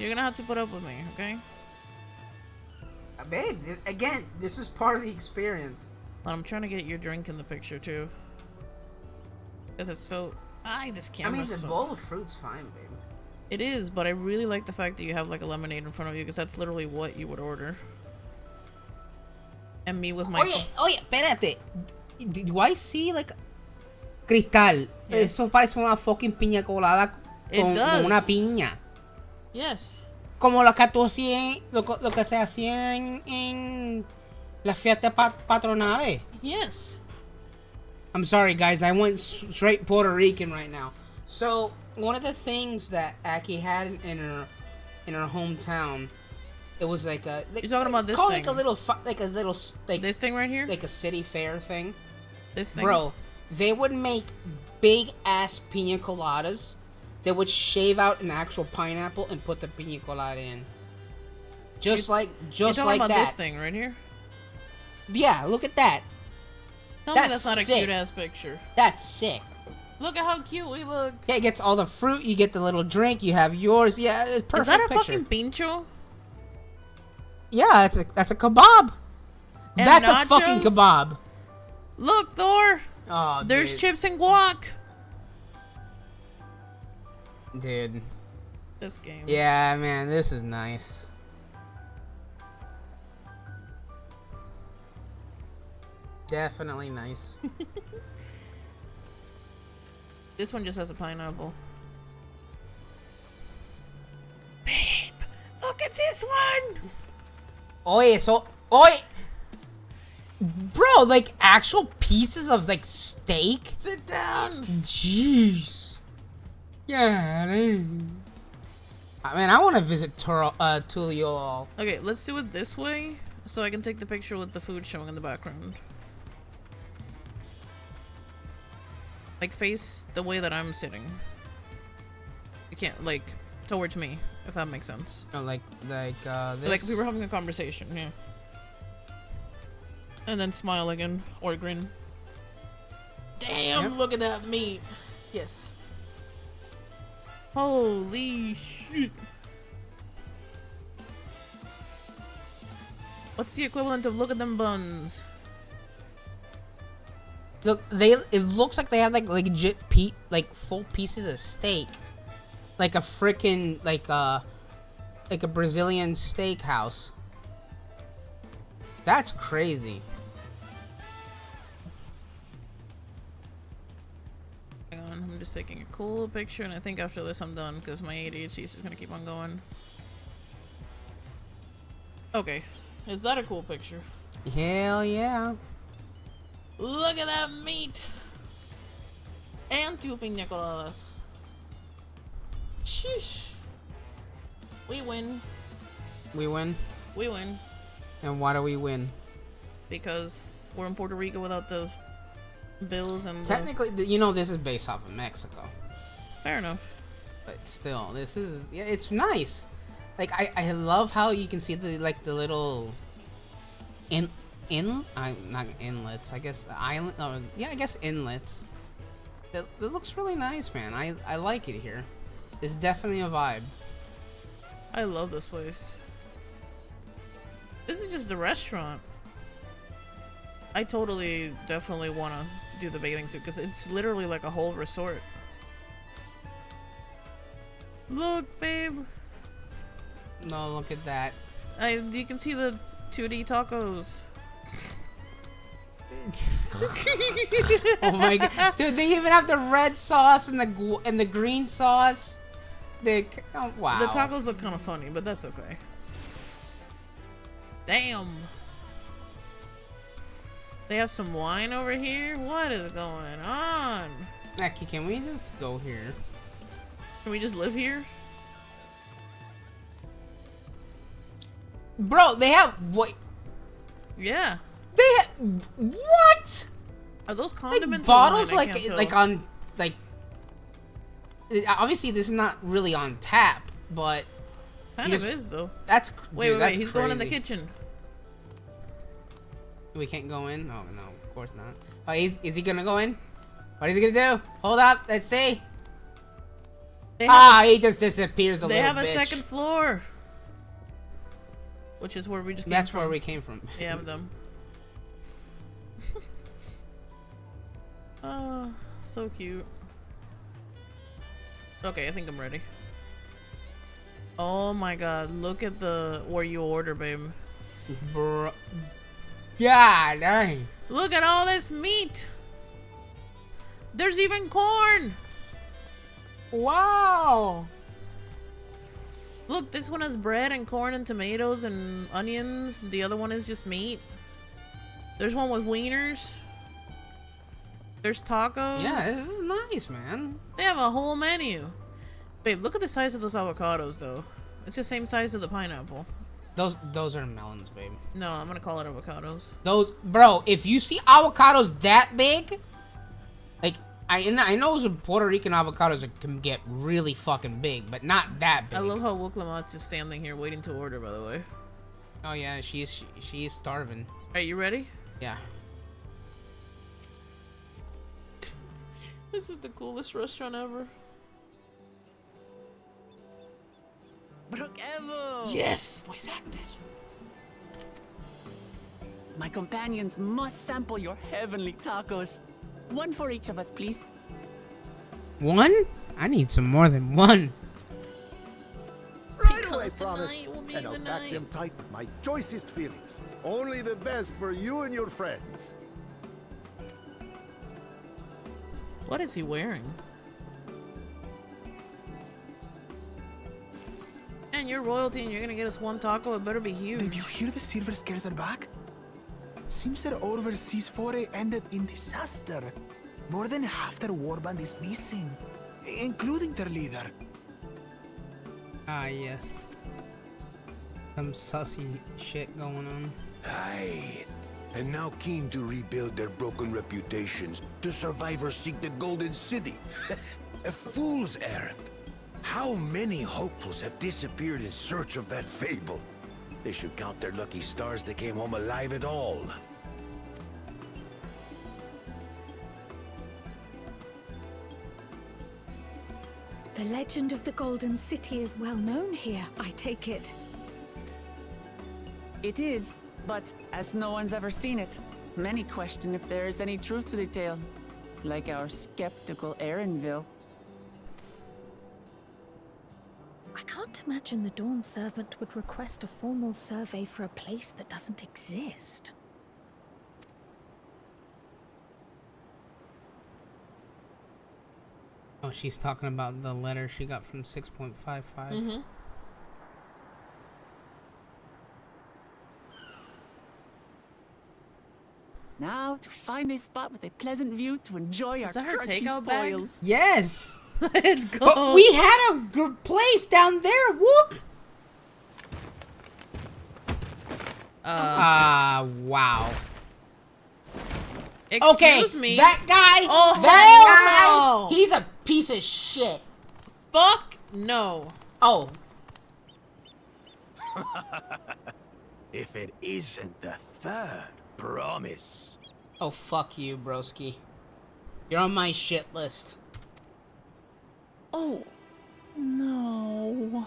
You're gonna have to put up with me, okay? Babe, again, this is part of the experience. But I'm trying to get your drink in the picture too. Because it's so... this camera. I mean, the bowl of fruit's fine, babe. It is, but I really like the fact that you have like a lemonade in front of you, because that's literally what you would order. And me with my... Oye, espérate. Do I see like cristal? Yes. Eso parece una fucking piña colada con una piña. Yes. Como lo que tú hacías, lo que se hacía en las fiestas patronales. Yes. I'm sorry, guys. I went straight Puerto Rican right now. So one of the things that Aki had in her hometown, it was like a. You're talking about this thing? thing? Like a little this thing right here? Like a city fair thing. This thing? Bro, they would make big ass pina coladas. They would shave out an actual pineapple and put the pina colada in. Just like you're talking about that. This thing right here? Yeah, look at that. Tell me that's not a cute ass picture. That's sick. Look at how cute we look. Yeah, it gets all the fruit. You get the little drink. You have yours. Yeah, it's perfect. Is that a picture. fucking pincho? Yeah, that's a kebab. And that's nachos? a fucking kebab. Look, Thor. Oh, there's dude. chips and guac. Dude. This game. Yeah, man, this is nice. Definitely nice. This one just has a pineapple. Babe, look at this one. Oi, bro, like actual pieces of like steak. Sit down. Jeez. Yeah. I mean, I want to visit Tuliol. Okay, let's do it this way, so I can take the picture with the food showing in the background. Like, face the way that I'm sitting. You can't, like, towards me, if that makes sense. Oh, like this? Like, we were having a conversation, yeah. And then smile again, or grin. Damn, Yep. look at that meat. Yes. Holy shit. What's the equivalent of look at them buns? Look, it looks like they have like legit full pieces of steak, like a freaking like a Brazilian steakhouse. That's crazy. Hang on, I'm just taking a cool picture, and I think after this I'm done because my ADHD is gonna keep on going. Okay, is that a cool picture? Hell yeah. Look at that meat! And 2 piña coladas. Sheesh. We win. We win. We win. And why do we win? Because we're in Puerto Rico without the bills and Technically, you know, this is based off of Mexico. Fair enough. But still, this is, yeah, it's nice. Like, I love how you can see the little not inlets, I guess the island, yeah, I guess inlets. It looks really nice, man. I like it here. It's definitely a vibe. I love this place. This is just the restaurant. I definitely want to do the bathing suit because it's literally like a whole resort. Look, babe. No, look at that. You can see the 2D tacos. Oh my god, dude! They even have the red sauce and the green sauce. Wow. The tacos look kind of funny, but that's okay. Damn. They have some wine over here? What is going on? Aki, can we just go here? Can we just live here? Bro, they have what? Yeah. They have what? Are those condiments? Like bottles, or wine? I can't like tell. on like. Obviously, this is not really on tap, but Kind of is though. That's wait. He's going in the kitchen. We can't go in. Oh no, of course not. Oh, is he gonna go in? What is he gonna do? Hold up, let's see. He just disappears a little bit. They have a second floor, which is where we just came That's from. where we came from. Yeah, them. Oh, so cute. Okay, I think I'm ready. Oh my god, look at where you order, babe. Bro. God dang. Look at all this meat. There's even corn. Wow. Look, this one has bread and corn and tomatoes and onions. The other one is just meat. There's one with wieners. There's tacos. Yeah, this is nice, man. They have a whole menu. Babe, look at the size of those avocados, though. It's the same size as the pineapple. Those are melons, babe. No, I'm gonna call it avocados. Those, bro, if you see avocados that big, like, I know some Puerto Rican avocados that can get really fucking big, but not that big. I love how Wooklamats is standing here waiting to order, by the way. Oh yeah, she is starving. Are you ready? Yeah. This is the coolest restaurant ever. Brook Evo! Yes! Voice acted. My companions must sample your heavenly tacos. One for each of us, please. One? I need some more than one. Right away, Because promise. tonight will be And I'll the pack night. them tight with my choicest feelings. Only the best for you and your friends. What is he wearing? Man, you're royalty and you're gonna get us one taco. It better be huge. Did you hear the Silver Scales are back? Seems their overseas foray ended in disaster. More than half their warband is missing, including their leader. Ah, yes. Some sussy shit going on. Aye. And now keen to rebuild their broken reputations, the survivors seek the Golden City. A fool's errand. How many hopefuls have disappeared in search of that fable? They should count their lucky stars they came home alive at all. The legend of the Golden City is well known here, I take it. It is, but as no one's ever seen it, many question if there is any truth to the tale. Like our skeptical Erinville. I can't imagine the Dawn Servant would request a formal survey for a place that doesn't exist. Oh, she's talking about the letter she got from 6.55. Mm-hmm. Now to find a spot with a pleasant view to enjoy Is our that her crunchy takeout bag? spoils. Yes! Let's go. But we had a place down there, Wook! Wow. Excuse me. That guy, Oh, that hell no. guy, he's a piece of shit. Fuck no. Oh. If it isn't the third promise. Oh, fuck you, broski. You're on my shit list. Oh, no.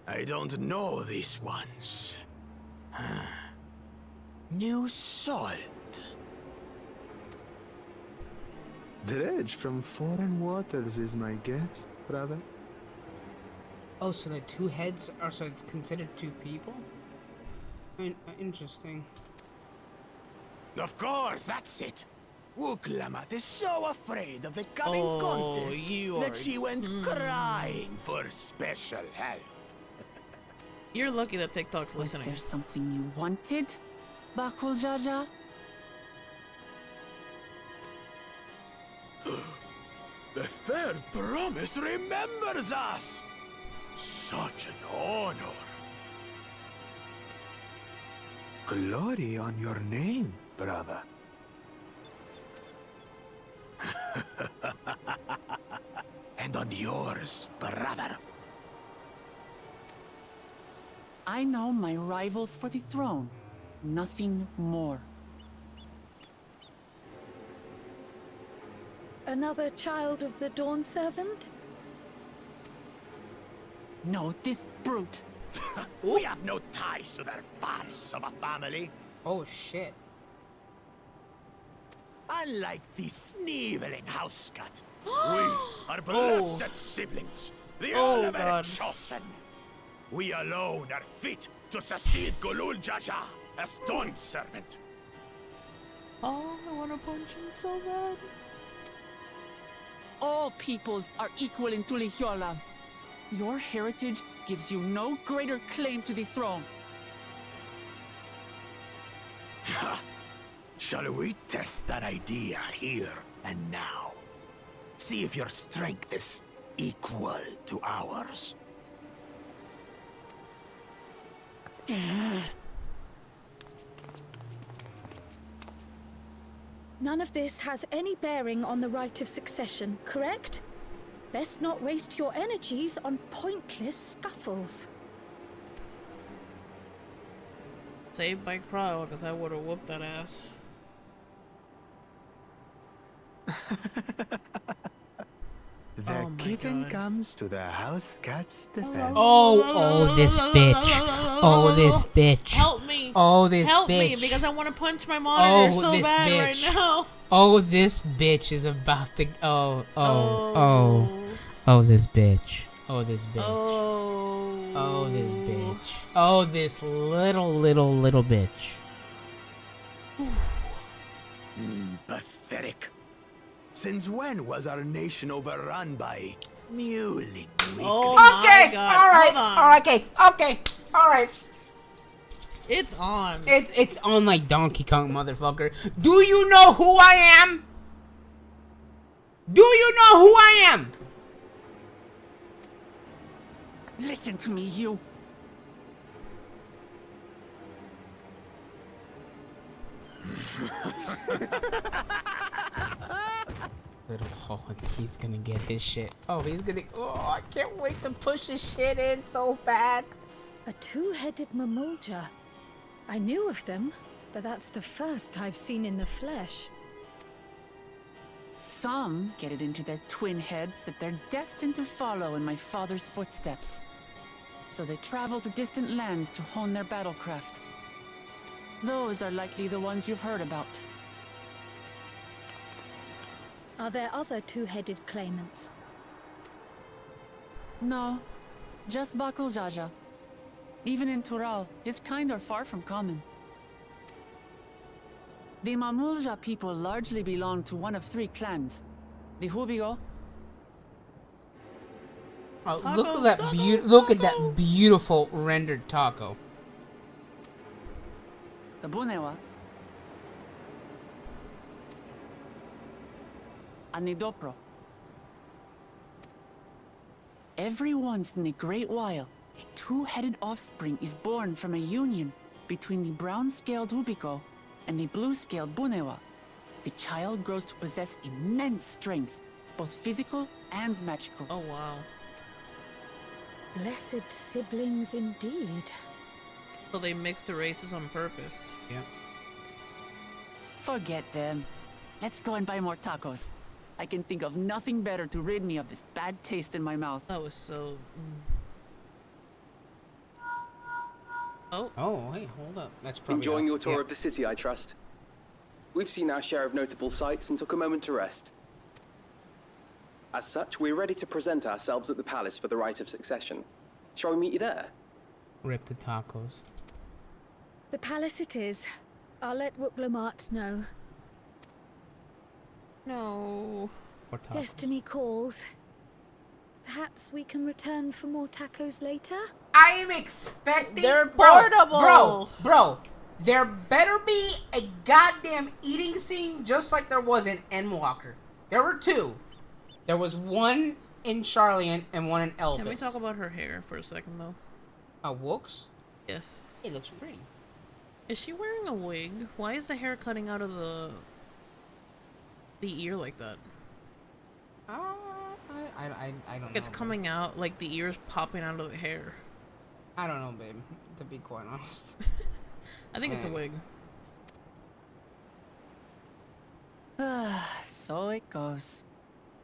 I don't know these ones. New salt. Dredge from foreign waters is my guess, brother. Oh, so the two heads are so it's considered two people? Interesting. Of course, that's it. Wooklammat is so afraid of the coming contest that she went crying for special help. You're lucky that TikTok's Was listening. there something you wanted, Bakul Jaja? The third promise remembers us! Such an honor! Glory on your name, brother. And on yours, brother. I know my rivals for the throne. Nothing more. Another child of the Dawn Servant? No, this brute. We have no ties to their farce of a family. Oh, shit. Unlike the sneevling housecut, We are blessed siblings, the Elevated Chosen. We alone are fit to succeed Golul Jaja as Dawn's servant. Oh, I want to punch him so bad. All peoples are equal in Tulihiola. Your heritage gives you no greater claim to the throne. Shall we test that idea here and now? See if your strength is equal to ours. None of this has any bearing on the right of succession, correct? Best not waste your energies on pointless scuffles. Saved by Cryo, because I would have whooped that ass. The kitten comes to the house cat's defense. Oh, this bitch. Oh, this bitch. Help me. Oh, this Help bitch. me, because I want to punch my monitor so this bad bitch. right now. Oh, this bitch is about to. Oh, this bitch. Oh, this bitch. Oh, this bitch. Oh, this little bitch. Pathetic. Since when was our nation overrun by mewling weaklings? Oh my God. All right. It's on. It's on like Donkey Kong, motherfucker. Do you know who I am? Do you know who I am? Listen to me, you. He's gonna get his shit. Oh, I can't wait to push his shit in so bad. A two-headed Mamulja. I knew of them, but that's the first I've seen in the flesh. Some get it into their twin heads that they're destined to follow in my father's footsteps. So they travel to distant lands to hone their battlecraft. Those are likely the ones you've heard about. Are there other two-headed claimants? No, just Bakul Jaja. Even in Tural, his kind are far from common. The Mamulja people largely belong to one of three clans. The Hubigo. Oh, look at that beautiful rendered taco. The Bunewa. And the Dopro. Every once in a great while, a two-headed offspring is born from a union between the brown-scaled Hubico and the blue-scaled Bunewa. The child grows to possess immense strength, both physical and magical. Oh, wow. Blessed siblings indeed. So they mix the races on purpose. Yeah. Forget them. Let's go and buy more tacos. I can think of nothing better to rid me of this bad taste in my mouth. That was so... Oh, hey, hold up. That's probably... Enjoying your tour of the city, I trust. We've seen our share of notable sights and took a moment to rest. As such, we're ready to present ourselves at the palace for the rite of succession. Shall we meet you there? Rip the tacos. The palace it is. I'll let Wuklamart know. No. Destiny calls. Perhaps we can return for more tacos later? I am expecting... They're portable! Bro, there better be a goddamn eating scene just like there was in Endwalker. There were two. There was one in Charlian and one in Elvis. Can we talk about her hair for a second, though? Wooks? Yes. It looks pretty. Is she wearing a wig? Why is the hair cutting out of the ear like that? I don't know. It's coming out like the ear's popping out of the hair. I don't know, babe. To be quite honest. I think it's a wig. So it goes.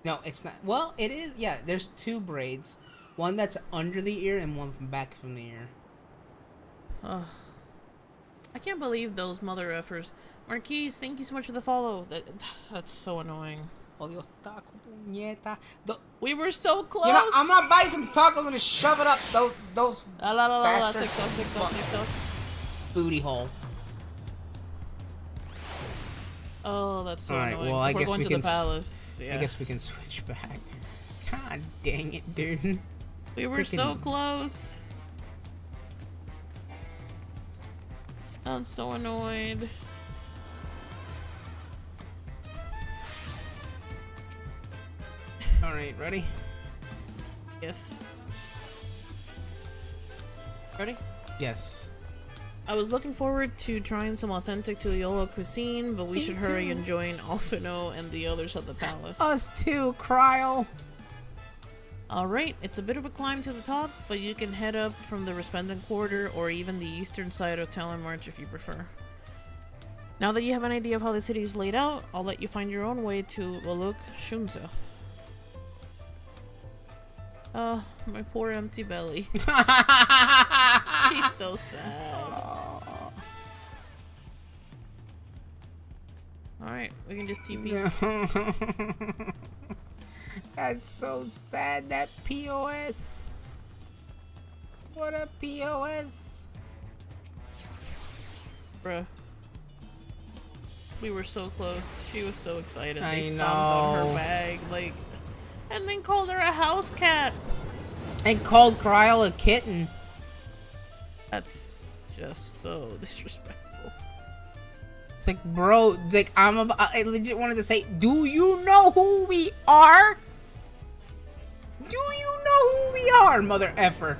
No, it's not. Well, it is. Yeah, there's two braids. One that's under the ear and one from back from the ear. I can't believe those mother effers. Marquise, thank you so much for the follow. That's so annoying. Oh, Dios, taco, puñeta. We were so close. You know, I'm gonna buy some tacos and just shove it up those bastard TikTok. booty hole. Oh, that's so Alright, annoying. well, I We're guess going we to can the palace. Yeah. I guess we can switch back. God dang it, dude. We were so close. I'm so annoyed. Alright, ready? Yes. Ready? Yes. I was looking forward to trying some authentic Tuliolo cuisine, but we should hurry and join Alfino and the others at the palace. Us too, Kryl. Alright, it's a bit of a climb to the top, but you can head up from the Resplendent Quarter or even the eastern side of Talon March if you prefer. Now that you have an idea of how the city is laid out, I'll let you find your own way to Waluk Shumza. Oh, my poor empty belly. He's so sad. Alright, we can just TP. That's so sad, that POS. What a POS. Bruh. We were so close. She was so excited. I They stomped on know. her bag, like, and then called her a house cat. And called Kryl a kitten. That's just so disrespectful. It's like, bro, like, I legit wanted to say, do you know who we are? Do you know who we are, mother effer?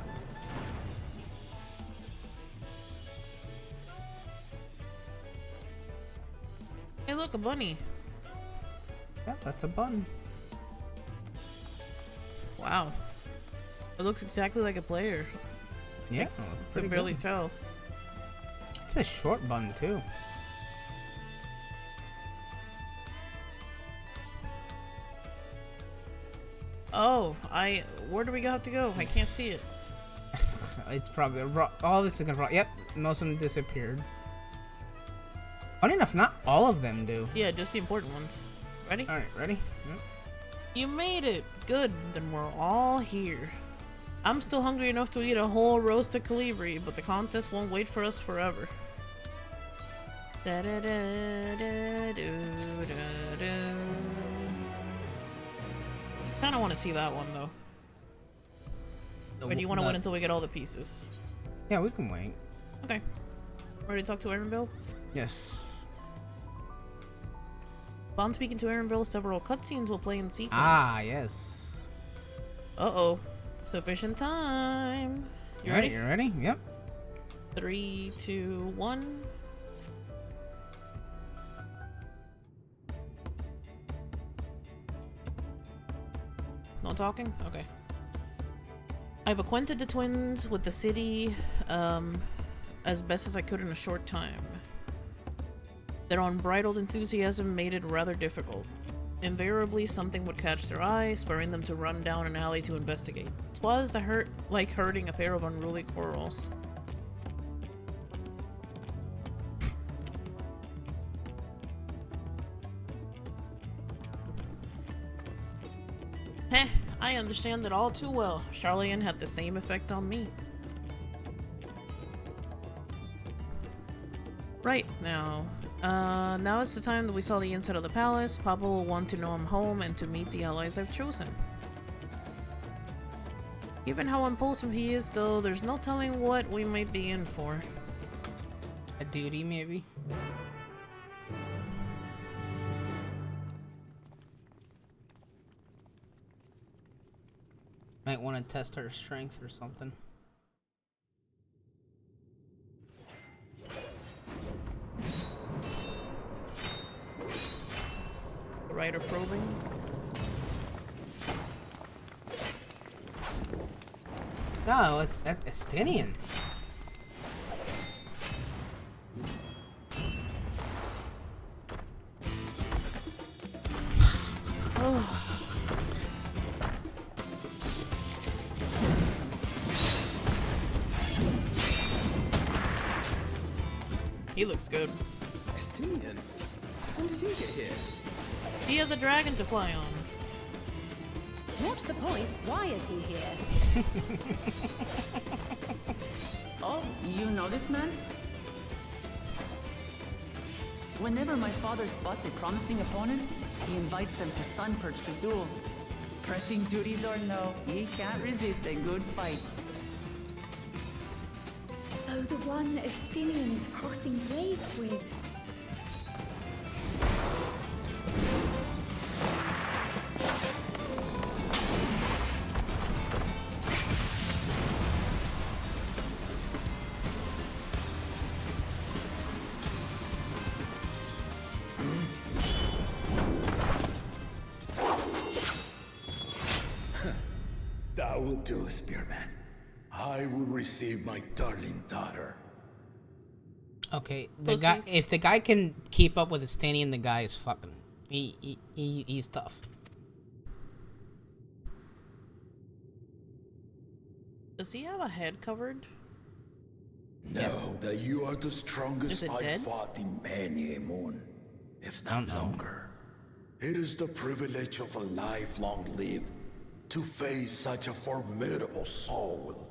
Hey, look, a bunny. Yeah, that's a bun. Wow. It looks exactly like a player. Yeah, I could barely tell. It's a short bun, too. Oh, where do we have to go? I can't see it. It's probably all this is gonna. Yep, most of them disappeared. Funny enough, not all of them do. Yeah, just the important ones. Ready? All right, ready? Yep. You made it. Good. Then we're all here. I'm still hungry enough to eat a whole roasted Calibri, but the contest won't wait for us forever. Da da da da do da do. Kinda wanna see that one though. Or do you wanna wait until we get all the pieces? Yeah, we can wait. Okay. Ready to talk to Aaronville? Yes. Upon speaking to Aaronville, several cutscenes will play in sequence. Ah, yes. Uh-oh. Sufficient time. You ready? You ready? Yep. 3, 2, 1. No talking? Okay. I've acquainted the twins with the city as best as I could in a short time. Their unbridled enthusiasm made it rather difficult. Invariably, something would catch their eye, spurring them to run down an alley to investigate. 'Twas like herding a pair of unruly quarrels. Heh, I understand that all too well. Charlene had the same effect on me. Right, now it's the time that we saw the inside of the palace. Papa will want to know I'm home and to meet the allies I've chosen. Given how impulsive he is, though, there's no telling what we might be in for. A duty, maybe? Might want to test her strength or something. Rider probing. No, that's Estinian. He looks good. Estinian? When did he get here? He has a dragon to fly on. What's the point? Why is he here? Oh, you know this man? Whenever my father spots a promising opponent, he invites them to Sunperch to duel. Pressing duties or no, he can't resist a good fight. So the one Estinian's crossing blades with. That would do, Spearman. I would receive my darling daughter. Okay, the guy. If the guy can keep up with Estinian, the guy is fucking. He's tough. Does he have a head covered? Know that you are the strongest I've dead? fought in many a moon, if not longer. It is the privilege of a life long lived to face such a formidable soul.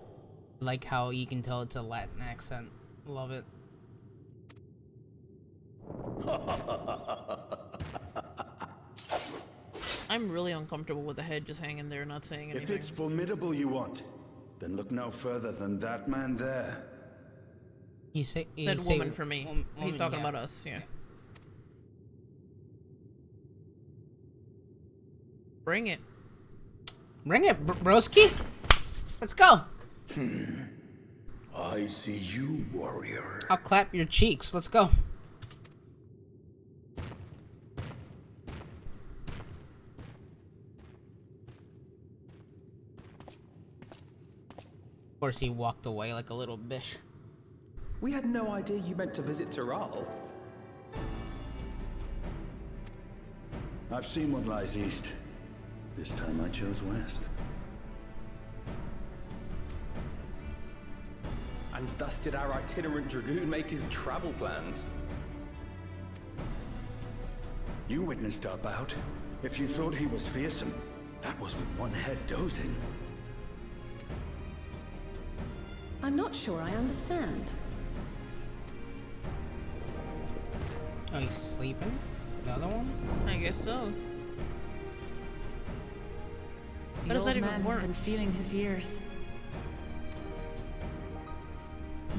Like how you can tell it's a Latin accent. Love it. I'm really uncomfortable with the head just hanging there, not saying anything. If it's formidable you want, then look no further than that man there. That woman for me. He's talking about us, yeah. Bring it. Bring it, broski. Let's go. I see you, warrior. I'll clap your cheeks. Let's go. Of course, he walked away like a little bitch. We had no idea you meant to visit Tural. I've seen what lies east. This time I chose west. And thus did our itinerant dragoon make his travel plans. You witnessed our bout. If you thought he was fearsome, that was with one head dozing. I'm not sure I understand. Oh, he's sleeping? The other one? I guess so. The How does that old even man work? has been feeling his years.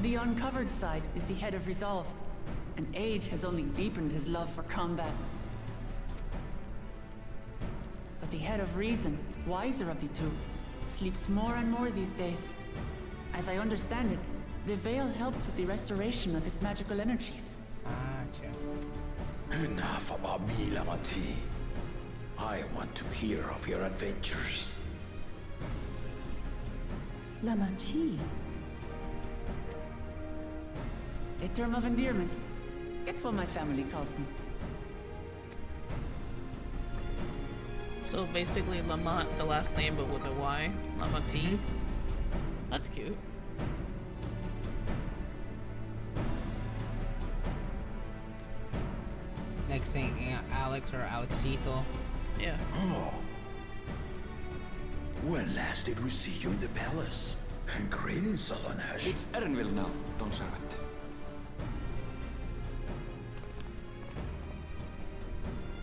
The uncovered side is the head of resolve, and age has only deepened his love for combat. But the head of reason, wiser of the two, sleeps more and more these days. As I understand it, the veil helps with the restoration of his magical energies. Gotcha. Enough about me, Lamati. I want to hear of your adventures. Lamati. A term of endearment. It's what my family calls me. So basically Lamont, the last name, but with a Y. Lamati. That's cute. Next thing, Alex or Alexito. Yeah. Oh. When last did we see you in the palace? Greetings, Slaanesh. It's Erenville now, Don Servant.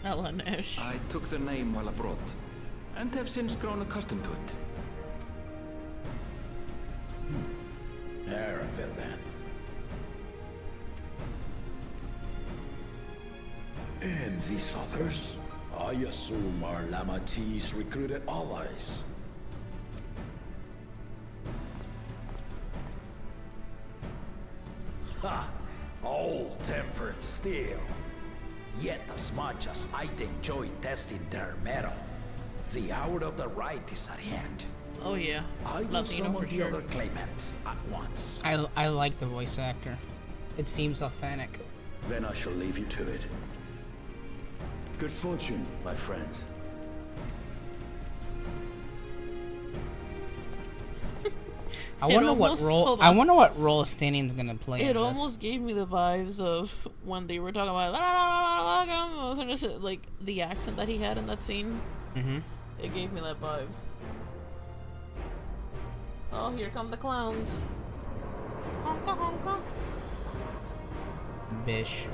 Slaanesh. I took the name while abroad, and have since grown accustomed to it. Erenville, then. And these others? I assume are Lamati's recruited allies. Ha! Old-tempered steel. Yet as much as I'd enjoy testing their metal, the hour of the right is at hand. Oh yeah. I will Latino summon for the sure. other claimants at once. I like the voice actor. It seems authentic. Then I shall leave you to it. Good fortune, my friends. I wonder what role. I wonder what role Stanian's gonna play. It almost gave me the vibes of when they were talking about like the accent that he had in that scene. Mm-hmm. It gave me that vibe. Oh, here come the clowns. Honka honka. Bish.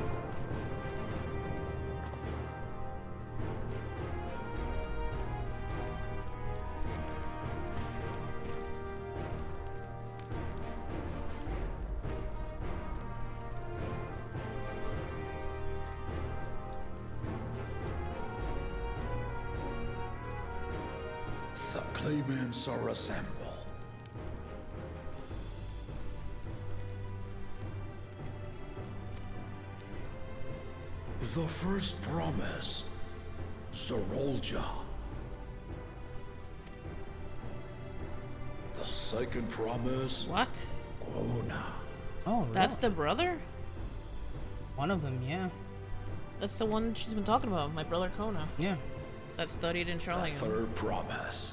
The claimants are assembled. The first promise, Zorolja. The second promise, what? Kona. Oh, really? That's the brother? One of them, yeah. That's the one she's been talking about, my brother Kona. Yeah. That studied in The Charlingham. third promise,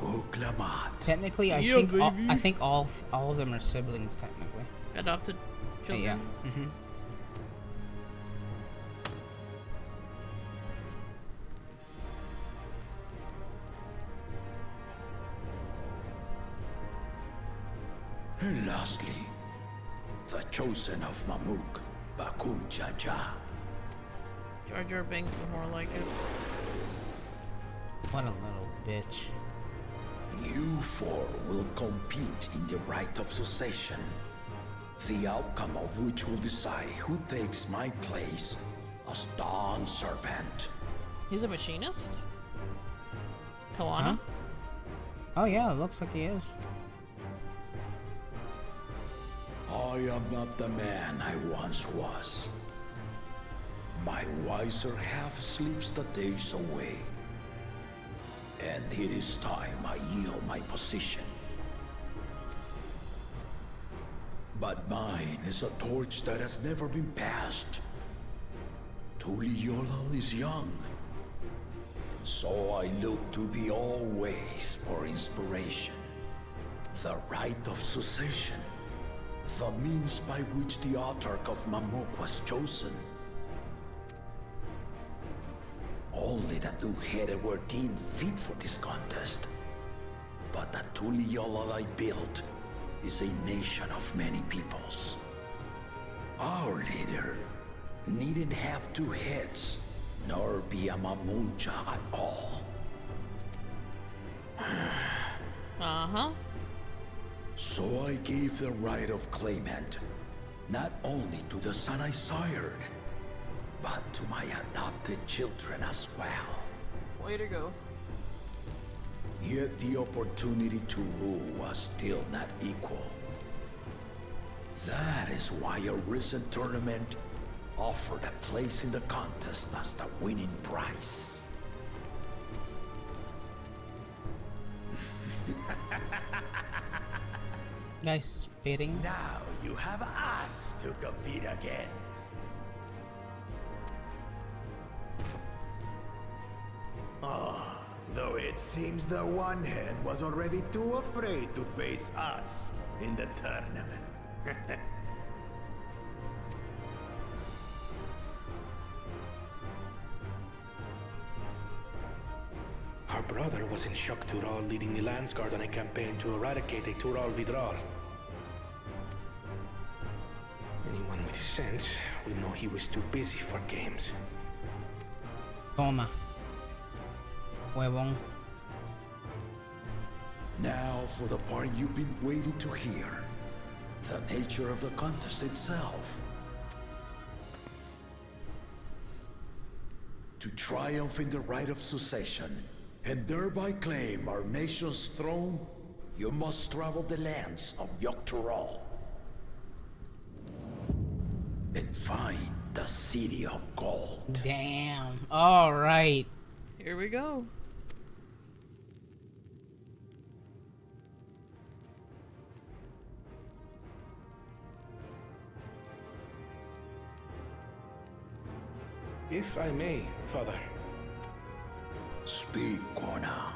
Uklamat. Technically, I think all of them are siblings. Technically, adopted children. Yeah. Mm-hmm. And lastly, the chosen of Mamuk, Bakun Jaja. Jar Jar Binks is more like it. What a little bitch. You four will compete in the rite of succession, the outcome of which will decide who takes my place as Dawn Servant. He's a machinist? Koana? Huh? Oh yeah, it looks like he is. I am not the man I once was. My wiser half sleeps the days away. And it is time I yield my position. But mine is a torch that has never been passed. Tuliyollal is young. So I look to thee always for inspiration. The rite of succession. The means by which the Autarch of Mamuk was chosen. Only the two-headed were deemed fit for this contest. But the Tuliyollal I built is a nation of many peoples. Our leader needn't have two heads, nor be a Mamulcha at all. Uh-huh. So I gave the right of claimant, not only to the son I sired, but to my adopted children as well. Way to go. Yet the opportunity to rule was still not equal. That is why a recent tournament offered a place in the contest as the winning prize. Nice baiting. Now you have us to compete against. Oh, though it seems the one head was already too afraid to face us in the tournament. Our brother was in Shok Tural leading the Landsguard on a campaign to eradicate a Tural Vidral. Anyone with sense would know he was too busy for games. Toma. Huevón. Now for the part you've been waiting to hear. The nature of the contest itself. To triumph in the right of succession, and thereby claim our nation's throne, you must travel the lands of Yogg-Tural and find the City of Gold. Damn. All right. Here we go. If I may, Father. Speak, Kona.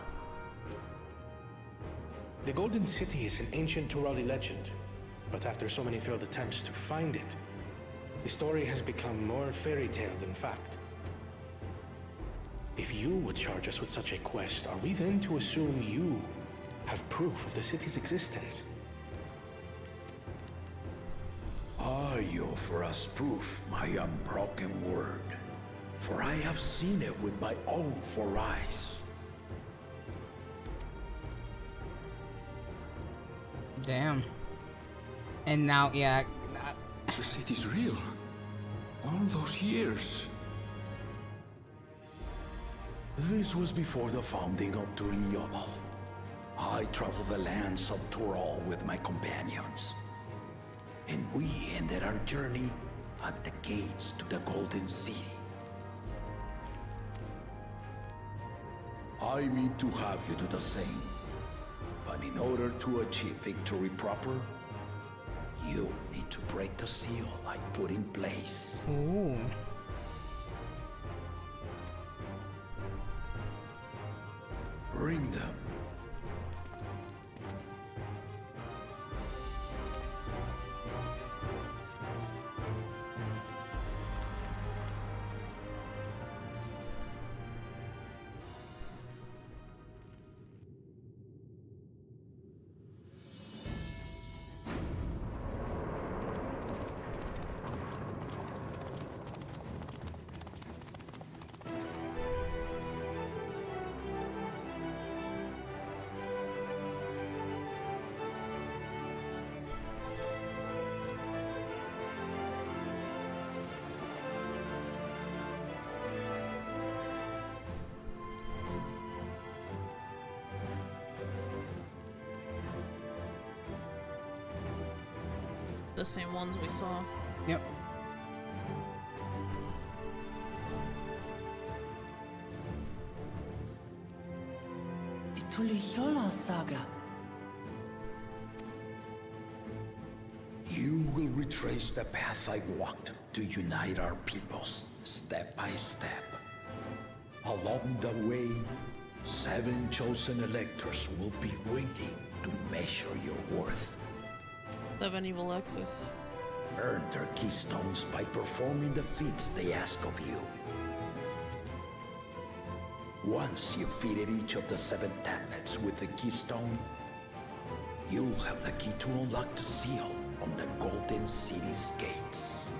The Golden City is an ancient Turali legend, but after so many failed attempts to find it, the story has become more fairy tale than fact. If you would charge us with such a quest, are we then to assume you have proof of the city's existence? I offer us proof, my unbroken word, for I have seen it with my own 4 eyes. Damn. And now, yeah. The city's real. All those years. This was before the founding of Tuliyobo. I traveled the lands of Tural with my companions. And we ended our journey at the gates to the Golden City. I mean to have you do the same. But in order to achieve victory proper, you need to break the seal I put in place. Ooh. Bring them. The same ones we saw. Yep. The Tuliyola saga. You will retrace the path I walked to unite our peoples, step by step. Along the way, 7 chosen electors will be waiting to measure your worth. 7 evil X's. Earn their keystones by performing the feats they ask of you. Once you've fitted each of the 7 tablets with the keystone, you'll have the key to unlock the seal on the Golden City's gates.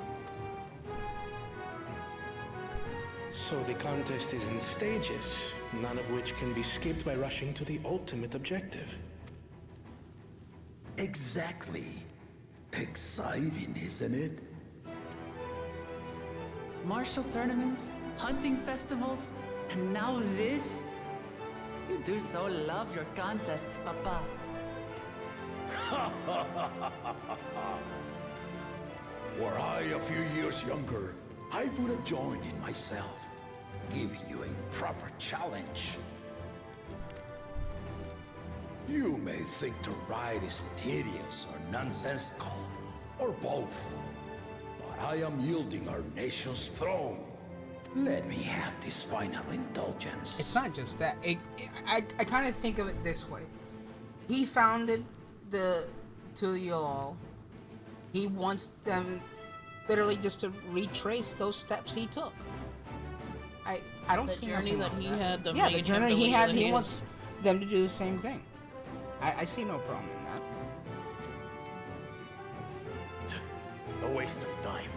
So the contest is in stages, none of which can be skipped by rushing to the ultimate objective. Exactly. Exciting, isn't it? Martial tournaments, hunting festivals, and now this? You do so love your contests, Papa. Were I a few years younger, I would have joined in myself, giving you a proper challenge. You may think the ride is tedious or nonsensical, or both, but I am yielding our nation's throne. Let me have this final indulgence. It's not just that. I kind of think of it this way. He founded the Tuliyola. He wants them literally just to retrace those steps he took. I don't see journey nothing that wrong he with had, the yeah, the mage journey him he believe had. that He he wants them to do the same thing. I see no problem in that. A waste of time.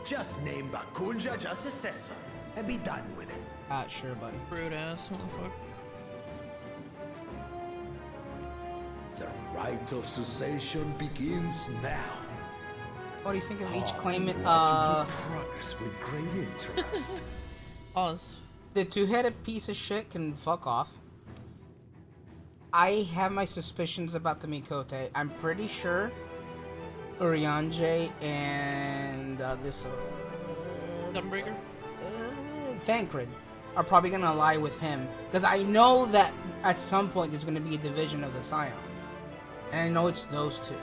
Just name Bakunja just successor and be done with it. Sure, buddy. Rude ass motherfucker. The rite of cessation begins now. What do you think of each claimant? Progress with great interest. Pause. The 2-headed piece of shit can fuck off. I have my suspicions about the Mikote. I'm pretty sure Urianger and this Gunbreaker? Thancred are probably gonna ally with him, because I know that at some point there's gonna be a division of the Scions, and I know it's those 2.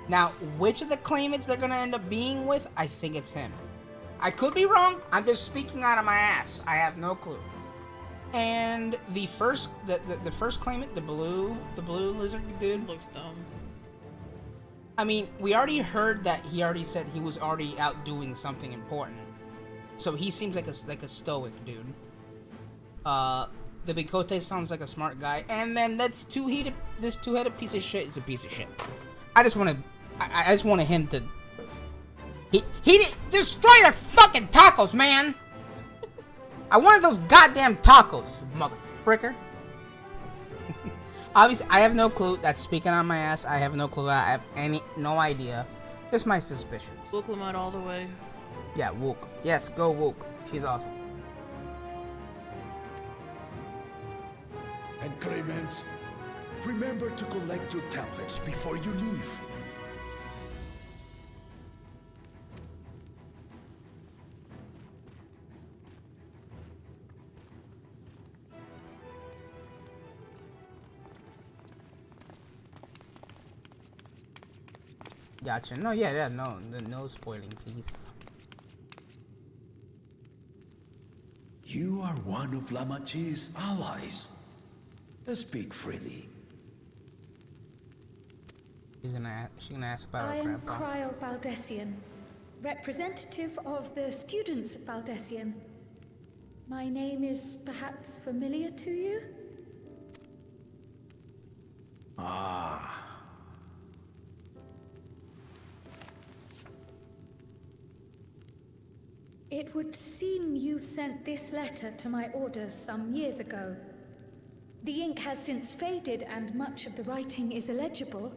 Now, which of the claimants they're gonna end up being with, I think it's him. I could be wrong. I'm just speaking out of my ass. I have no clue. And the first claimant, the blue lizard dude, looks dumb. I mean, we already heard that he already said he was already out doing something important. So he seems like a stoic dude. The Bigote sounds like a smart guy, and then this two-headed piece of shit is a piece of shit. I just wanted him to. He did destroy the fucking tacos, man. I wanted those goddamn tacos, motherfricker. Obviously, I have no clue. That's speaking on my ass. I have no clue. I have no idea. Just my suspicions. Wook Lamont all the way. Yeah, Wook. Yes, go Wook. She's awesome. And Clemens, remember to collect your tablets before you leave. Gotcha. No, no spoiling, please. You are one of Lamachi's allies. Speak freely. She's gonna ask about I her am grandpa. Cryle Baldessian, representative of the students of Baldessian. My name is perhaps familiar to you? Ah. It would seem you sent this letter to my orders some years ago. The ink has since faded and much of the writing is illegible.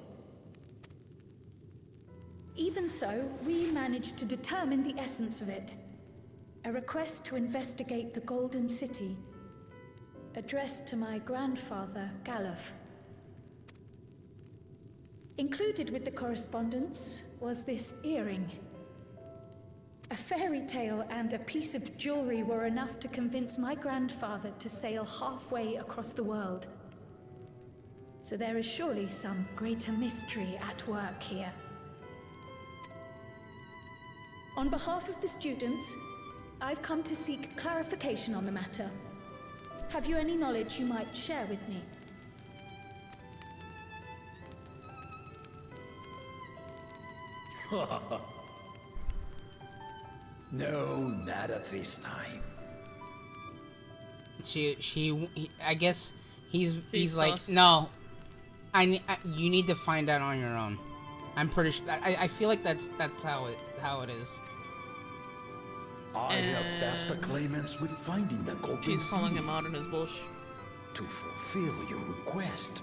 Even so, we managed to determine the essence of it. A request to investigate the Golden City, addressed to my grandfather, Galuf. Included with the correspondence was this earring. A fairy tale and a piece of jewelry were enough to convince my grandfather to sail halfway across the world. So there is surely some greater mystery at work here. On behalf of the students, I've come to seek clarification on the matter. Have you any knowledge you might share with me? No, not at this time. I guess he's like, sus. no, you need to find out on your own. I'm pretty sure. I feel like that's how it is. I have tasked the claimants with finding the Golden She's calling City. him out in his bullshit. To fulfill your request,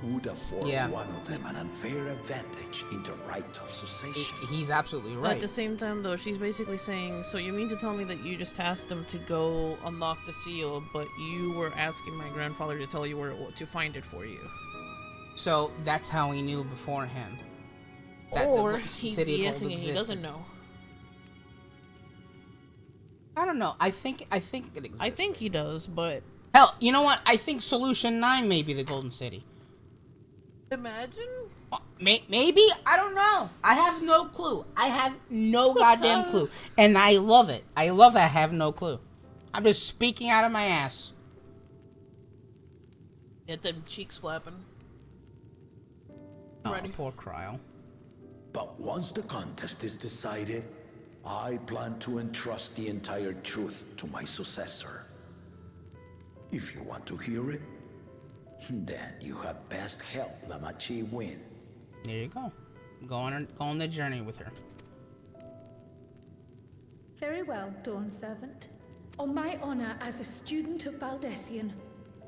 would afford one of them an unfair advantage in the right of succession. He's absolutely right. At the same time, though, she's basically saying, so you mean to tell me that you just asked them to go unlock the seal, but you were asking my grandfather to tell you where to find it for you? So that's how he knew beforehand. Or he's BSing and he doesn't know. I don't know. I think it exists. I think he does, but hell, you know what? I think Solution 9 may be the Golden City. Imagine? Maybe? I don't know. I have no clue. I have no goddamn clue. And I love it. I love that I have no clue. I'm just speaking out of my ass. Get them cheeks flapping. Oh, Ready? Poor Cryle. But once the contest is decided, I plan to entrust the entire truth to my successor. If you want to hear it, then you had best help Lamachi win. There you go. Go on the journey with her. Very well, Dawn Servant. On my honor as a student of Baldessian,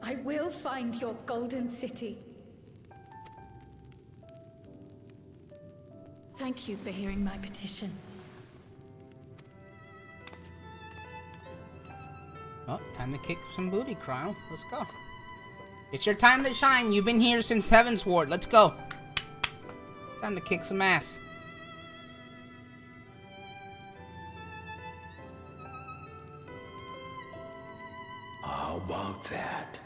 I will find your Golden City. Thank you for hearing my petition. Well, time to kick some booty, Cryle. Let's go. It's your time to shine. You've been here since Heaven's Ward. Let's go. Time to kick some ass. How about that?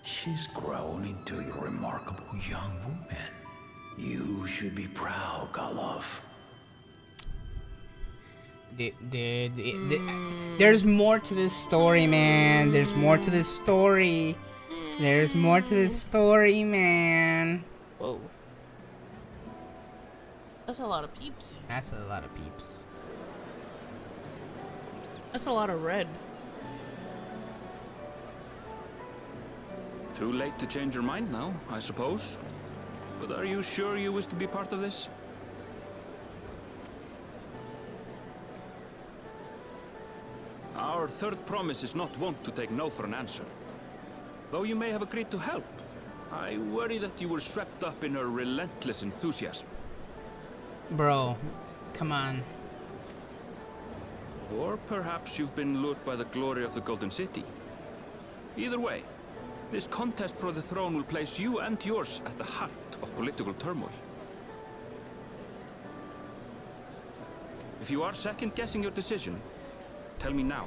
She's grown into a remarkable young woman. You should be proud, Galuf. There's more to this story, man. There's more to this story. There's more to this story, man. Whoa. That's a lot of peeps. That's a lot of peeps. That's a lot of red. Too late to change your mind now, I suppose. But are you sure you wish to be part of this? Our third promise is not wont to take no for an answer. Though you may have agreed to help, I worry that you were swept up in her relentless enthusiasm. Bro, come on. Or perhaps you've been lured by the glory of the Golden City. Either way, this contest for the throne will place you and yours at the heart of political turmoil. If you are second-guessing your decision, tell me now.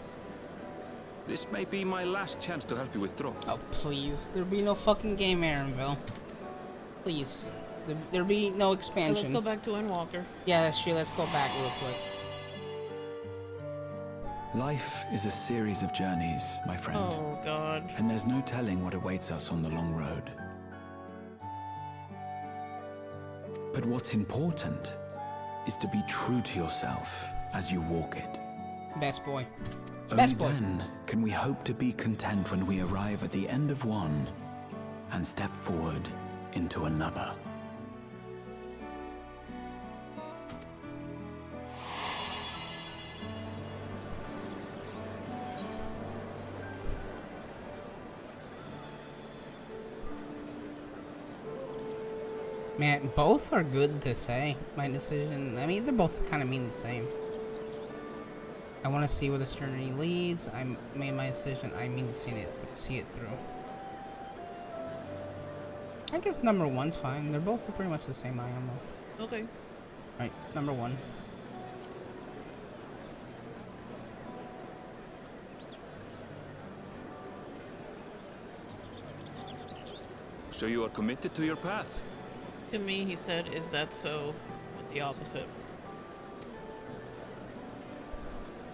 This may be my last chance to help you withdraw. Oh, please. There'll be no fucking game, Erenville. Please. There'll be no expansion. So let's go back to Endwalker. Yeah, that's true. Let's go back real quick. Life is a series of journeys, my friend. Oh, God. And there's no telling what awaits us on the long road. But what's important is to be true to yourself as you walk it. Best boy. Only then can we hope to be content when we arrive at the end of one and step forward into another. Man, both are good to say. My decision, I mean, they both kind of mean the same. I want to see where this journey leads. I made my decision. I mean to see it through. I guess number one's fine. They're both pretty much the same IMO. Okay. Right, number one. So you are committed to your path? To me, he said, is that so? With the opposite.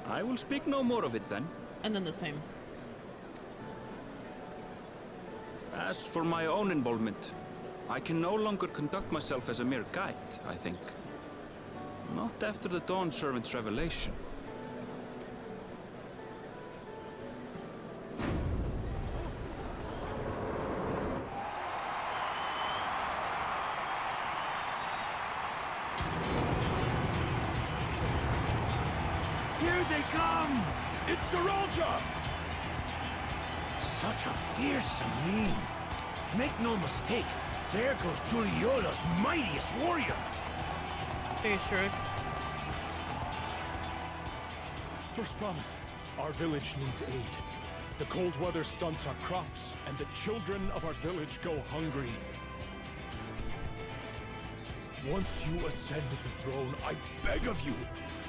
I will speak no more of it then. And then the same. As for my own involvement, I can no longer conduct myself as a mere guide, I think. Not after the Dawn Servant's revelation. Here they come! It's Saralja! Such a fearsome mien. Make no mistake, there goes Tuliola's mightiest warrior. Hey, Shurik. First promise, our village needs aid. The cold weather stunts our crops, and the children of our village go hungry. Once you ascend the throne, I beg of you,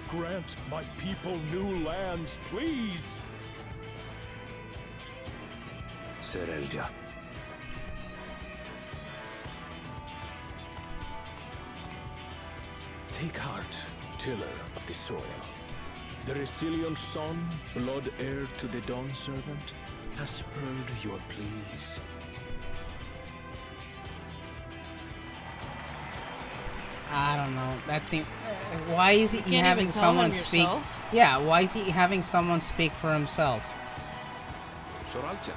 grant my people new lands, please! Serelja. Take heart, tiller of the soil. The Resilion son, blood heir to the Dawn Servant, has heard your pleas. I don't know. That seems. Why is he can't having even tell someone him speak? yourself? Yeah. Why is he having someone speak for himself? Soralja,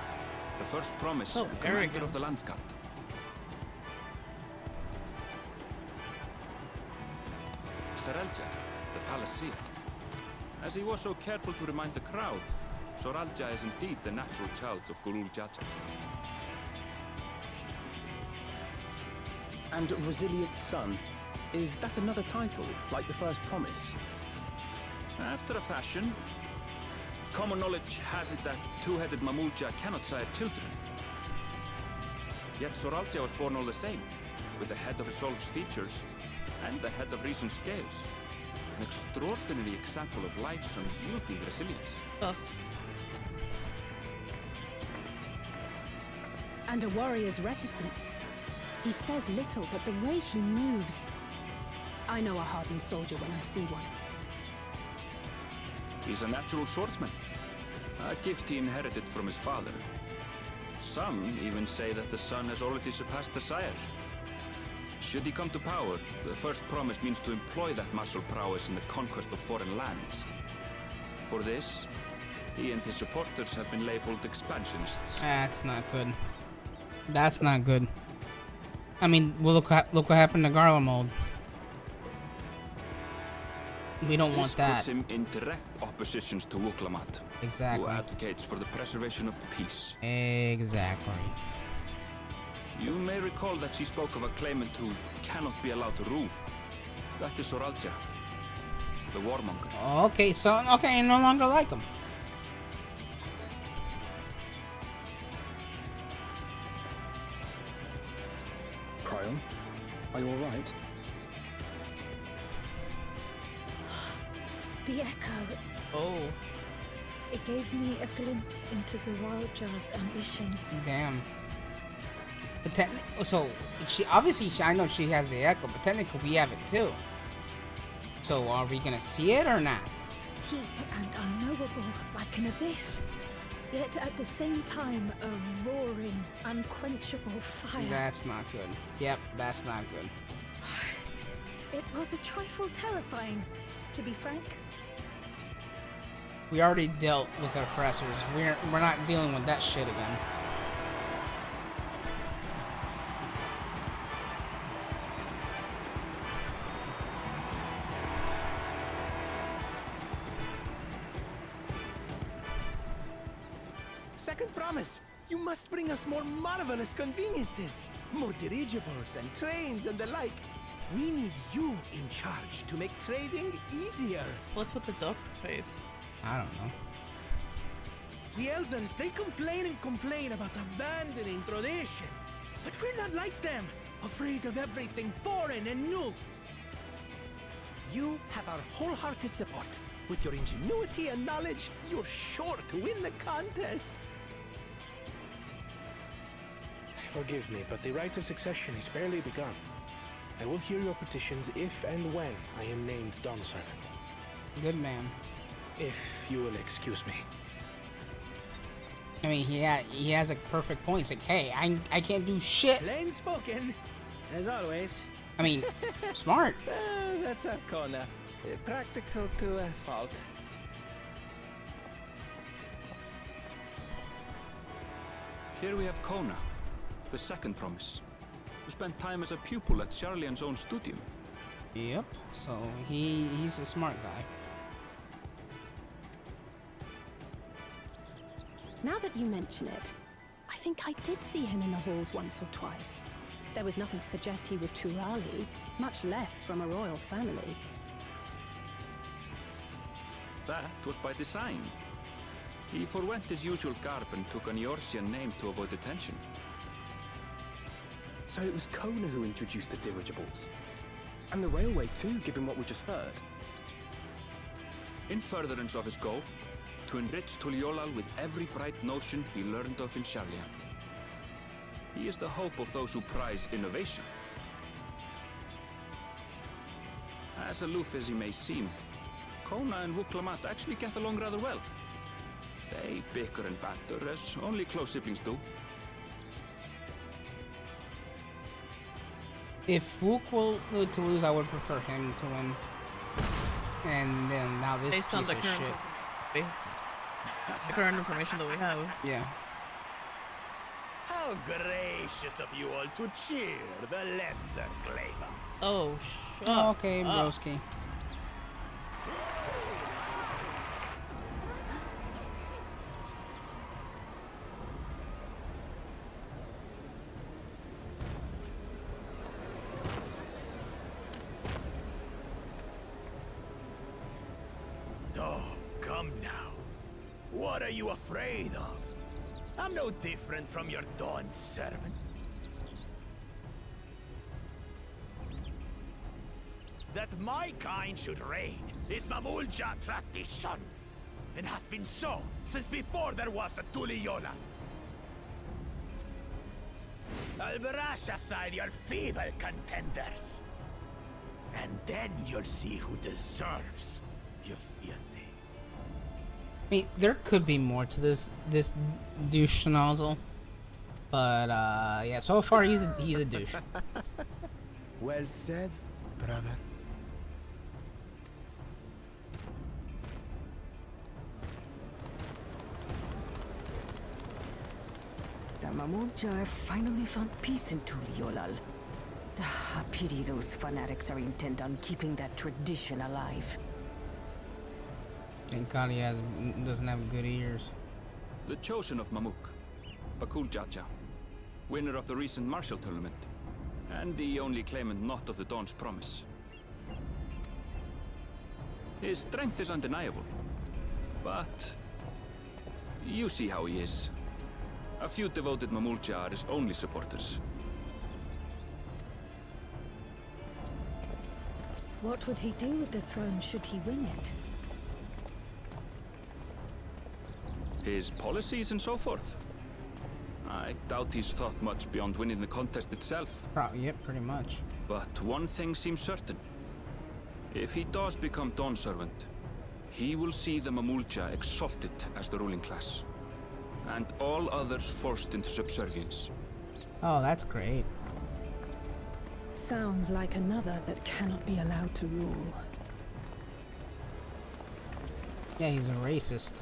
the first promise, So commander arrogant. of the Landsguard. Serelja, the Palacia. As he was so careful to remind the crowd, Soralja is indeed the natural child of Gurul Jaja. And Resilient Son, is that another title, like the first promise? After a fashion, common knowledge has it that two-headed Mamulja cannot sire children. Yet Soralja was born all the same, with the head of Resolve's features and the head of Reason's scales. An extraordinary example of life's unyielding resilience. Thus. And a warrior's reticence. He says little, but the way he moves... I know a hardened soldier when I see one. He's a natural swordsman, a gift he inherited from his father. Some even say that the son has already surpassed the sire. Should he come to power, the first promise means to employ that martial prowess in the conquest of foreign lands. For this, he and his supporters have been labeled expansionists. That's not good. That's not good. I mean, well, look what happened to Garlemald. We don't want that. This puts him in direct opposition to Wuk-Lamat, Exactly. who advocates for the preservation of peace. Exactly. You may recall that she spoke of a claimant who cannot be allowed to rule. That is Soralja, the warmonger. Okay, so I no longer like him. Cryon, are you all right? The echo. Oh. It gave me a glimpse into Zoraalja's ambitions. Damn. But so she obviously I know she has the echo, but technically we have it too. So are we gonna see it or not? Deep and unknowable, like an abyss. Yet at the same time, a roaring, unquenchable fire. That's not good. Yep, that's not good. It was a trifle terrifying, to be frank. We already dealt with oppressors. We're not dealing with that shit again. Second promise, you must bring us more marvelous conveniences. More dirigibles and trains and the like. We need you in charge to make trading easier. What's with the duck face? I don't know. The elders, they complain and complain about abandoning tradition. But we're not like them, afraid of everything foreign and new. You have our wholehearted support. With your ingenuity and knowledge, you're sure to win the contest. Forgive me, but the right of succession is barely begun. I will hear your petitions if and when I am named Dawn Servant. Good man. If you will excuse me. I mean, he has a perfect point. It's like, hey, I can't do shit. Plain spoken, as always. I mean, smart. That's Arkona. Practical to a fault. Here we have Kona, the second promise, who spent time as a pupil at Sharlayan's own studio. Yep, so he's a smart guy. Now that you mention it, I think I did see him in the halls once or twice. There was nothing to suggest he was Turali, much less from a royal family. That was by design. He forwent his usual garb and took an Eorzean name to avoid attention. So it was Kona who introduced the dirigibles. And the railway too, given what we just heard. In furtherance of his goal, to enrich Tuliolal with every bright notion he learned of in Sharlayan. He is the hope of those who prize innovation. As aloof as he may seem, Kona and Wuk-Lamat actually get along rather well. They bicker and banter as only close siblings do. If Wuk were to lose, I would prefer him to win. And then now this Based on piece the of current, shit. the current information that we have. Yeah. How gracious of you all to cheer the lesser claimants. Oh, shut Okay, up. broski. Oh, come now. What are you afraid of? I'm no different from your Dawn servant. That my kind should reign is Mamulja tradition, and has been so since before there was a Tuliyola. I'll brush aside your feeble contenders, and then you'll see who deserves your fealty. mean, there could be more to this douche nozzle, but yeah. So far, he's a douche. Well said, brother. The Mamuja have finally found peace in Tuliolal. I pity those fanatics are intent on keeping that tradition alive. Thank God he doesn't have good ears. The chosen of Mamuk, Bakul Jaja, winner of the recent martial tournament, and the only claimant not of the Dawn's promise. His strength is undeniable, but you see how he is. A few devoted Mamulja are his only supporters. What would he do with the throne should he win it? His policies and so forth. I doubt he's thought much beyond winning the contest itself. Yep, pretty much. But one thing seems certain. If he does become Dawn Servant, he will see the Mamulja exalted as the ruling class, and all others forced into subservience. Oh, that's great. Sounds like another that cannot be allowed to rule. Yeah, he's a racist.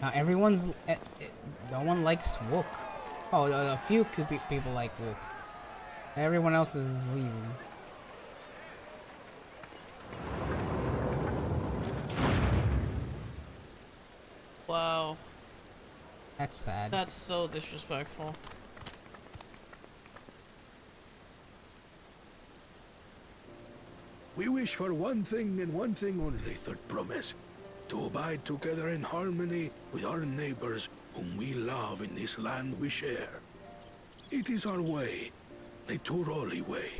Now no one likes Wook. Oh, a few people like Wook. Everyone else is leaving. Wow. That's sad. That's so disrespectful. We wish for one thing and one thing only, Third Promise. To abide together in harmony with our neighbors whom we love in this land we share. It is our way, the Turoli way.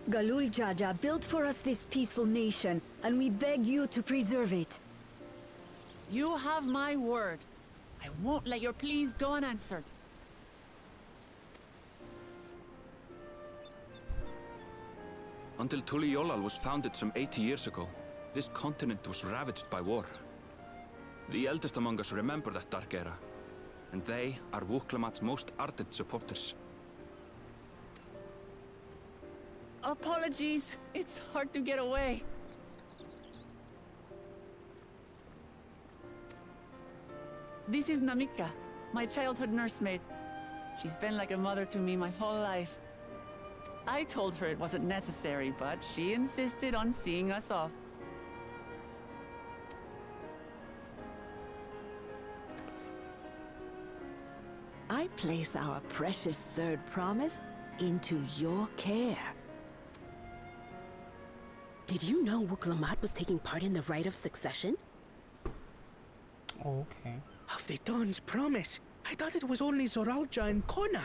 Galul Jaja built for us this peaceful nation, and we beg you to preserve it. You have my word. I won't let your pleas go unanswered. Until Tuliolal was founded some 80 years ago, this continent was ravaged by war. The eldest among us remember that dark era, and they are Wuklamat's most ardent supporters. Apologies. It's hard to get away. This is Namika, my childhood nursemaid. She's been like a mother to me my whole life. I told her it wasn't necessary, but she insisted on seeing us off. I place our precious third promise into your care. Did you know Wuklamat was taking part in the rite of succession? Okay. Of the Dawn's promise? I thought it was only Zoralja and Kona.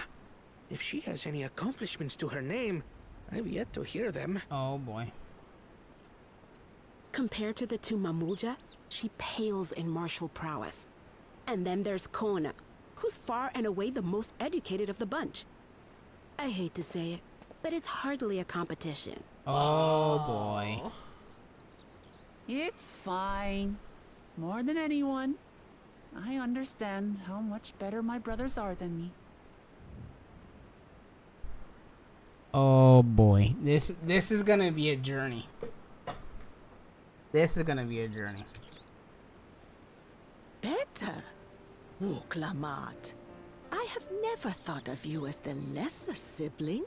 If she has any accomplishments to her name, I've yet to hear them. Oh boy. Compared to the two Mamulja, she pales in martial prowess. And then there's Kona, who's far and away the most educated of the bunch. I hate to say it, but it's hardly a competition. Oh boy. It's fine. More than anyone, I understand how much better my brothers are than me. Oh boy. This is gonna be a journey. This is gonna be a journey. Better? Wuklamat. I have never thought of you as the lesser sibling.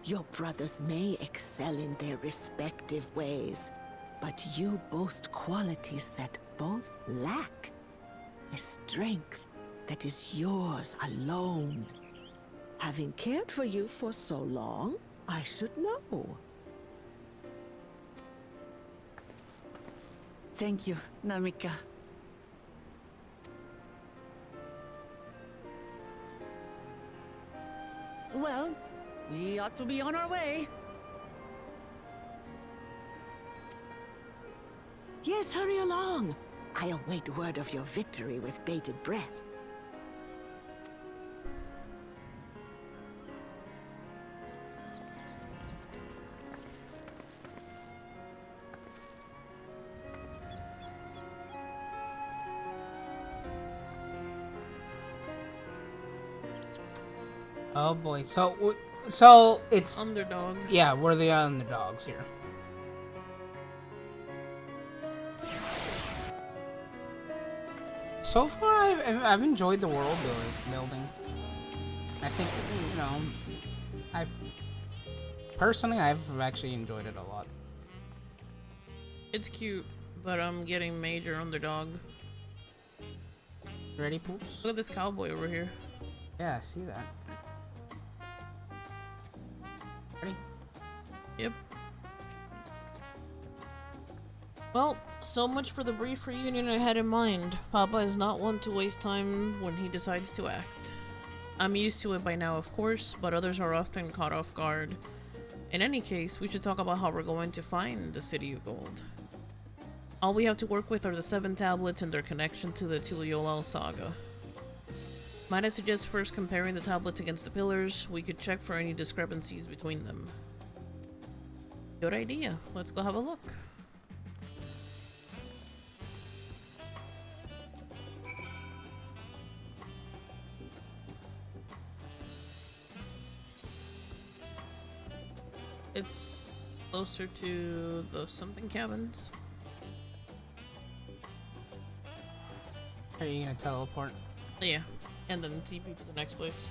Your brothers may excel in their respective ways, but you boast qualities that both lack. A strength that is yours alone. Having cared for you for so long, I should know. Thank you, Namika. Well, we ought to be on our way. Yes, hurry along. I await word of your victory with bated breath. Oh boy. So it's underdog. Yeah, we're the underdogs here. So far, I've enjoyed the world building. I think, you know, I've actually enjoyed it a lot. It's cute, but I'm getting major underdog. Ready, Poops? Look at this cowboy over here. Yeah, I see that. Ready? Yep. Well, so much for the brief reunion I had in mind. Papa is not one to waste time when he decides to act. I'm used to it by now, of course, but others are often caught off guard. In any case, we should talk about how we're going to find the City of Gold. All we have to work with are the 7 tablets and their connection to the Tuliyollal saga. Might I suggest first comparing the tablets against the pillars? We could check for any discrepancies between them. Good idea. Let's go have a look. It's closer to the something cabins. Are you gonna teleport? Yeah, and then TP to the next place.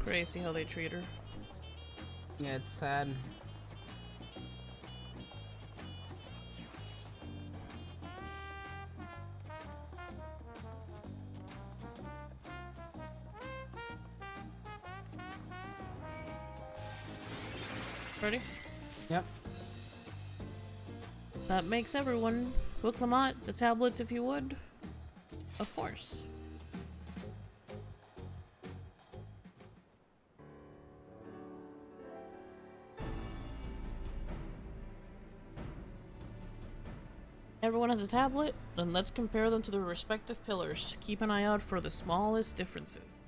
Crazy how they treat her. Yeah, it's sad. Ready? Yep. That makes everyone. Book Lamont, the tablets if you would. Of course. Everyone has a tablet? Then let's compare them to their respective pillars. Keep an eye out for the smallest differences.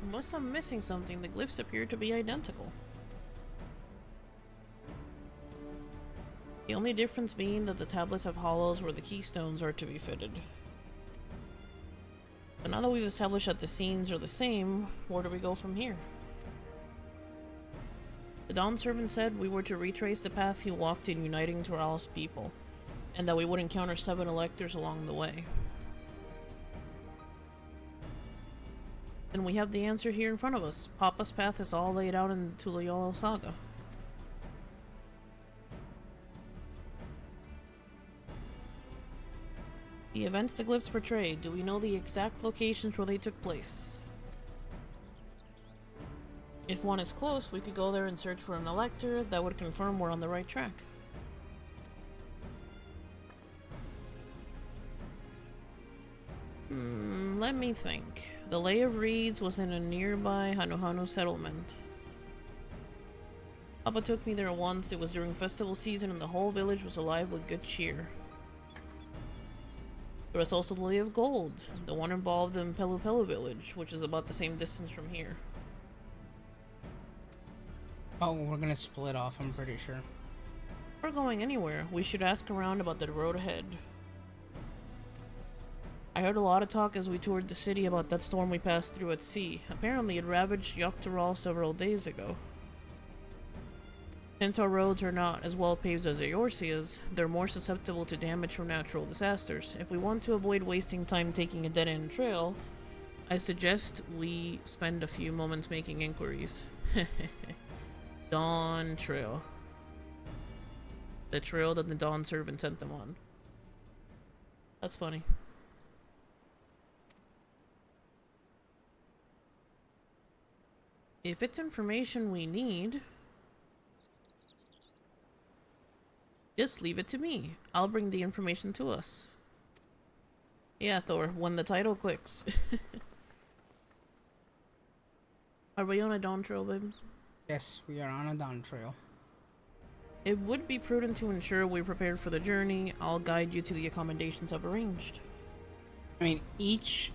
Unless I'm missing something, the glyphs appear to be identical. The only difference being that the tablets have hollows where the keystones are to be fitted. But now that we've established that the scenes are the same, where do we go from here? The Dawn Servant said we were to retrace the path he walked in uniting Tural's people, and that we would encounter 7 electors along the way. And we have the answer here in front of us. Papa's path is all laid out in Tuliyollal saga. The events the glyphs portray, do we know the exact locations where they took place? If one is close, we could go there and search for an elector that would confirm we're on the right track. Let me think. The Lay of Reeds was in a nearby Hanuhanu settlement. Papa took me there once. It was during festival season and the whole village was alive with good cheer. There was also the Lay of Gold, the one involved in Pelu Pelu village, which is about the same distance from here. Oh, we're gonna split off, I'm pretty sure. If we're going anywhere, we should ask around about the road ahead. I heard a lot of talk as we toured the city about that storm we passed through at sea. Apparently it ravaged Yogg-Tural several days ago. Since our roads are not as well paved as Eorzea's, they're more susceptible to damage from natural disasters. If we want to avoid wasting time taking a dead-end trail, I suggest we spend a few moments making inquiries. Dawn Trail. The trail that the Dawn servant sent them on. That's funny. If it's information we need, just leave it to me. I'll bring the information to us. Yeah, Thor, when the title clicks. Are we on a Dawn Trail, babe? Yes, we are on a Dawn Trail. It would be prudent to ensure we're prepared for the journey. I'll guide you to the accommodations I've arranged. I mean, each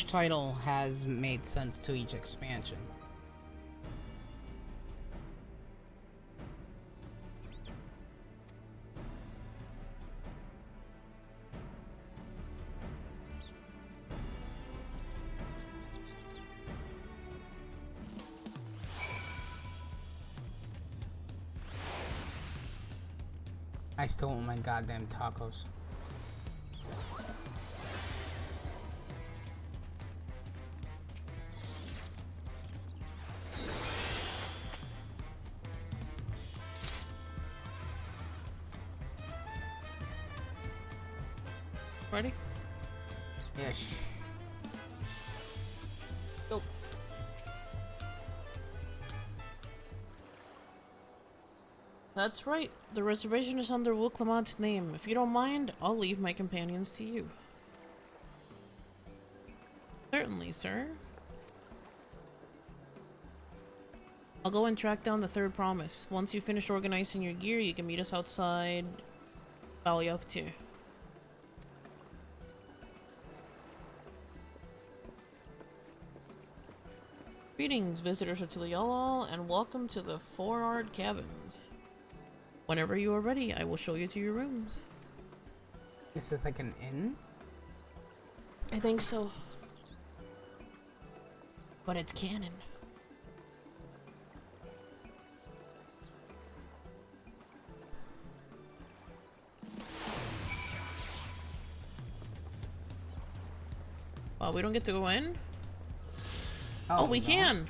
title has made sense to each expansion. I still want my goddamn tacos. Ready? Yes. Go. That's right. The reservation is under Will Clement's name. If you don't mind, I'll leave my companions to you. Certainly, sir. I'll go and track down the third promise. Once you finish organizing your gear, you can meet us outside Balyovti. Greetings, visitors of Tuliyollal, and welcome to the Four-Art Cabins. Whenever you are ready, I will show you to your rooms. Is this like an inn? I think so. But it's canon. Wow, we don't get to go in? Oh, we can!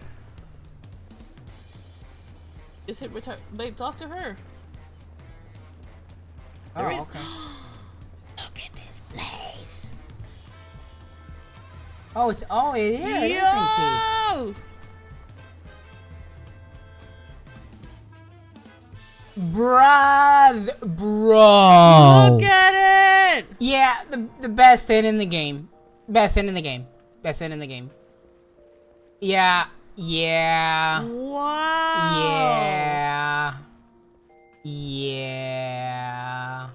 Just hit retire. Babe, talk to her. Oh, There is. okay. Look at this place. Oh, it is. It is Yo! Bro. Look at it! Yeah, the best inn in the game. Best inn in the game. Best inn in the game. Yeah. Yeah. Wow. Yeah. Yeah.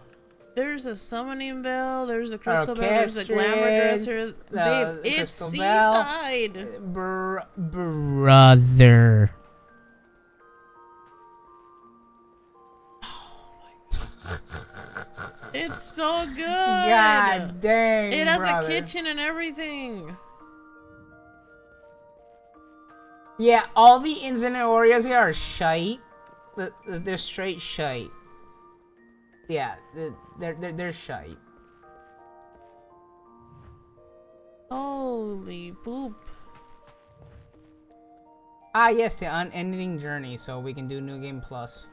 There's a summoning bell, there's a crystal bell, there's a glamour dresser. Babe, it's crystal bell. seaside. Brother. It's so good. God dang, It has brother. a kitchen and everything. Yeah, all the inns and areas here are shite. They're straight shite. Yeah, they're shite. Holy poop. Ah, yes, the unending journey, so we can do New Game Plus.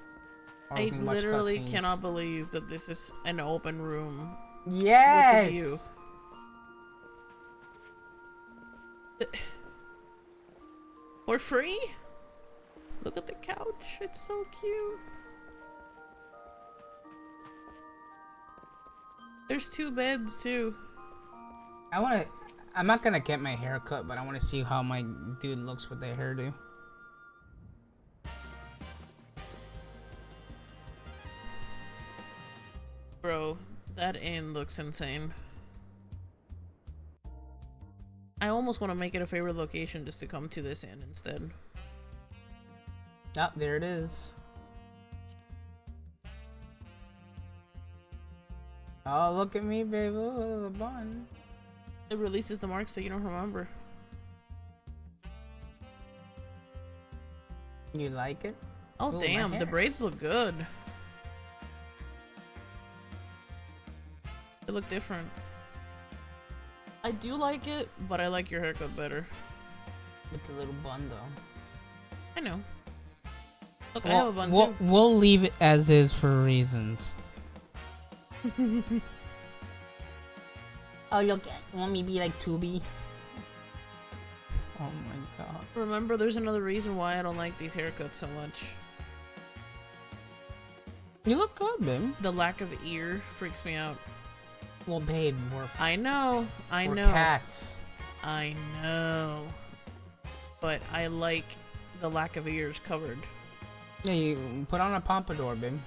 Or we I can watch literally cutscenes. cannot believe that this is an open room. Yes! With a view. For free? Look at the couch. It's so cute. There's 2 beds too. I'm not gonna get my hair cut, but I wanna see how my dude looks with their hairdo. Bro, that inn looks insane. I almost want to make it a favorite location just to come to this inn instead. Oh, there it is. Oh, look at me, baby. Look at the bun. It releases the marks so you don't remember. You like it? Oh, Ooh, my damn, the hair. braids look good. They look different. I do like it, but I like your haircut better. With the little bun, though. I know. Look, I have a bun too. We'll leave it as is for reasons. Oh, you want me to be like Tubi? Oh my god. Remember, there's another reason why I don't like these haircuts so much. You look good, babe. The lack of ear freaks me out. Well, babe, I know. we're cats. I know. But I like the lack of ears covered. Yeah, you put on a pompadour, babe.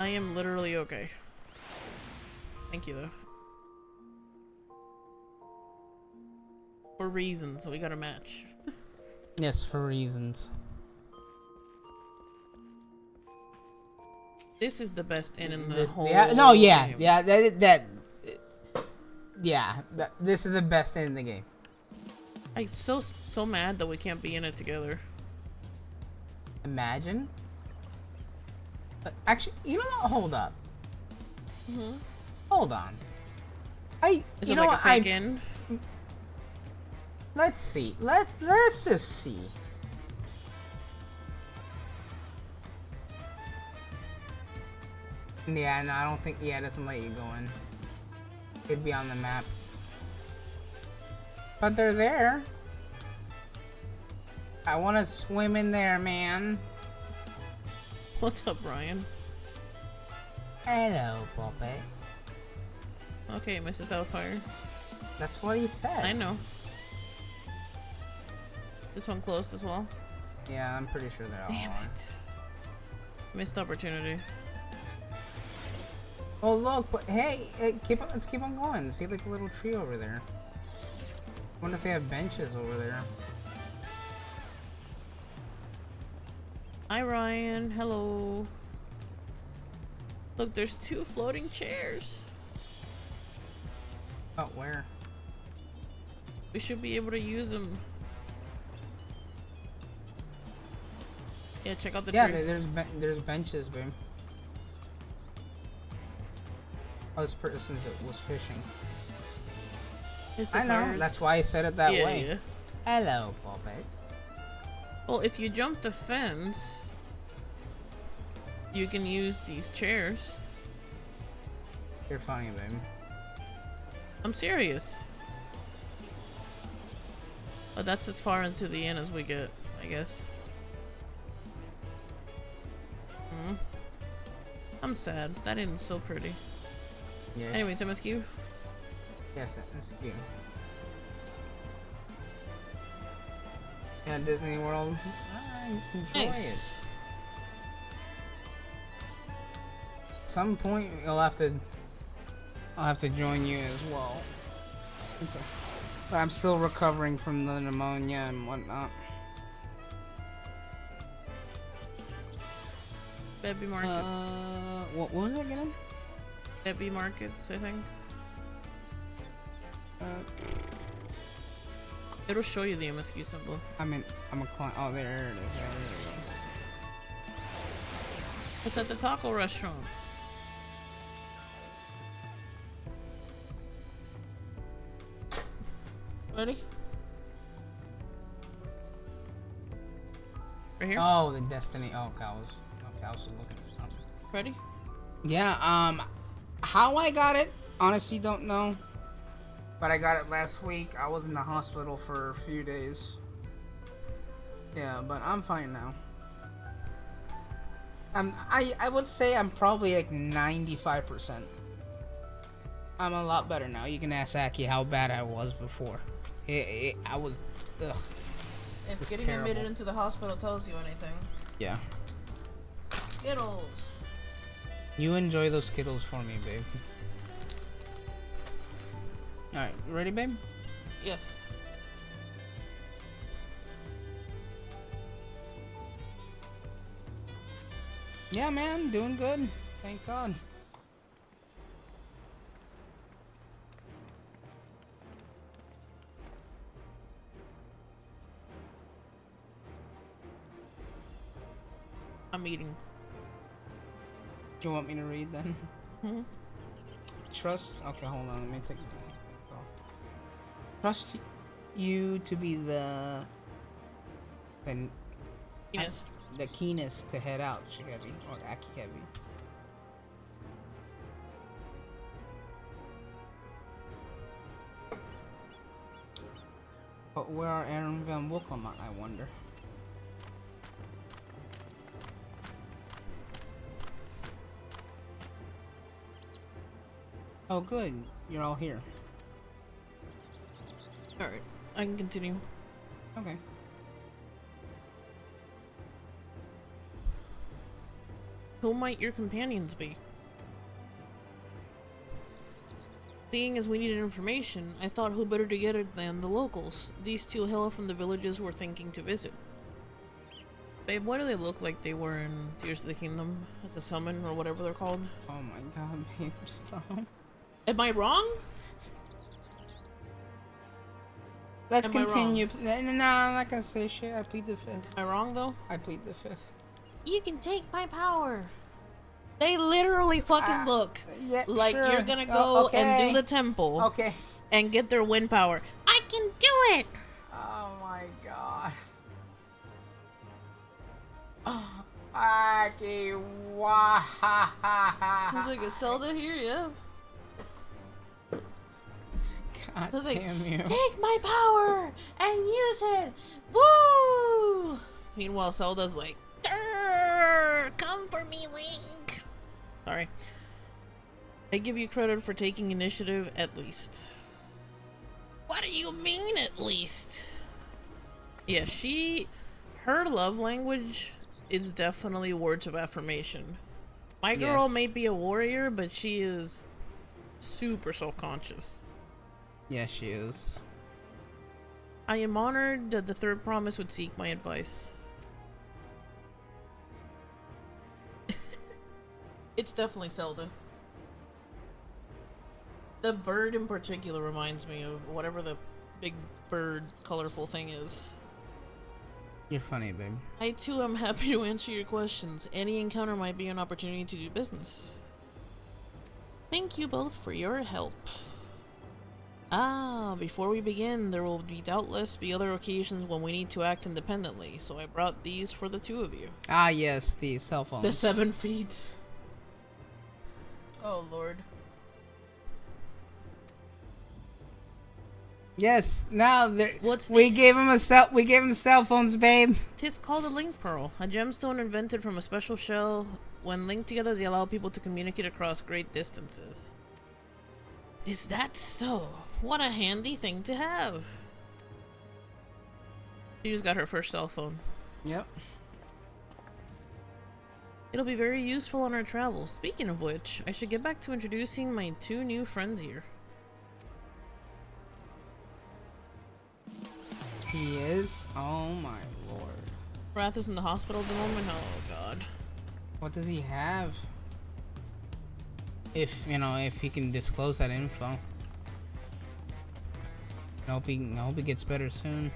I am literally okay. Thank you, though. For reasons, we got a match. Yes, for reasons. This is the best inn in the This- whole yeah, no, yeah, game. yeah, this is the best in the game. I'm so mad that we can't be in it together. Imagine. Actually, you know what? Hold up. Hold on. Is you it know like what? a fake end? Let's see. Let's just see. Yeah, no, I don't think. Yeah, it doesn't let you go in. It'd be on the map. But they're there. I want to swim in there, man. What's up, Brian? Hello, Poppy. Okay, Mrs. Doubtfire. That's what he said. I know. This one closed as well. Yeah, I'm pretty sure they're all. Damn it. Missed opportunity. Oh look, but hey, let's keep on going. See like a little tree over there. Wonder if they have benches over there. Hi, Ryan. Hello. Look, there's 2 floating chairs. Oh, where? We should be able to use them. Yeah, check out the Yeah, tree. there's benches, babe. Oh, this person was fishing. It's I know. pirate. That's why I said it that Yeah, way. yeah. Hello, Poppy. Well, if you jump the fence, you can use these chairs. You're funny, babe. I'm serious. But that's as far into the inn as we get, I guess. I'm sad. That inn is so pretty. Yes. Anyways, MSQ. Yes, it's cute. Yeah, Disney World. I enjoy Nice. it. At some point, I'll have to join you as well. I'm still recovering from the pneumonia and whatnot. Bebby Market. What was it again? Bebby Markets, I think. It'll show you the MSQ symbol. I'm a client. Oh, there it is. There it is. It's at the taco restaurant. Ready? Right here? Oh, the Destiny. Oh, okay, I was looking for something. Ready? Yeah, how I got it, honestly don't know. But I got it last week. I was in the hospital for a few days. Yeah, but I'm fine now. I would say I'm probably like 95%. I'm a lot better now. You can ask Aki how bad I was before. I was, ugh. If was getting terrible. admitted into the hospital tells you anything. Yeah. Skittles. You enjoy those Skittles for me, babe. Alright, you ready, babe? Yes. Yeah, man, doing good. Thank God. I'm eating. You want me to read then? Hmm? Trust? Okay, hold on. Let me take Trust you to be the keenest. The keenest to head out, Shigebi or Akikebi. But where are Ehrenville and Wilkelmont, I wonder? Oh, good. You're all here. Alright, I can continue. Okay. Who might your companions be? Seeing as we needed information, I thought who better to get it than the locals. These two hail from the villages we're thinking to visit. Babe, why do they look like they were in Tears of the Kingdom as a summon or whatever they're called? Oh my god, babe, stop. Am I wrong? Let's Am I continue. No, I'm not gonna say shit. I plead the fifth. Am I wrong though? I plead the fifth. You can take my power. They literally fucking look like sure. you're gonna go okay. and do the temple. Okay. And get their wind power. I can do it! Oh my god. Aki, wah. There's like a Zelda here, yeah. God like, damn you. Take my power and use it! Woo! Meanwhile, Zelda's like, come for me, Link! Sorry. I give you credit for taking initiative, at least. What do you mean, at least? Yeah, her love language is definitely words of affirmation. My girl Yes. may be a warrior, but she is super self-conscious. Yes, she is. I am honored that the third promise would seek my advice. It's definitely Zelda. The bird in particular reminds me of whatever the big bird colorful thing is. You're funny, babe. I too am happy to answer your questions. Any encounter might be an opportunity to do business. Thank you both for your help. Before we begin, there will doubtless be other occasions when we need to act independently, so I brought these for the two of you. Ah, yes, the cell phones. The 7 feet. Oh, Lord. Yes, now there. What's we this? gave him cell phones, babe. Tis called a link pearl, a gemstone invented from a special shell. When linked together, they allow people to communicate across great distances. Is that so? What a handy thing to have. She just got her first cell phone. Yep. It'll be very useful on our travels. Speaking of which, I should get back to introducing my two new friends here. He is? Oh my lord. Wrath is in the hospital at the moment? Oh god. What does he have? If, if he can disclose that info. I hope he gets better soon.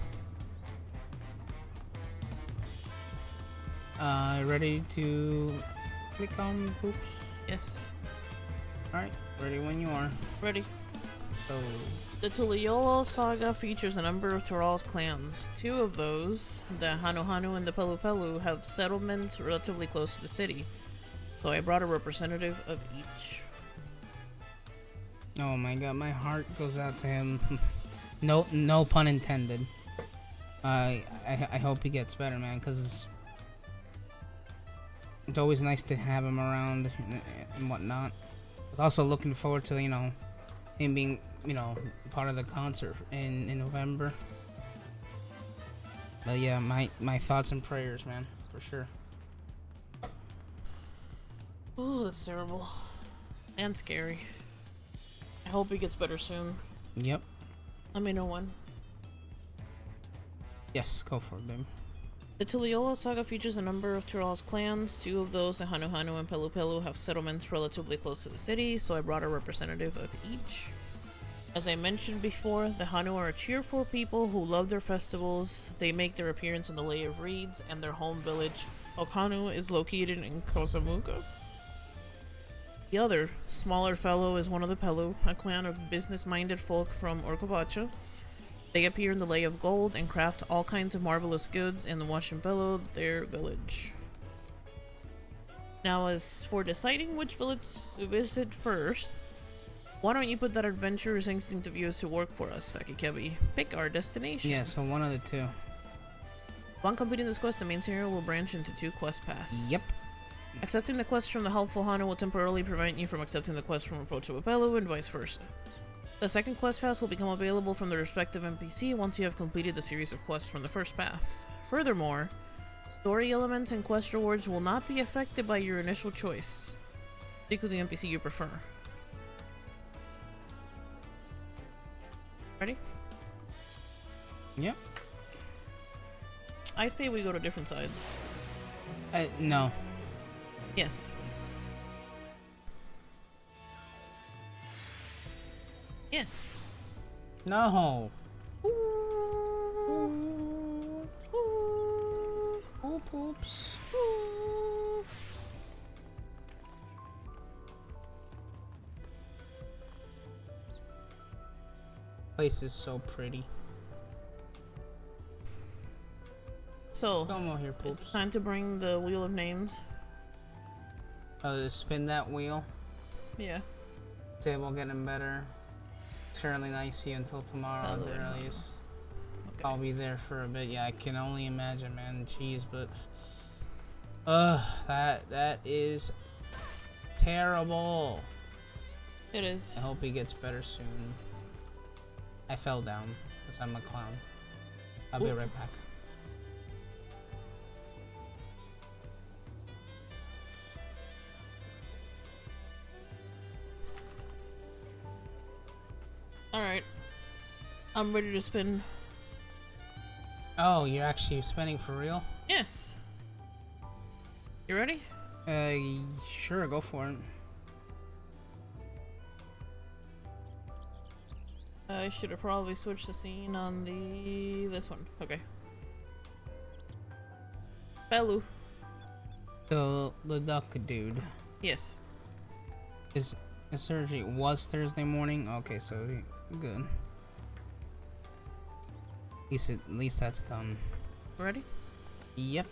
Ready to click on poops? Yes. Alright, ready when you are. Ready. So, the Tuliolo saga features a number of Tural's clans. Two of those, the Hanu and the Pelu Pelu, have settlements relatively close to the city. So I brought a representative of each. oh my god, my heart goes out to him. No pun intended. I hope he gets better, man, because it's always nice to have him around and whatnot. I was also looking forward to, him being, part of the concert in November. But yeah, my thoughts and prayers, man, for sure. Ooh, that's terrible. And scary. I hope he gets better soon. Yep. Let me know when. Yes, go for it, babe. The Tuliolo saga features a number of Tural's clans. Two of those, the Hanu and Pelu Pelu, have settlements relatively close to the city, so I brought a representative of each. As I mentioned before, the Hanu are a cheerful people who love their festivals. They make their appearance in the Lay of Reeds, and their home village, Okanu, is located in Kosamuka. The other, smaller fellow, is one of the Pelu, a clan of business-minded folk from Orkopacha. They appear in the Lay of Gold and craft all kinds of marvelous goods in the Washampelo, their village. Now, as for deciding which village to visit first, why don't you put that adventurer's instinct of yours to work for us, Akikebi? Pick our destination. Yeah, so one of the two. Upon completing this quest, the main scenario will branch into 2 quest paths. Yep. Accepting the quest from the helpful Hana will temporarily prevent you from accepting the quest from Approachable Pelu, and vice versa. The second quest pass will become available from the respective NPC once you have completed the series of quests from the first path. Furthermore, story elements and quest rewards will not be affected by your initial choice. Stick with the NPC you prefer. Ready? Yep. I say we go to different sides. No. Yes. Yes. No. Oops. Place is so pretty. So, come over here, it's Poops. time to bring the Wheel of Names. Spin that wheel. Yeah. Table getting better. Certainly not see you until tomorrow at the earliest. Okay. I'll be there for a bit. Yeah, I can only imagine, man. Jeez, but that is terrible. It is. I hope he gets better soon. I fell down because I'm a clown. I'll be right back. Alright. I'm ready to spin. Oh, you're actually spinning for real? Yes. You ready? Sure, go for it. I should have probably switched the scene on this one. Okay. Pelu. The duck dude. Yes. His surgery was Thursday morning. Okay, so good. At least that's done. Ready? Yep.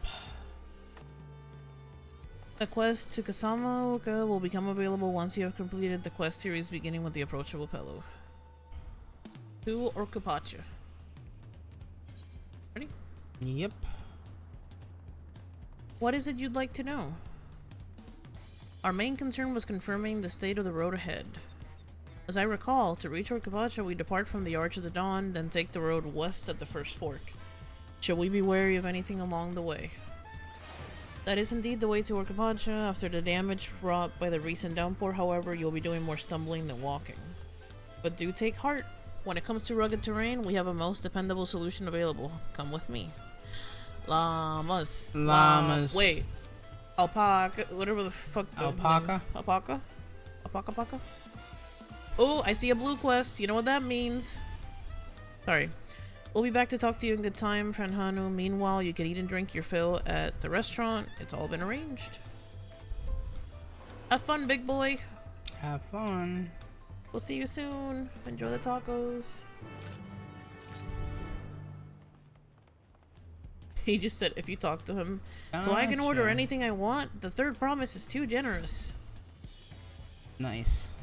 The quest to Kasama Oka will become available once you have completed the quest series beginning with the Approachable Pelu. To Orcapacha. Ready? Yep. What is it you'd like to know? Our main concern was confirming the state of the road ahead. As I recall, to reach Orcapacha, we depart from the Arch of the Dawn, then take the road west at the first fork. Shall we be wary of anything along the way? That is indeed the way to Orcapacha. After the damage wrought by the recent downpour, however, you'll be doing more stumbling than walking. But do take heart. When it comes to rugged terrain, we have a most dependable solution available. Come with me. Llamas. Llamas. Wait. Alpaca. Whatever the fuck. Alpaca? Alpaca? Alpaca? Oh, I see a blue quest. You know what that means. Sorry. We'll be back to talk to you in good time, friend Hanu. Meanwhile, you can eat and drink your fill at the restaurant. It's all been arranged. Have fun, big boy. Have fun. We'll see you soon. Enjoy the tacos. He just said if you talk to him. So I can order anything I want. The third promise is too generous. Nice.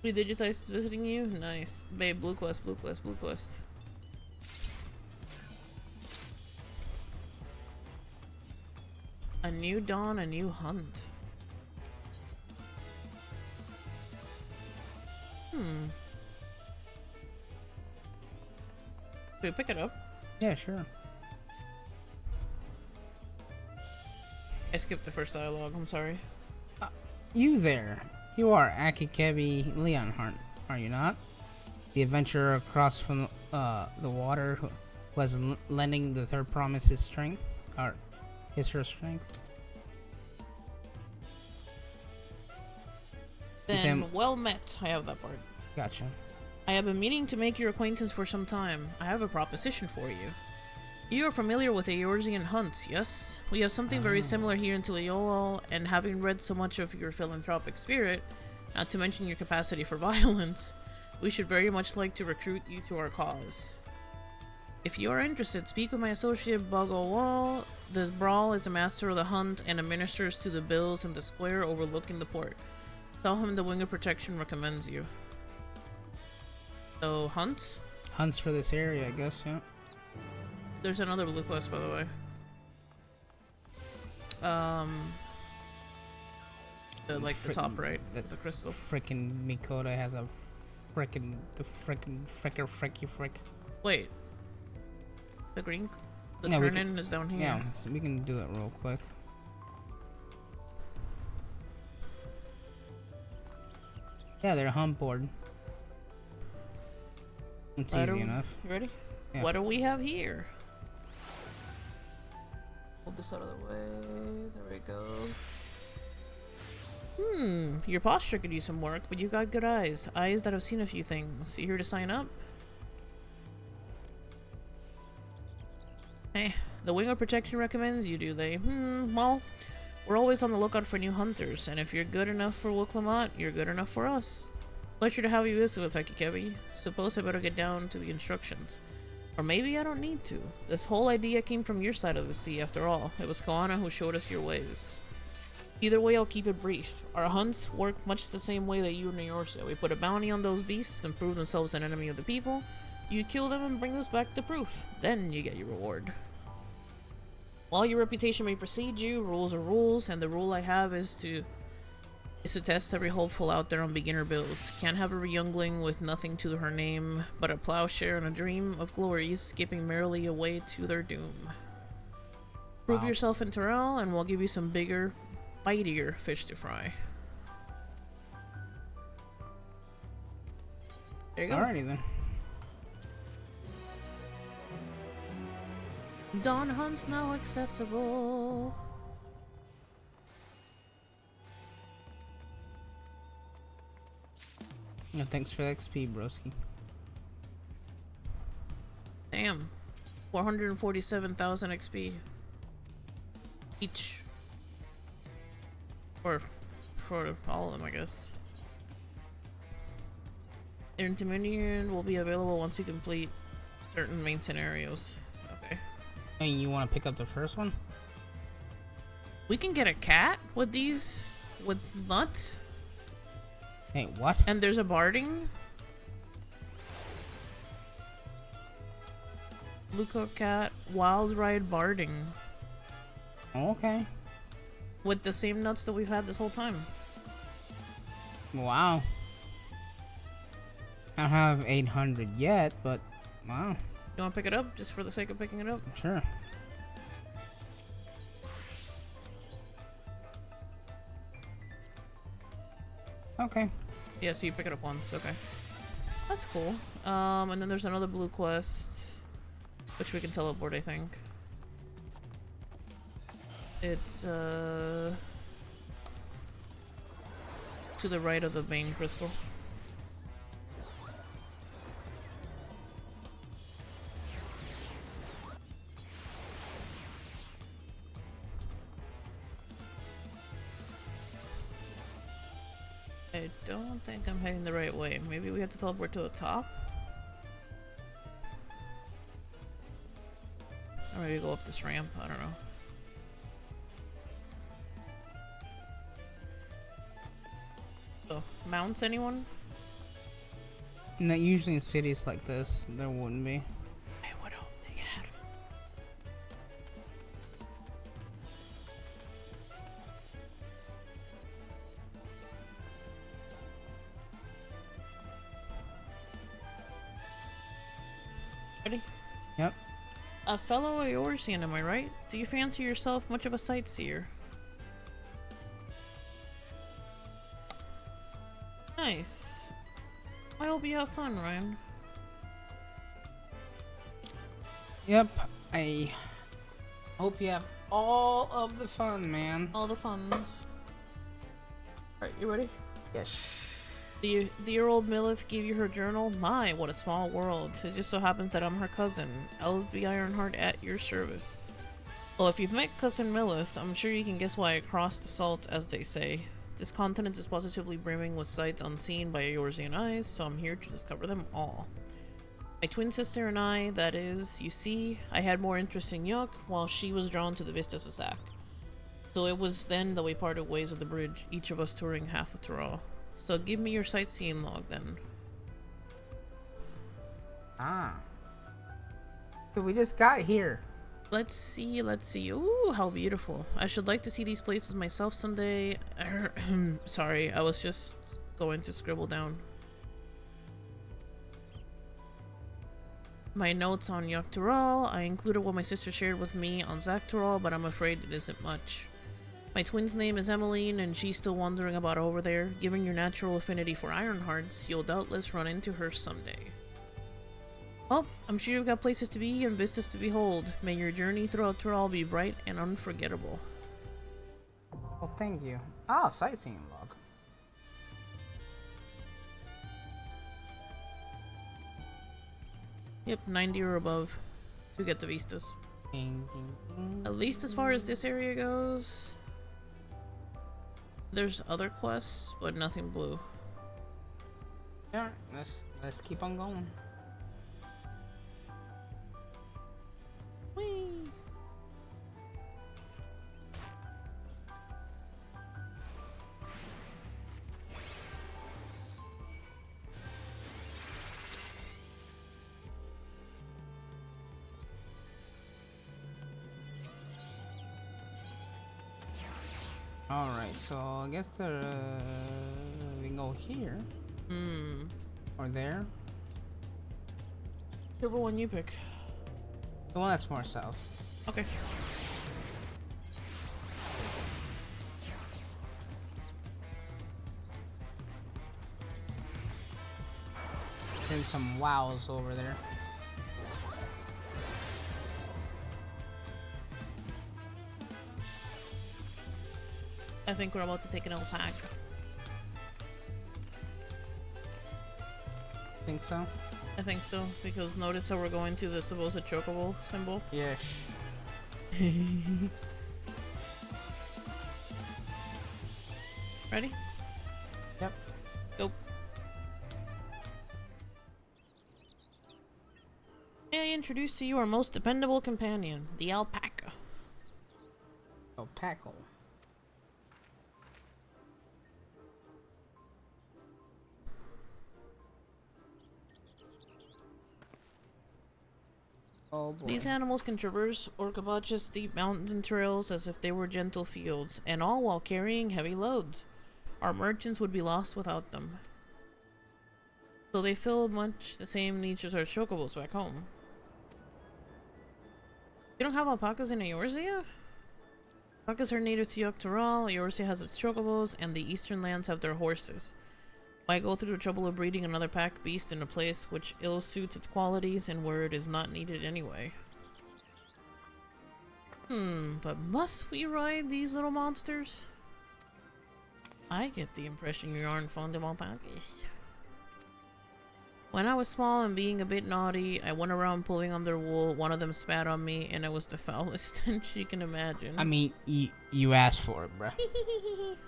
We digitized visiting you? Nice. Babe, blue quest, blue quest, blue quest. A new dawn, a new hunt. Do we pick it up? Yeah, sure. I skipped the first dialogue, I'm sorry. You there. You are Akikebi Leonhardt, are you not? The adventurer across from the water who was lending the third promise his strength? Or her strength? Then, well met. I have that part. Gotcha. I have been meaning to make your acquaintance for some time. I have a proposition for you. You are familiar with Eorzean hunts, yes? We have something very similar here in Tuliyollal, and having read so much of your philanthropic spirit, not to mention your capacity for violence, we should very much like to recruit you to our cause. If you are interested, speak with my associate Bogowal. This Brawl is a master of the hunt and administers to the bills in the square overlooking the port. Tell him the Wing of Protection recommends you. So, hunts? Hunts for this area, I guess, yeah. There's another blue quest, by the way. Like the top right, the crystal. Frickin' Mikoto has a frick. Wait. The green, the yeah, turn-in is down here. Yeah, so we can do it real quick. Yeah, they're hump board. It's easy enough. You ready? Yeah. What do we have here? Hold this out of the way. There we go. Your posture could use some work, but you got good eyes. Eyes that have seen a few things. You here to sign up? Hey, the Wing of Protection recommends you, do they? Well, we're always on the lookout for new hunters, and if you're good enough for Wuklamot, you're good enough for us. Pleasure to have you visit with Akikebi. Suppose I better get down to the instructions. Or maybe I don't need to. This whole idea came from your side of the sea, after all. It was Koana who showed us your ways. Either way, I'll keep it brief. Our hunts work much the same way that you and yours do. We put a bounty on those beasts and prove themselves an enemy of the people. You kill them and bring us back the proof. Then you get your reward. While your reputation may precede you, rules are rules, and the rule I have is to test every hopeful out there on beginner builds. Can't have a youngling with nothing to her name but a plowshare and a dream of glories skipping merrily away to their doom. Prove yourself in Terrell, and we'll give you some bigger, bitier fish to fry. There you go. Alrighty then. Dawn Hunt's now accessible. Yeah, thanks for the XP, broski. Damn. 447,000 XP. Each. Or for all of them, I guess. Intermediate will be available once you complete certain main scenarios. Okay. Hey, you want to pick up the first one? We can get a cat with these, with nuts. Hey, what? And there's a barding. Luco cat, wild ride barding. Okay. With the same nuts that we've had this whole time. Wow. I don't have 800 yet, but wow. You want to pick it up just for the sake of picking it up? Sure. Okay. Yeah, so you pick it up once, okay. That's cool. And then there's another blue quest, which we can teleport, I think. It's, to the right of the main crystal. I don't think I'm heading the right way. Maybe we have to teleport to the top? Or maybe go up this ramp, I don't know. So, mounts anyone? Not usually in cities like this, there wouldn't be. I would hope they had. Ready? Yep. A fellow Eorzean, am I right? Do you fancy yourself much of a sightseer? Nice. I hope you have fun, Ryan. Yep. I hope you have all of the fun, man. All the funs. Alright, you ready? Yes. The year-old Millith gave you her journal? My, what a small world. It just so happens that I'm her cousin, Ellsby Ironheart, at your service. Well, if you've met Cousin Millith, I'm sure you can guess why I crossed the salt, as they say. This continent is positively brimming with sights unseen by Eorzean eyes, so I'm here to discover them all. My twin sister and I, that is, you see, I had more interest in Yuk, while she was drawn to the Vista Sasak. So it was then that we parted ways at the bridge, each of us touring half of Tural. So give me your sightseeing log then. Ah. So we just got here. Let's see. Ooh, how beautiful. I should like to see these places myself someday. Sorry, I was just going to scribble down my notes on Yuk Tural. I included what my sister shared with me on Zak Tural, but I'm afraid it isn't much. My twin's name is Emmeline, and she's still wandering about over there. Given your natural affinity for Ironhearts, you'll doubtless run into her someday. Well, I'm sure you've got places to be and vistas to behold. May your journey throughout Tural be bright and unforgettable. Well, thank you. Ah, sightseeing log. Yep, 90 or above to get the vistas. At least as far as this area goes. There's other quests, but nothing blue. Yeah, let's keep on going. Whee! Alright, so I guess we can go here. Or there. Whichever one you pick. The one that's more south. Okay. Hearing some wows over there. I think we're about to take an alpaca. Think so? I think so, because notice how we're going to the supposed chocobo symbol? Yes. Ready? Yep. Go. May I introduce to you our most dependable companion, the alpaca. Alpaca. Oh boy. These animals can traverse Orkabacha's steep mountains and trails as if they were gentle fields, and all while carrying heavy loads. Our merchants would be lost without them. So they fill much the same needs as our chocobos back home. You don't have alpacas in Eorzea? Alpacas are native to Yuk Tural, Eorzea has its chocobos, and the eastern lands have their horses. Why go through the trouble of breeding another pack beast in a place which ill suits its qualities and where it is not needed anyway? But must we ride these little monsters? I get the impression you aren't fond of alpacas. When I was small and being a bit naughty, I went around pulling on their wool. One of them spat on me, and it was the foulest stench you can imagine. I mean, you asked for it, bruh.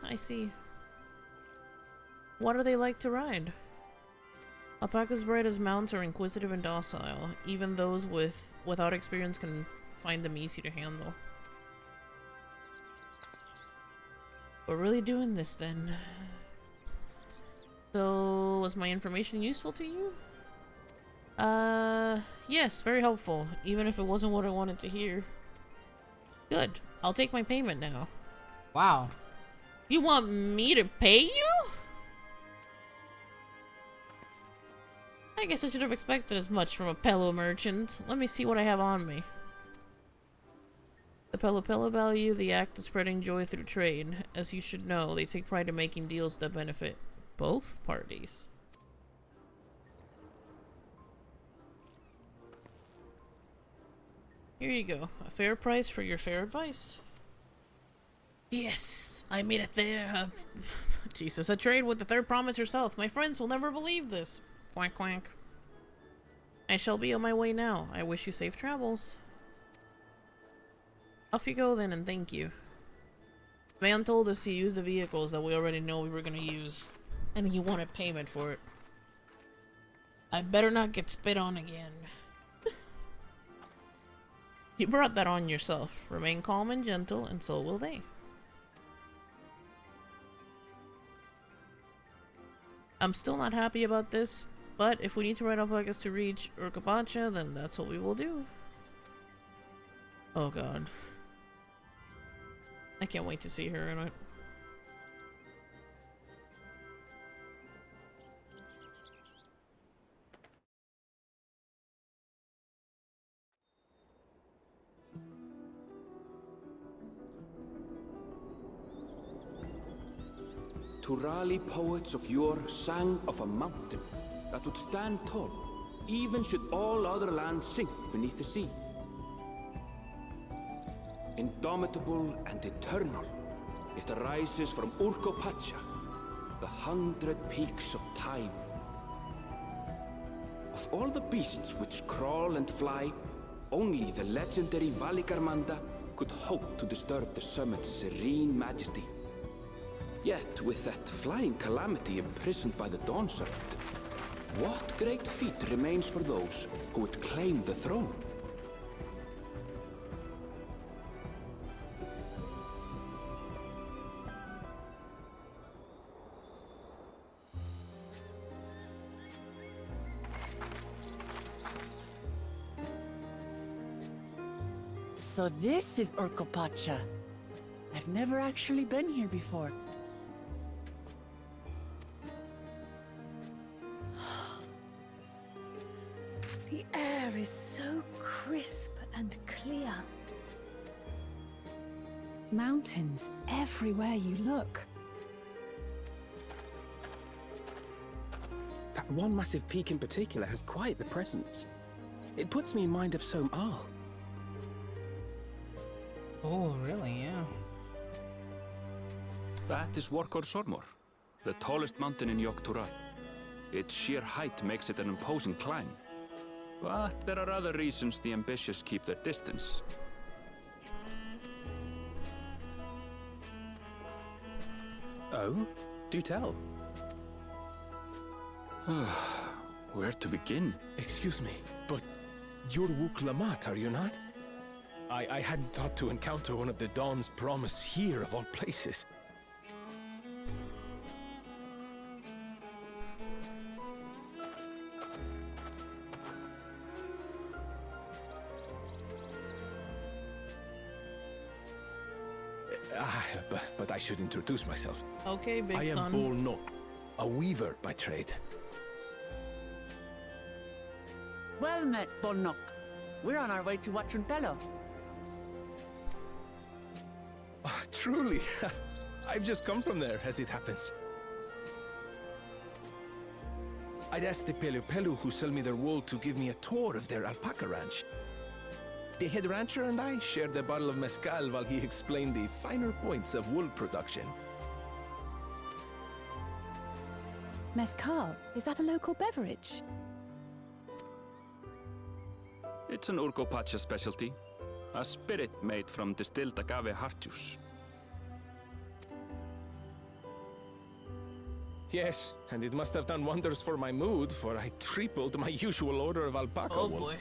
I see. What are they like to ride? Alpacas bred as mounts are inquisitive and docile. Even those without experience can find them easy to handle. We're really doing this then. So, was my information useful to you? Yes, very helpful, even if it wasn't what I wanted to hear. Good. I'll take my payment now. Wow. You want me to pay you? I guess I should have expected as much from a Pello merchant. Let me see what I have on me. The Pello value the act of spreading joy through trade. As you should know, they take pride in making deals that benefit both parties. Here you go. A fair price for your fair advice. Yes, I made it there. Jesus, a trade with the third promise yourself. My friends will never believe this. Quack quack. I shall be on my way now. I wish you safe travels. Off you go then, and thank you. The man told us to use the vehicles that we already know we were gonna use, and he wanted payment for it. I better not get spit on again. You brought that on yourself. Remain calm and gentle, and so will they. I'm still not happy about this, but if we need to ride alpacas to reach Urkapacha, then that's what we will do. Oh god. I can't wait to see her in it. Turali poets of yore sang of a mountain that would stand tall, even should all other lands sink beneath the sea. Indomitable and eternal, it arises from Urkopacha, the 100 peaks of time. Of all the beasts which crawl and fly, only the legendary Valigarmanda could hope to disturb the summit's serene majesty. Yet, with that flying calamity imprisoned by the Dawn Serpent, what great feat remains for those who would claim the throne? So this is Urkopacha. I've never actually been here before. The air is so crisp and clear. Mountains everywhere you look. That one massive peak in particular has quite the presence. It puts me in mind of Som Al. Oh, really? Yeah. That is Workor Sormor, the tallest mountain in Yogg-Tural. Its sheer height makes it an imposing climb. But there are other reasons the ambitious keep their distance. Oh? Do tell. Where to begin? Excuse me, but you're Wuk Lamat, are you not? I hadn't thought to encounter one of the Dawn's promise here, of all places. But I should introduce myself. Okay, big I am son. Bol Nok, a weaver by trade. Well met, Bol Nok. We're on our way to Wat Bello. Truly. I've just come from there, as it happens. I'd asked the Pelu Pelu who sell me their wool to give me a tour of their alpaca ranch. The head rancher and I shared a bottle of mezcal while he explained the finer points of wool production. Mezcal, is that a local beverage? It's an Urkopacha specialty, a spirit made from distilled agave heart juice. Yes, and it must have done wonders for my mood, for I tripled my usual order of alpaca wool. Boy.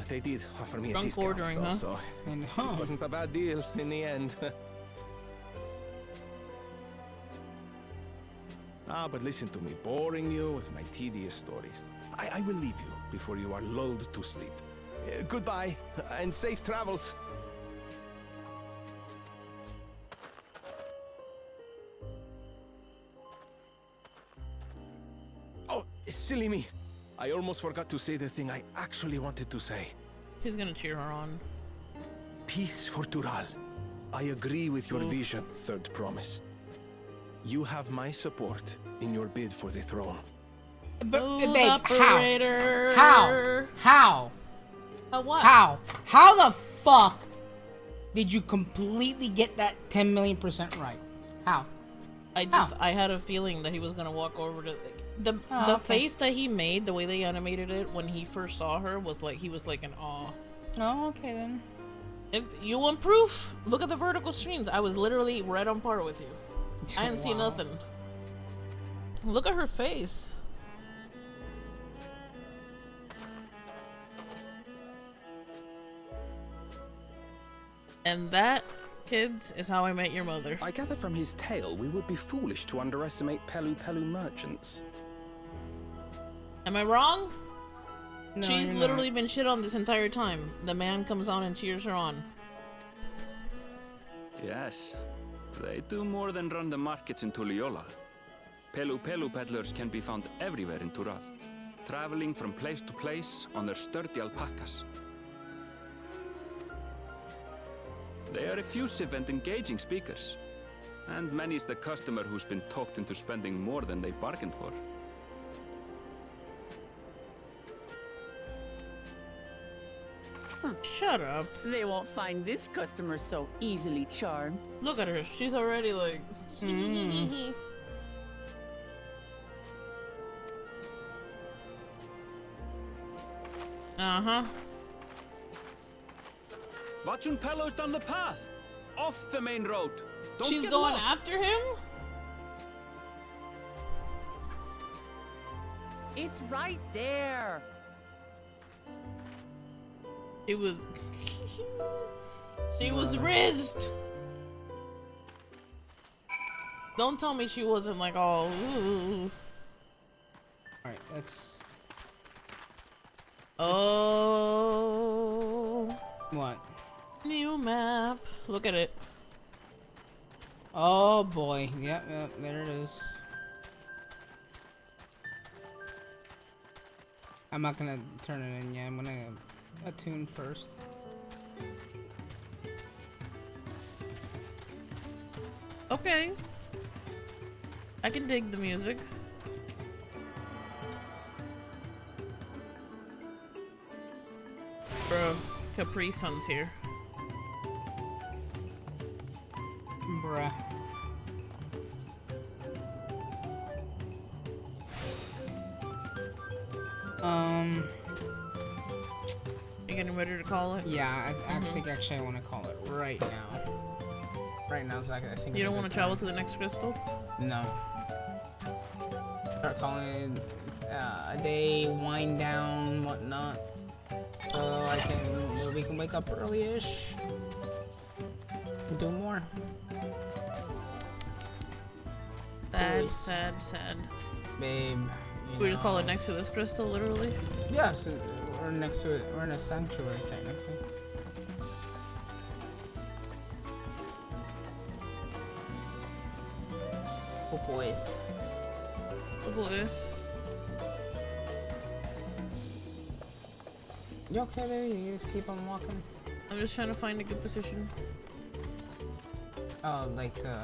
They did offer me a Drunk discount, ordering, though, huh? so it wasn't a bad deal in the end. But listen to me, boring you with my tedious stories. I will leave you before you are lulled to sleep. Goodbye, and safe travels. Oh, silly me. I almost forgot to say the thing I actually wanted to say. He's gonna cheer her on. Peace for Tural. I agree with your vision, Third Promise. You have my support in your bid for the throne. Babe, operator. How? What? How the fuck did you completely get that 10 million % right? How? I had a feeling that he was gonna walk over to the okay. face that he made, the way they animated it when he first saw her was like he was like in awe. Oh, okay then. If you want proof, look at the vertical streams. I was literally right on par with you. I didn't see Wow. nothing. Look at her face. And that, kids, is how I met your mother. I gather from his tale we would be foolish to underestimate Pelu Pelu merchants. Am I wrong? No, She's you're literally been shit on this entire time. The man comes on and cheers her on. Yes, they do more than run the markets in Tuliyola. Pelu Pelu peddlers can be found everywhere in Tural, traveling from place to place on their sturdy alpacas. They are effusive and engaging speakers, and many's the customer who's been talked into spending more than they bargained for. Shut up. They won't find this customer so easily charmed. Look at her. She's already like... Uh-huh. Watchun Pelu's down the path, off the main road. Don't She's get going lost. after him? It's right there. She was... she was rizzed! Don't tell me she wasn't like all... Ooh. Alright, let's... Oh... What? New map. Look at it. Oh boy. Yep, there it is. I'm not gonna turn it in yet. I'm gonna attune first. Okay. I can dig the music. Bro, Capri Sun's here. Bruh. You getting ready to call it? Yeah, I think actually I want to call it right now. Right now, Zach, I think You don't want to travel to the next crystal? No. Start calling it a day, wind down, whatnot. So we can wake up early-ish. Do more. Sad, sad, sad. Babe. We just call it next to this crystal, literally? Yeah, so we're next to it. We're in a sanctuary, technically. Oh, boys. Oh, boys. You okay, baby? You just keep on walking? I'm just trying to find a good position. Oh, like the...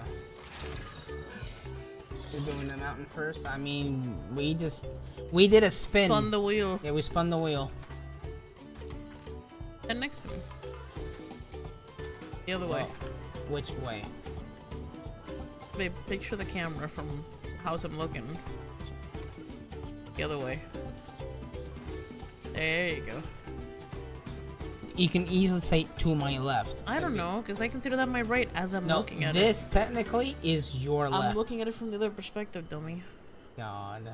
You're doing the mountain first? I mean, we did a spin. Spun the wheel. Yeah, we spun the wheel. And next to me. The other way. Which way? Babe, picture the camera from how's I'm looking. The other way. There you go. You can easily say to my left. I don't know, because I consider that my right as I'm looking at it. This technically is your left. I'm looking at it from the other perspective, dummy. God.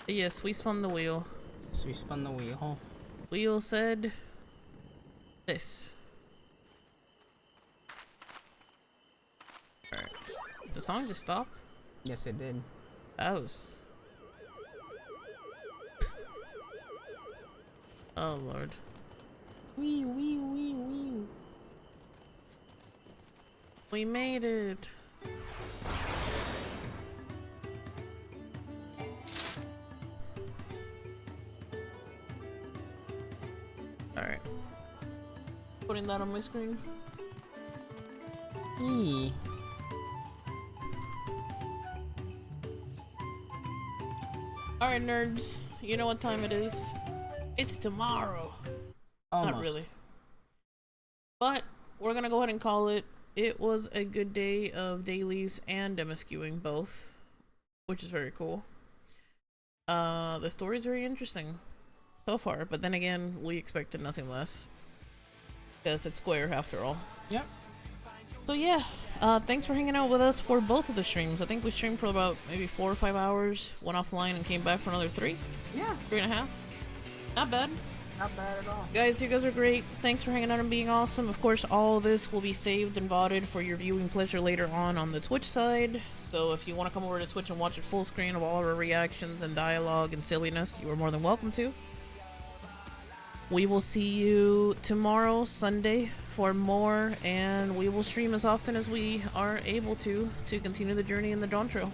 Yes, we spun the wheel. So we spun the wheel. Wheel said this. Alright. Did the song just stop? Yes, it did. That was... Oh, Lord. Wee, wee, wee, wee. We made it. Alright. Putting that on my screen. Yee. Alright, nerds. You know what time it is. It's tomorrow. Almost. Not really. But we're gonna go ahead and call it. It was a good day of dailies and MSQing both, which is very cool. The story is very interesting so far, but then again, we expected nothing less because it's Square after all. Yep. So yeah, thanks for hanging out with us for both of the streams. I think we streamed for about maybe 4 or 5 hours, went offline and came back for another 3. Yeah. 3.5. Not bad. Not bad at all. Guys, you guys are great. Thanks for hanging out and being awesome. Of course, all this will be saved and VODed for your viewing pleasure later on the Twitch side. So if you want to come over to Twitch and watch it full screen of all our reactions and dialogue and silliness, you are more than welcome to. We will see you tomorrow, Sunday, for more, and we will stream as often as we are able to continue the journey in the Dawn Trail.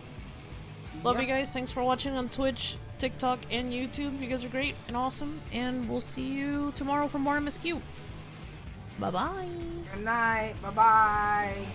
Love you guys. Thanks for watching on Twitch, TikTok, and YouTube. You guys are great and awesome, and we'll see you tomorrow for more MSQ. Bye-bye. Good night. Bye-bye.